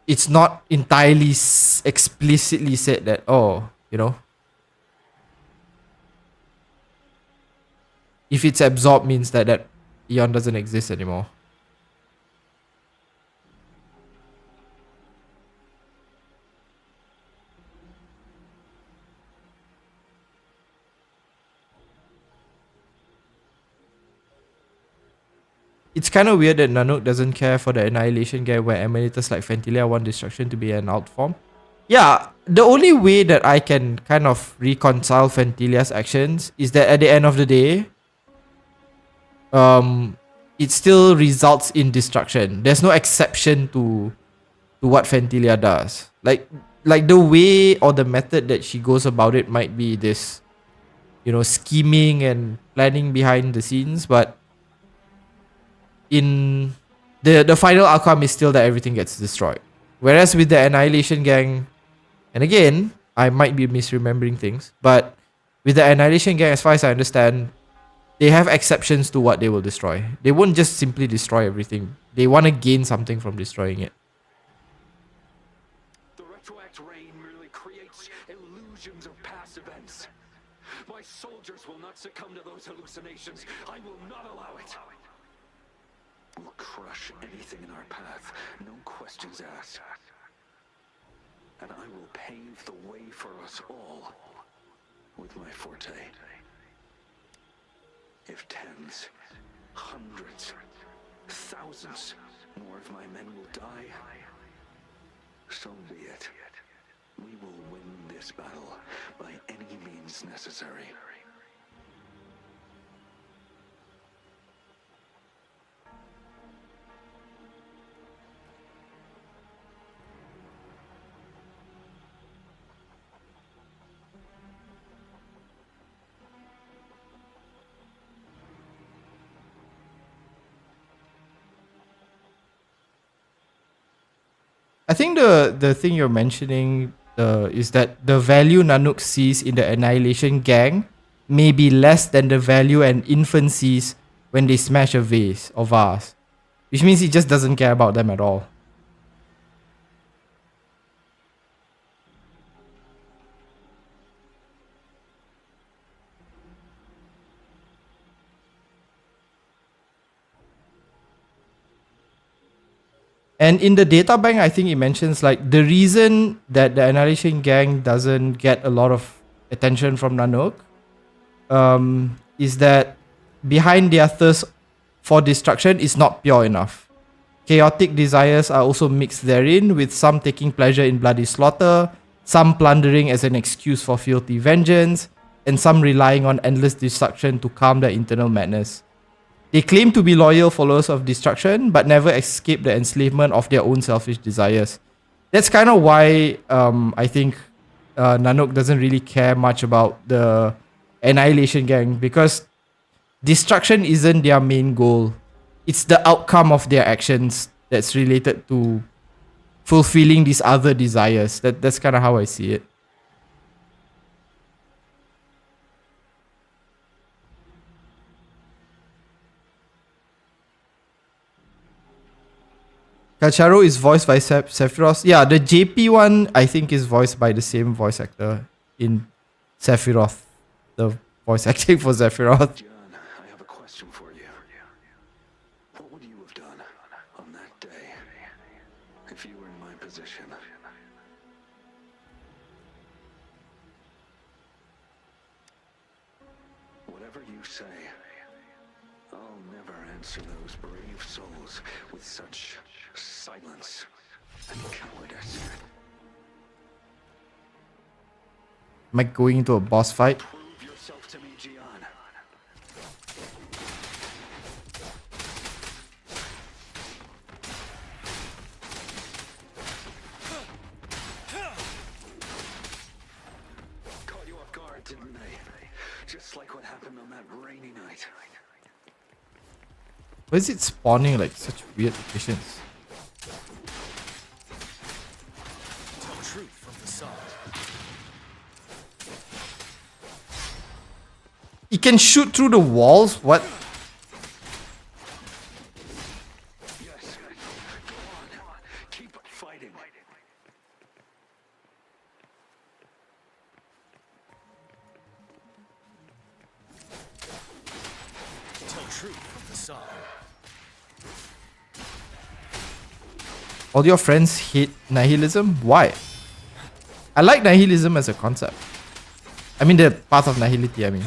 it's not entirely explicitly said that, oh, you know. If it's absorbed means that Eon doesn't exist anymore. It's kind of weird that Nanook doesn't care for the Annihilation Gang, where Emanators like Fantilia want Destruction to be an alt form. Yeah, the only way that I can kind of reconcile Fantilia's actions is that at the end of the day, it still results in destruction. There's no exception to what Fantilia does. Like the way or the method that she goes about it might be this, you know, scheming and planning behind the scenes, but in the final outcome is still that everything gets destroyed. Whereas with the Annihilation Gang, and again, I might be misremembering things, but with the Annihilation Gang, as far as I understand, they have exceptions to what they will destroy. They won't just simply destroy everything. They want to gain something from destroying it. The retroact rain merely creates illusions of past events. My soldiers will not succumb to those hallucinations. I will not allow it. We'll crush anything in our path, no questions asked. And I will pave the way for us all with my forte. If tens, hundreds, thousands more of my men will die, so be it. We will win this battle by any means necessary. I think the thing you're mentioning is that the value Nanook sees in the Annihilation Gang may be less than the value an infant sees when they smash a vase or vase. Which means he just doesn't care about them at all. And in the data bank, I think it mentions like the reason that the Annihilation Gang doesn't get a lot of attention from Nanook is that behind their thirst for destruction is not pure enough. Chaotic desires are also mixed therein, with some taking pleasure in bloody slaughter, some plundering as an excuse for filthy vengeance, and some relying on endless destruction to calm their internal madness. They claim to be loyal followers of destruction, but never escape the enslavement of their own selfish desires. That's kind of why I think Nanook doesn't really care much about the Annihilation Gang, because destruction isn't their main goal. It's the outcome of their actions that's related to fulfilling these other desires. That's kind of how I see it. Kacharo is voiced by Sephiroth. Yeah, the JP one I think is voiced by the same voice actor in Sephiroth. The voice acting for Sephiroth. John, I have a question for you. What would you have done on that day if you were in my position? Whatever you say, I'll never answer those brave souls with such silence and cowardice. Am I going into a boss fight? Prove yourself to me, Gian. Caught you off guard, didn't they? Just like what happened on that rainy night. Why is it spawning like such weird locations? Tell truth from facade. He can shoot through the walls? What? Yes. Go on. Keep fighting. Tell truth from facade. All your friends hate nihilism? Why? I like nihilism as a concept. I mean the path of nihility, I mean.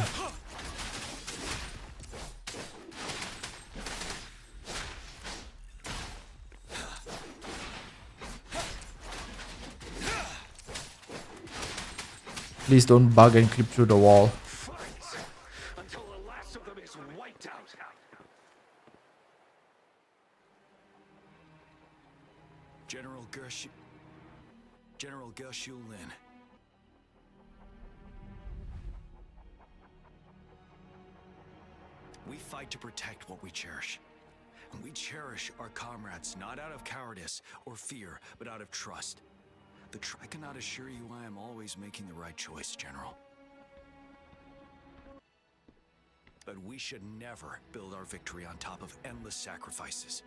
Please don't bug and creep through the wall. Fight until the last of them is wiped out. General Gershu Lin. We fight to protect what we cherish. And we cherish our comrades not out of cowardice or fear, but out of trust. I cannot assure you I am always making the right choice, General. But we should never build our victory on top of endless sacrifices.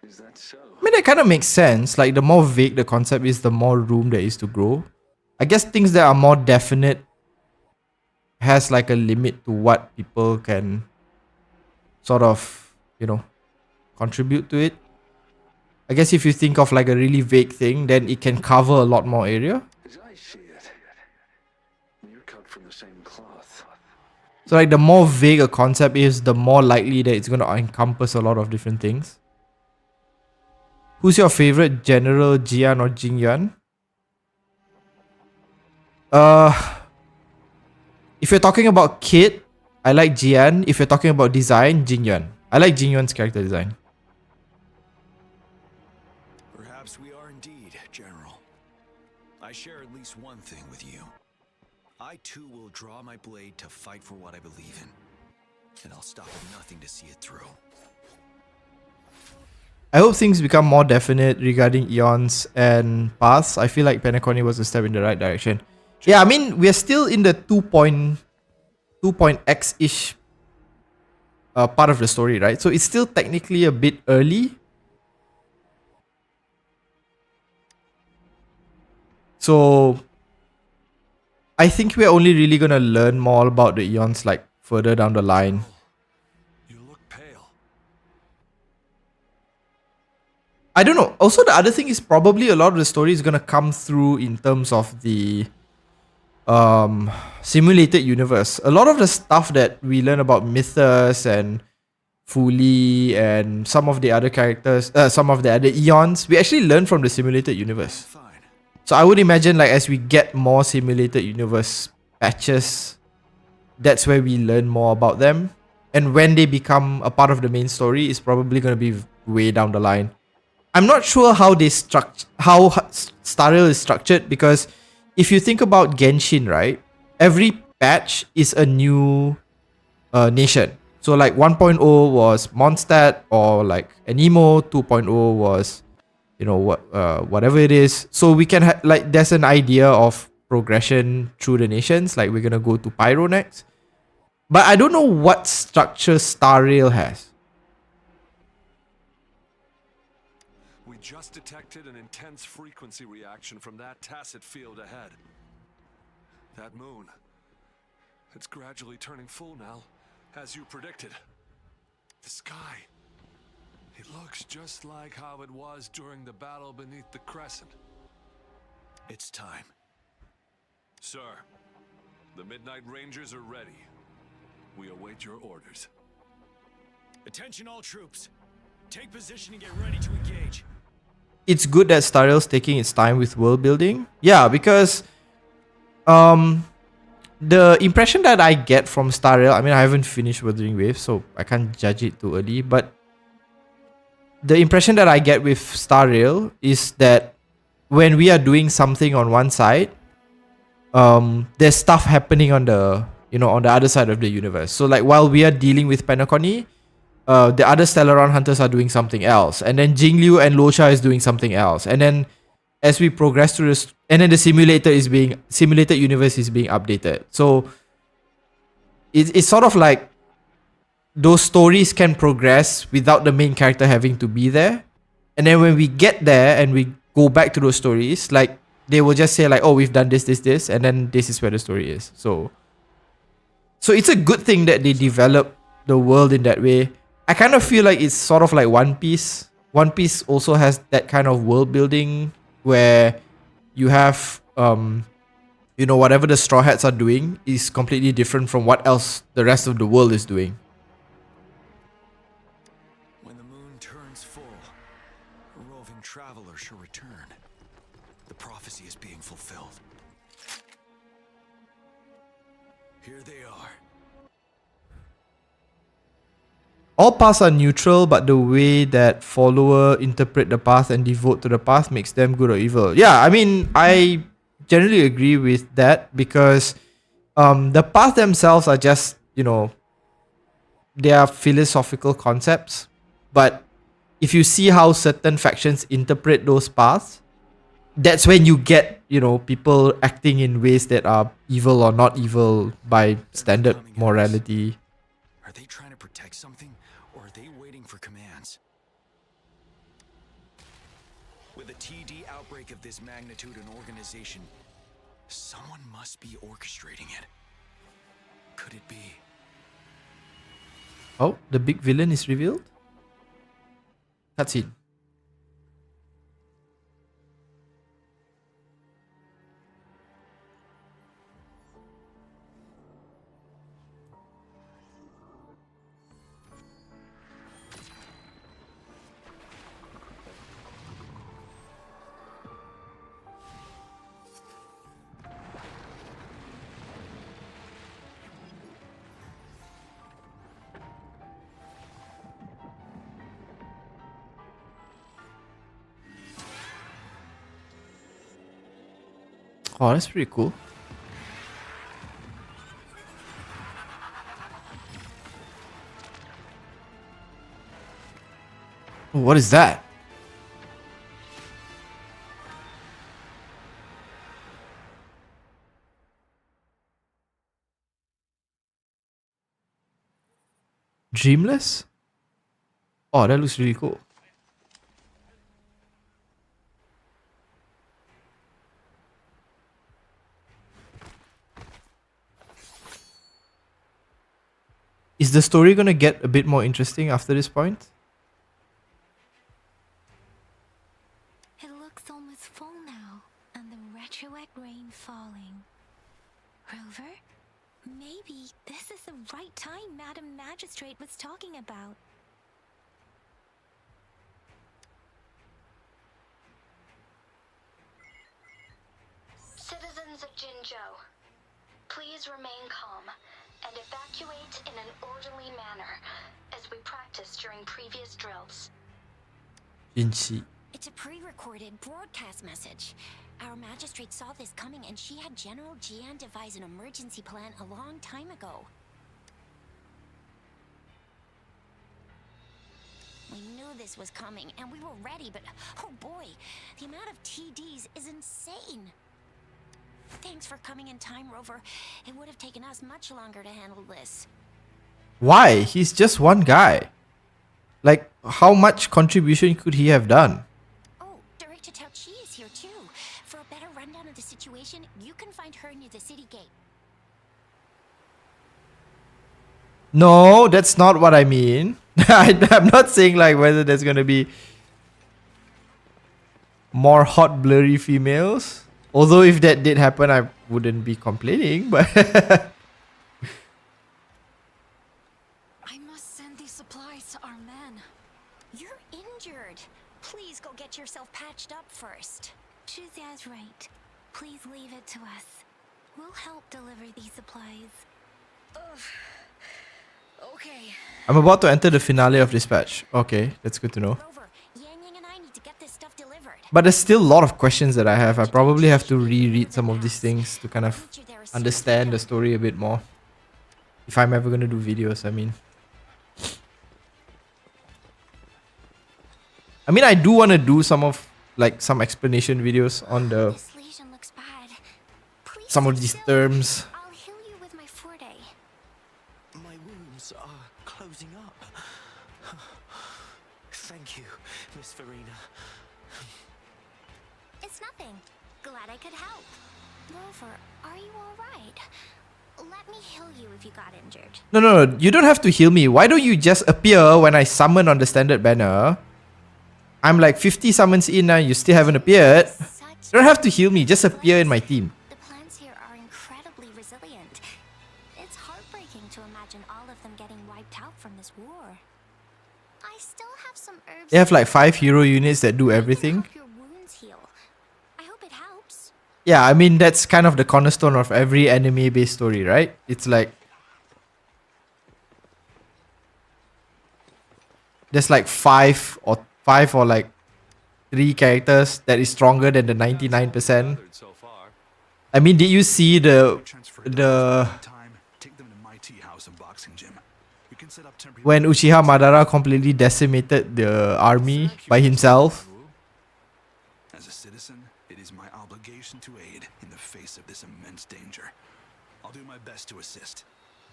Is that so? I mean, that kind of makes sense. Like, the more vague the concept is, the more room there is to grow. I guess things that are more definite has like a limit to what people can sort of, you know, contribute to it. I guess if you think of like a really vague thing, then it can cover a lot more area. As I see it, you're cut from the same cloth. So like the more vague a concept is, the more likely that it's going to encompass a lot of different things. Who's your favorite general, Jian or Jingyuan? If you're talking about kid, I like Jian. If you're talking about design, Jingyuan. I like Jingyuan's character design. Perhaps we are indeed, General. I share at least one thing with you. I too will draw my blade to fight for what I believe in. And I'll stop at nothing to see it through. I hope things become more definite regarding eons and paths. I feel like Penacony was a step in the right direction. Yeah, I mean, we're still in the 2.x-ish part of the story, right? So it's still technically a bit early. So I think we're only really going to learn more about the eons like further down the line. You look pale. I don't know. Also, the other thing is probably a lot of the story is going to come through in terms of the simulated universe. A lot of the stuff that we learn about Mythos and Fuli and some of the other characters, some of the other eons, we actually learn from the simulated universe. Fine. So I would imagine like as we get more simulated universe patches, that's where we learn more about them. And when they become a part of the main story, it's probably going to be way down the line. I'm not sure how Star Rail is structured, because if you think about Genshin, right? Every patch is a new nation. So like 1.0 was Mondstadt, or like Anemo 2.0 was, you know, whatever it is. So we can like there's an idea of progression through the nations. Like we're gonna go to Pyro next, but I don't know what structure Star Rail has. We just detected an intense frequency reaction from that tacit field ahead. That moon. It's gradually turning full now, as you predicted. The sky. It looks just like how it was during the battle beneath the crescent. It's time. Sir, the Midnight Rangers are ready. We await your orders. Attention all troops. Take position and get ready to engage. It's good that Star Rail's taking its time with world building. Yeah, because the impression that I get from Star Rail, I mean, I haven't finished Wuthering Waves, so I can't judge it too early, but the impression that I get with Star Rail is that when we are doing something on one side, there's stuff happening on the, you know, on the other side of the universe. So like while we are dealing with Penacony, the other Stellaron Hunters are doing something else, and then Jingliu and Losha is doing something else, and then as we progress through this, and then the simulated universe is being updated. So it's sort of like those stories can progress without the main character having to be there, and then when we get there and we go back to those stories, like they will just say like, oh, we've done this, and then this is where the story is. So it's a good thing that they develop the world in that way. I kind of feel like it's sort of like One Piece. One Piece also has that kind of world building where you have, you know, whatever the Straw Hats are doing is completely different from what else the rest of the world is doing. When the moon turns full, a roving traveler shall return. The prophecy is being fulfilled. Here they are. All paths are neutral, but the way that follower interpret the path and devote to the path makes them good or evil. Yeah, I mean, I generally agree with that, because the path themselves are just, you know, they are philosophical concepts. But if you see how certain factions interpret those paths, that's when you get, you know, people acting in ways that are evil or not evil by standard morality. Are they trying to protect something, or are they waiting for commands? With a TD outbreak of this magnitude and organization, someone must be orchestrating it. Could it be? Oh, the big villain is revealed? Cutscene. Oh, that's pretty cool. Oh, what is that? Dreamless? Oh, that looks really cool. Is the story gonna get a bit more interesting after this point? It looks almost full now, and the retroact rain falling. Rover, maybe this is the right time Madam Magistrate was talking about. Citizens of Jinzhou, please remain calm and evacuate in an orderly manner as we practiced during previous drills. Jinxi. It's a pre-recorded broadcast message. Our magistrate saw this coming and she had General Jian devise an emergency plan a long time ago. We knew this was coming and we were ready, but oh boy, the amount of TDs is insane. Thanks for coming in time, Rover. It would have taken us much longer to handle this. Why? He's just one guy. Like, how much contribution could he have done? Oh, Director Tao Chi is here too. For a better rundown of the situation, you can find her near the city gate. No, that's not what I mean. I'm not saying like whether there's gonna be more hot blurry females. Although if that did happen, I wouldn't be complaining, but I must send these supplies to our men. You're injured. Please go get yourself patched up first. Shuxia's right. Please leave it to us. We'll help deliver these supplies. Okay. I'm about to enter the finale of Dispatch. Okay, that's good to know. Rover, Yang Yang and I need to get this stuff delivered. But there's still a lot of questions that I have. I probably have to reread some of these things to kind of understand the story a bit more. If I'm ever going to do videos, I mean. I do want to do some explanation videos on the This lesion looks bad. Please some of sit these still. terms. I'll heal you with my Forte. My wounds are closing up. Thank you, Miss Verena. It's nothing. Glad I could help. Rover, are you alright? Let me heal you if you got injured. No, you don't have to heal me. Why don't you just appear when I summon on the standard banner? I'm like 50 summons in now, you still haven't appeared. You don't have to heal me, just appear in my team. The plants here are incredibly resilient. It's heartbreaking to imagine all of them getting wiped out from this war. I still have some herbs. They have like 5 hero units that do everything. Help your wounds heal. I hope it helps. Yeah, that's kind of the cornerstone of every anime-based story, right? It's like there's like 5 or like 3 characters that is stronger than the 99%. So far. Did you see the Take them to my tea house and boxing gym. We can set up temporary when Uchiha Madara completely decimated the army by himself? As a citizen, it is my obligation to aid in the face of this immense danger. I'll do my best to assist.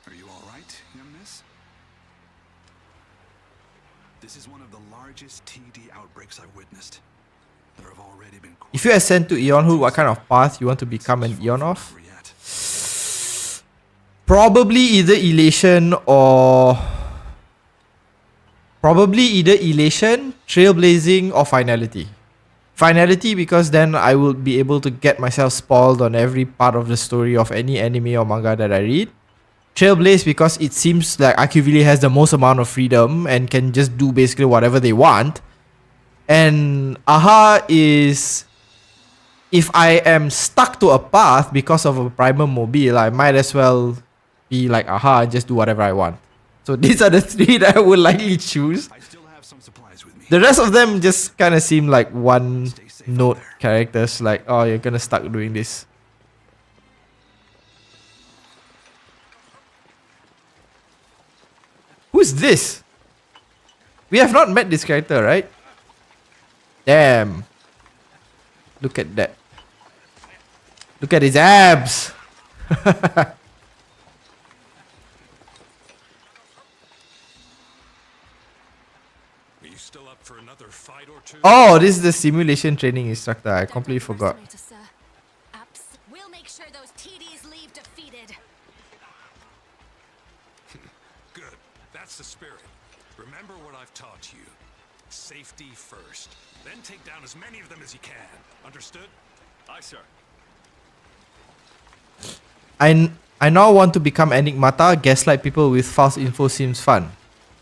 Are you all right, young miss? This is one of the largest TD outbreaks I've witnessed. There have already been. If you ascend to Eonhood, what kind of path you want to become an Eon of? Probably either Elation, Trailblazing, or Finality. Finality because then I will be able to get myself spoiled on every part of the story of any anime or manga that I read. Trailblaze because it seems like Akivili has the most amount of freedom and can just do basically whatever they want. And Aha is if I am stuck to a path because of a primal mobile, I might as well be like Aha and just do whatever I want. So these are the 3 that I would likely choose. I still have some supplies with me. The rest of them just kind of seem like one note characters, like, oh, you're gonna stuck doing this. Who's this? We have not met this character, right? Damn. Look at that. Look at his abs. Are you still up for another fight or two? Oh, this is the simulation training instructor. I completely forgot. We'll make sure those TDs leave defeated. Good. That's the spirit. Remember what I've taught you. Safety first. Then take down as many of them as you can. Understood? Aye, sir. I now want to become Enigmata. Gaslight people with false info seems fun.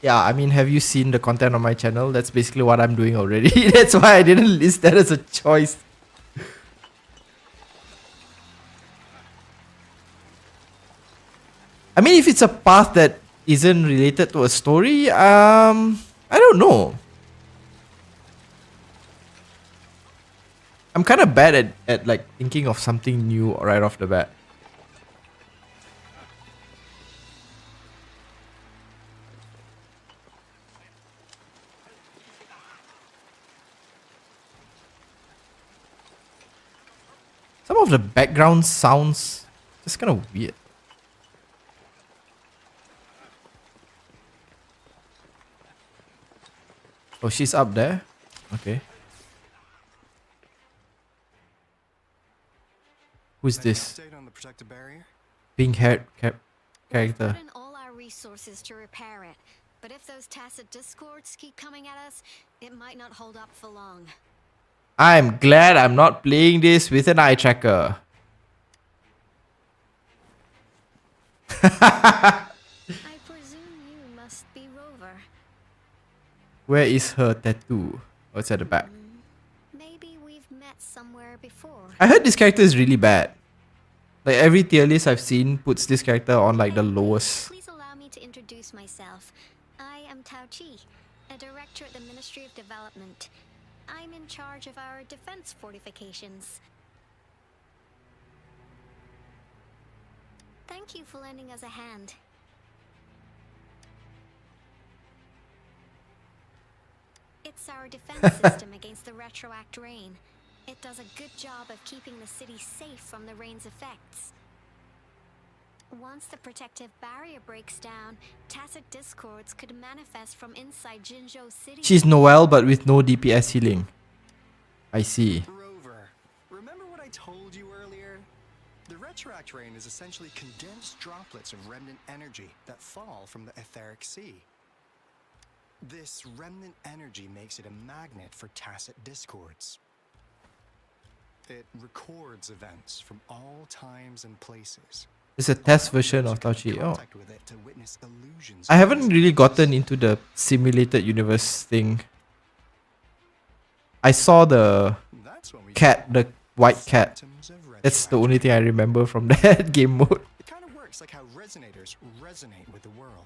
Yeah, have you seen the content on my channel? That's basically what I'm doing already. That's why I didn't list that as a choice. I mean, if it's a path that isn't related to a story, I don't know. I'm kind of bad at like thinking of something new right off the bat. Some of the background sounds just kind of weird. Oh, she's up there. Okay. Who's this? Update on the protective barrier? Pink-haired We've character. put in all our resources to repair it, but if those tacit discords keep coming at us, it might not hold up for long. I'm glad I'm not playing this with an eye tracker. I presume you must be Rover. Where is her tattoo? Oh, it's at the back. Maybe we've met somewhere before. I heard this character is really bad. Like every tier list I've seen puts this character on like the lowest. Please allow me to introduce myself. I am Tao Chi, a director at the Ministry of Development. I'm in charge of our defense fortifications. Thank you for lending us a hand. It's our defense system against the retroact rain. It does a good job of keeping the city safe from the rain's effects. Once the protective barrier breaks down, tacit discords could manifest from inside Jinzhou City. She's Noelle but with no DPS healing. I see. Rover, remember what I told you earlier? The retroact rain is essentially condensed droplets of remnant energy that fall from the etheric sea. This remnant energy makes it a magnet for tacit discords. It records events from all times and places. It's a test version of Taochi. Oh. Contact with it to witness illusions. I haven't really gotten into the simulated universe thing. I saw the That's when we cat, the white cat. Phantoms of That's the retroact. only thing I remember from that game mode. It kind of works like how resonators resonate with the world.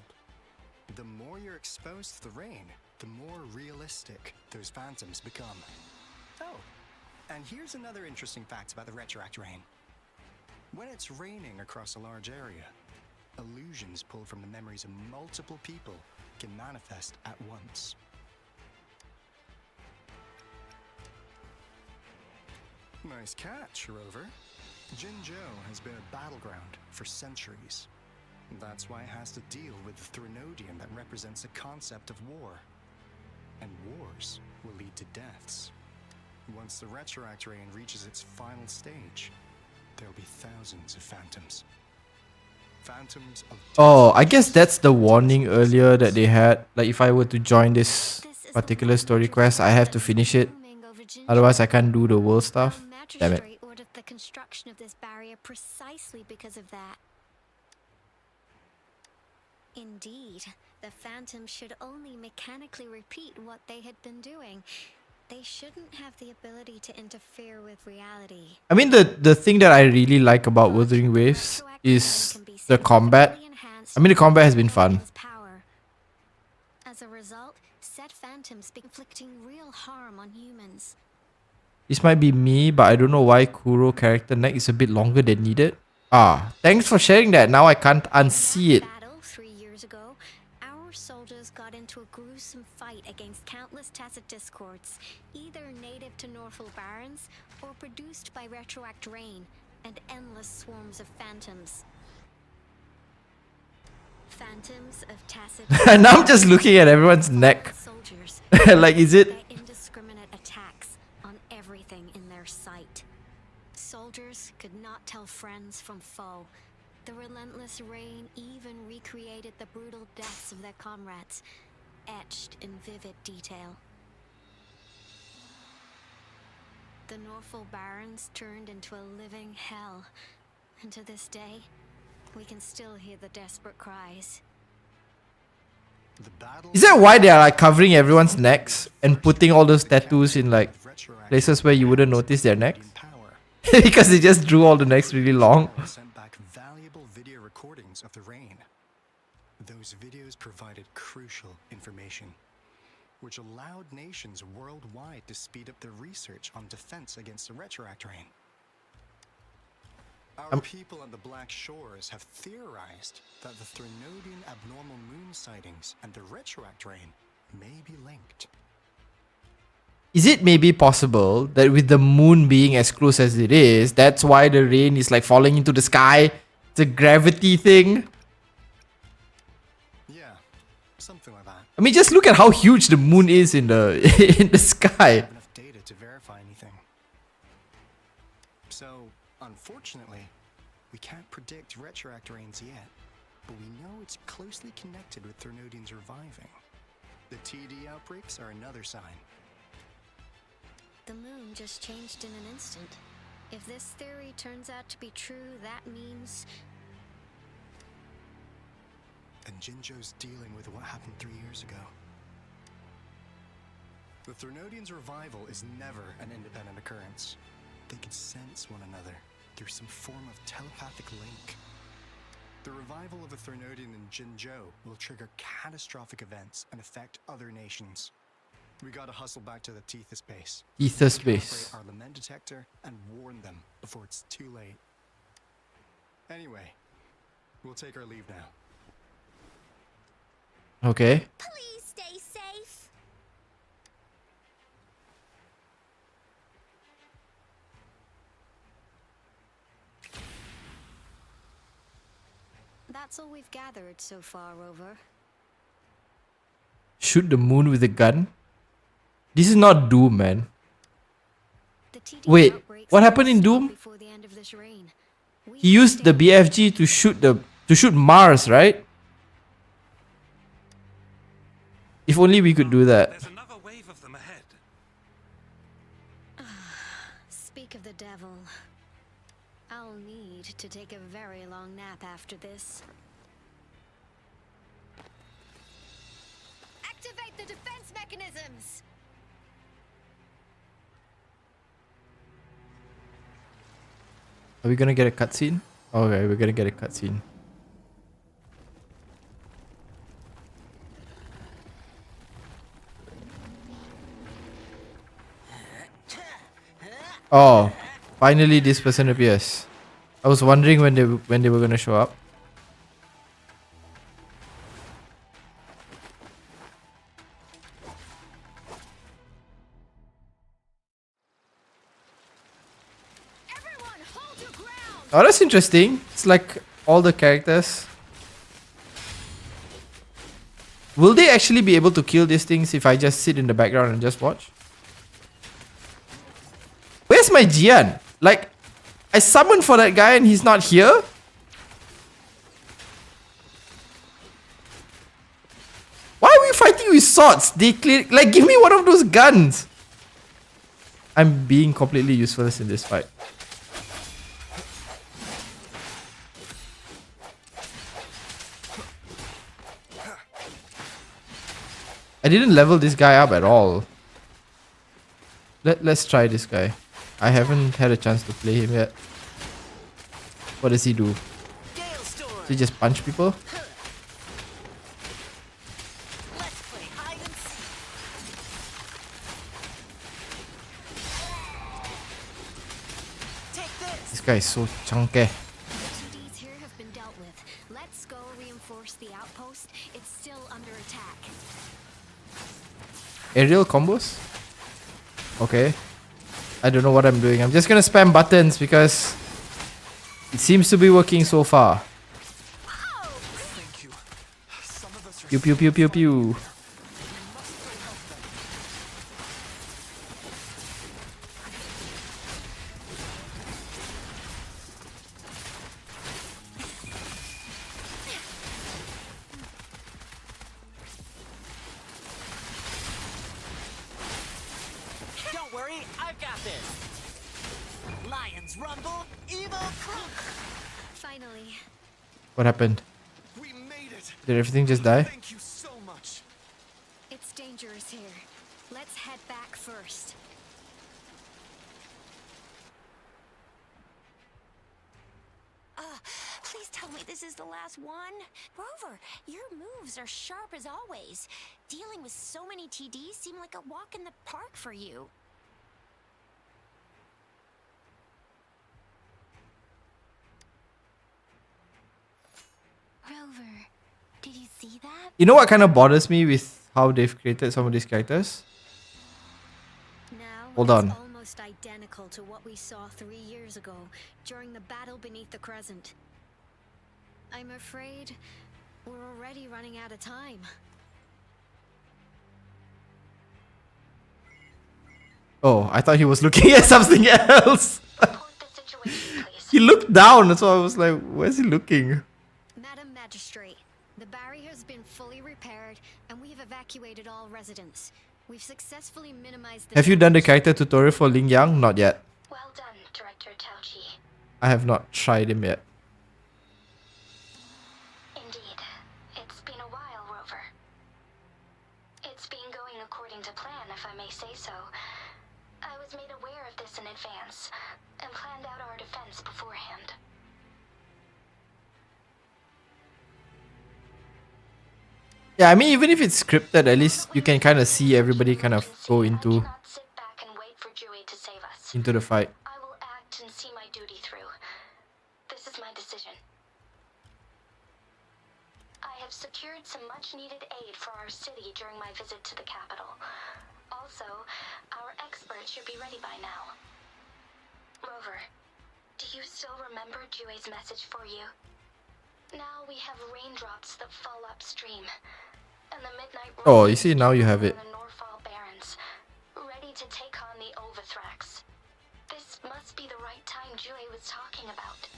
The more you're exposed to the rain, the more realistic those phantoms become. Oh, and here's another interesting fact about the retroact rain. When it's raining across a large area, illusions pulled from the memories of multiple people can manifest at once. Nice catch, Rover. Jinzhou has been a battleground for centuries. That's why it has to deal with the Threnodium that represents the concept of war. And wars will lead to deaths. Once the retroact rain reaches its final stage, there'll be thousands of phantoms. Phantoms of Oh, I guess that's the warning earlier that they had. Like if I were to join this particular story quest, I have to finish it. Otherwise, I can't do the world stuff. Damn it. Magistrate ordered the construction of this barrier precisely because of that. Indeed, the phantoms should only mechanically repeat what they had been doing. They shouldn't have the ability to interfere with reality. I mean, the thing that I really like about Wuthering Waves is the combat. I mean, the combat has been fun. Power. As a result, said phantoms be inflicting real harm on humans. This might be me, but I don't know why Kuro character neck is a bit longer than needed. Ah, thanks for sharing that. Now I can't unsee it. Battle 3 years ago, our soldiers got into a gruesome fight against countless tacit discords, either native to Northwell Barrens or produced by retroact rain and endless swarms of phantoms. Phantoms of tacit. Now I'm just looking at everyone's neck. Soldiers. Like, is it? Their indiscriminate attacks on everything in their sight. Soldiers could not tell friends from foe. The relentless rain even recreated the brutal deaths of their comrades, etched in vivid detail. The Northwell Barrens turned into a living hell, and to this day, we can still hear the desperate cries. the battle. Is that why they are like covering everyone's necks and putting all those tattoos in like places where you wouldn't notice their necks? Power. Because they just drew all the necks really long. Sent back valuable video recordings of the rain. those videos provided crucial information, which allowed nations worldwide to speed up their research on defense against the retroact rain. Our people on the Black Shores have theorized that the Threnodian abnormal moon sightings and the retroact rain may be linked. Is it maybe possible that with the moon being as close as it is, that's why the rain is like falling into the sky? It's a gravity thing. Yeah, something like that. I mean, just look at how huge the moon is in the in the sky. Enough data to verify anything. So, unfortunately, we can't predict retroact rains yet, but we know it's closely connected with Threnodians reviving. The TD outbreaks are another sign. The moon just changed in an instant. If this theory turns out to be true, that means... And Jinzhou's dealing with what happened 3 years ago. The Threnodians' revival is never an independent occurrence. They can sense one another through some form of telepathic link. The revival of a Threnodian in Jinzhou will trigger catastrophic events and affect other nations. We gotta hustle back to the Tethys base. Tethys base. Our lament detector and warn them before it's too late. Anyway, we'll take our leave now. Okay. Please stay safe. That's all we've gathered so far, Rover. Shoot the moon with a gun? This is not Doom, man. Wait, what happened in Doom? He used the BFG to shoot Mars, right? If only we could do that. There's another wave of them ahead. Speak of the devil. I'll need to take a very long nap after this. Activate the defense mechanisms! Are we gonna get a cutscene? Okay, we're gonna get a cutscene. Oh, finally this person appears. I was wondering when they were gonna show up. Oh, that's interesting. It's like all the characters. Will they actually be able to kill these things if I just sit in the background and just watch? Where's my Jian? Like, I summoned for that guy and he's not here? Why are we fighting with swords? They clear, like, give me one of those guns. I'm being completely useless in this fight. I didn't level this guy up at all. Let's try this guy. I haven't had a chance to play him yet. What does he do? Does he just punch people? This guy is so chunky. TDs here have been dealt with. Let's go reinforce the outpost. It's still under attack. Aerial combos? Okay. I don't know what I'm doing. I'm just gonna spam buttons because it seems to be working so far. Pew pew pew pew pew. Don't worry, I've got this. Lions rumble, evil Finally. What happened? We made it. Did everything just die? Thank you so much. It's dangerous here. Let's head back first. Please tell me this is the last one? Rover, your moves are sharp as always. Dealing with so many TDs seem like a walk in the park for you. Rover, did you see that? You know what kind of bothers me with how they've created some of these characters? Now Hold it's on. almost identical to what we saw 3 years ago during the battle beneath the Crescent. I'm afraid we're already running out of time. Oh, I thought he was looking at something else. Report the situation, please. He looked down, so I was like, where's he looking? Madam Magistrate, the barrier has been fully repaired and we have evacuated all residents. We've successfully minimized the Have you done the damage. character tutorial for Ling Yang? Not yet. Well done, Director Taochi. I have not tried him yet. Indeed. It's been a while, Rover. It's been going according to plan, if I may say so. I was made aware of this in advance, and planned out our defense beforehand. Yeah, I mean, even if it's scripted, at least you can kind of see everybody kind of go I into cannot sit back and wait for Jui to save us. the fight. I will act and see my duty through. This is my decision. I have secured some much-needed aid for our city during my visit to the capital. Also, our experts should be ready by now. Rover, do you still remember Jui's message for you? Now we have raindrops that fall upstream, and the midnight Oh, rain you see, now you have it. on the Norfall Barrens, ready to take on the Overthrax. This must be the right time Jui was talking about.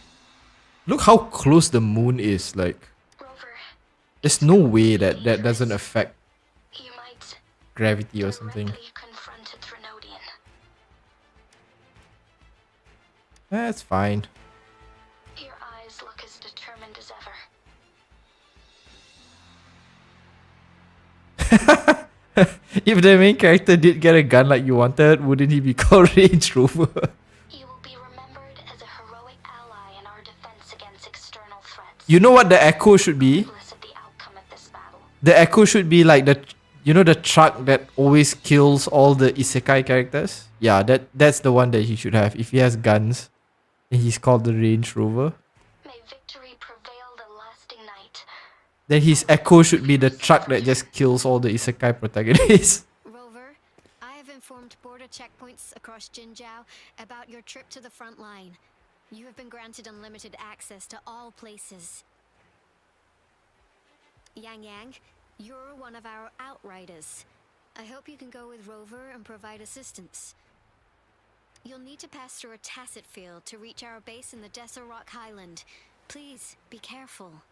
Look how close the moon is. Like, Rover, there's no way that that doesn't affect you might gravity or something. directly confront a Trinodian. That's fine. Your eyes look as determined as ever. If the main character did get a gun like you wanted, wouldn't he be called Range Rover? You will be remembered as a heroic ally in our defense against external threats. You know what the Echo should be? Regardless of the outcome of this battle. The Echo should be like the, you know, the truck that always kills all the isekai characters? Yeah, that's the one that he should have. If he has guns, and he's called the Range Rover. May victory prevail the lasting night. Then his Echo should be the truck that just kills all the isekai protagonists. Rover, I have informed border checkpoints across Jinjiao about your trip to the front line. You have been granted unlimited access to all places. Yang Yang, you're one of our outriders. I hope you can go with Rover and provide assistance. You'll need to pass through a tacit field to reach our base in the Desert Rock Highland. Please, be careful.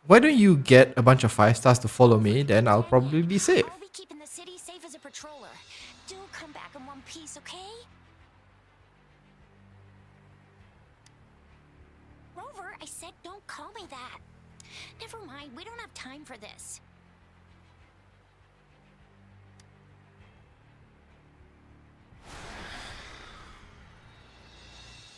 Why don't you get a bunch of 5 stars to follow me? Then I'll probably be safe. I'll be keeping the city safe as a patroller. Do come back in one piece, okay? Rover, I said don't call me that. Never mind, we don't have time for this.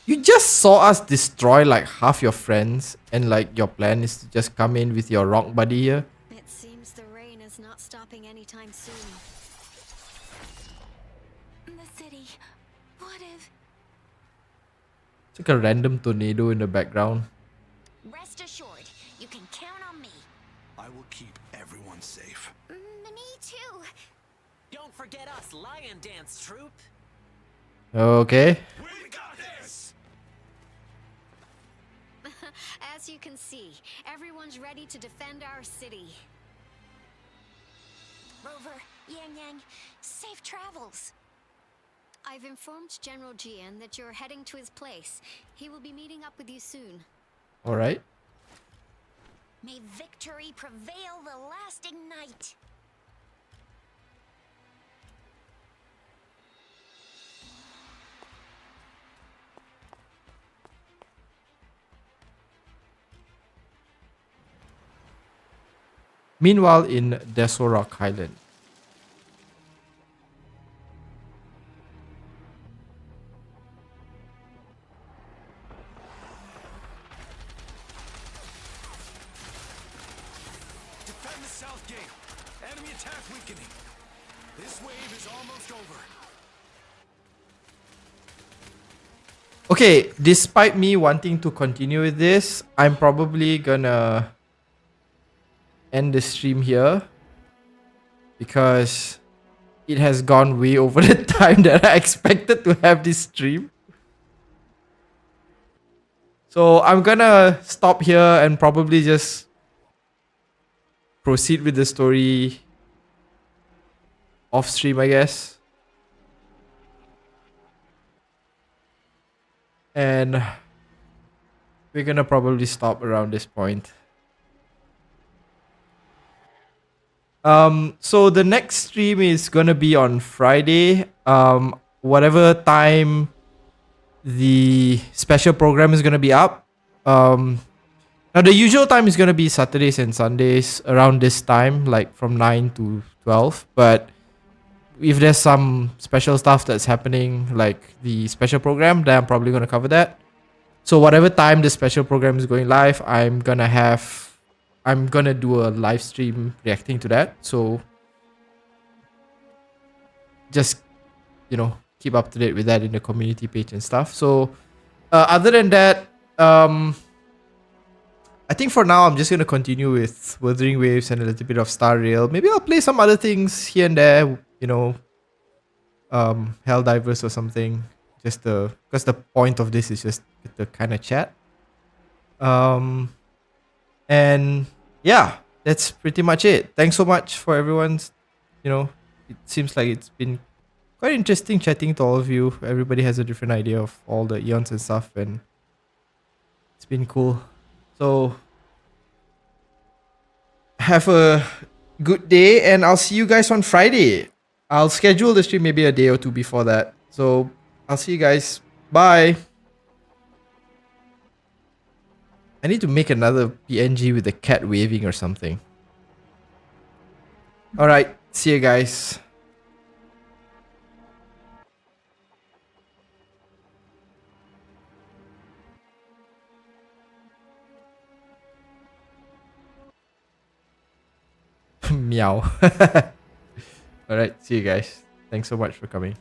You just saw us destroy like half your friends, and like your plan is to just come in with your rock buddy here. It seems the rain is not stopping anytime soon. The city. What if... It's like a random tornado in the background. Rest assured, you can count on me. I will keep everyone safe. Me too. Don't forget us, Lion Dance Troop. Okay. We got this! As you can see, everyone's ready to defend our city. Rover, Yang Yang, safe travels. I've informed General Jian that you're heading to his place. He will be meeting up with you soon. Alright. May victory prevail the lasting night. Meanwhile, in Desorok Highland. This wave is almost over. Okay, despite me wanting to continue with this, I'm probably gonna end the stream here because it has gone way over the time that I expected to have this stream. So I'm gonna stop here and probably just proceed with the story off stream, I guess. And we're gonna probably stop around this point. So the next stream is gonna be on Friday. Whatever time the special program is gonna be up. Now the usual time is gonna be Saturdays and Sundays around this time, like from 9 to 12. But if there's some special stuff that's happening, like the special program, then I'm probably gonna cover that. So whatever time the special program is going live, I'm gonna do a live stream reacting to that. So just, keep up to date with that in the community page and stuff. So other than that, I think for now I'm just gonna continue with Wuthering Waves and a little bit of Star Rail. Maybe I'll play some other things here and there, Helldivers or something. Just because the point of this is just to kind of chat. And yeah, that's pretty much it. Thanks so much for everyone's, it seems like it's been quite interesting chatting to all of you. Everybody has a different idea of all the eons and stuff, and it's been cool. So have a good day, and I'll see you guys on Friday. I'll schedule the stream maybe a day or two before that. So I'll see you guys. Bye. I need to make another PNG with the cat waving or something. Alright, see you guys. Meow. Alright, see you guys. Thanks so much for coming.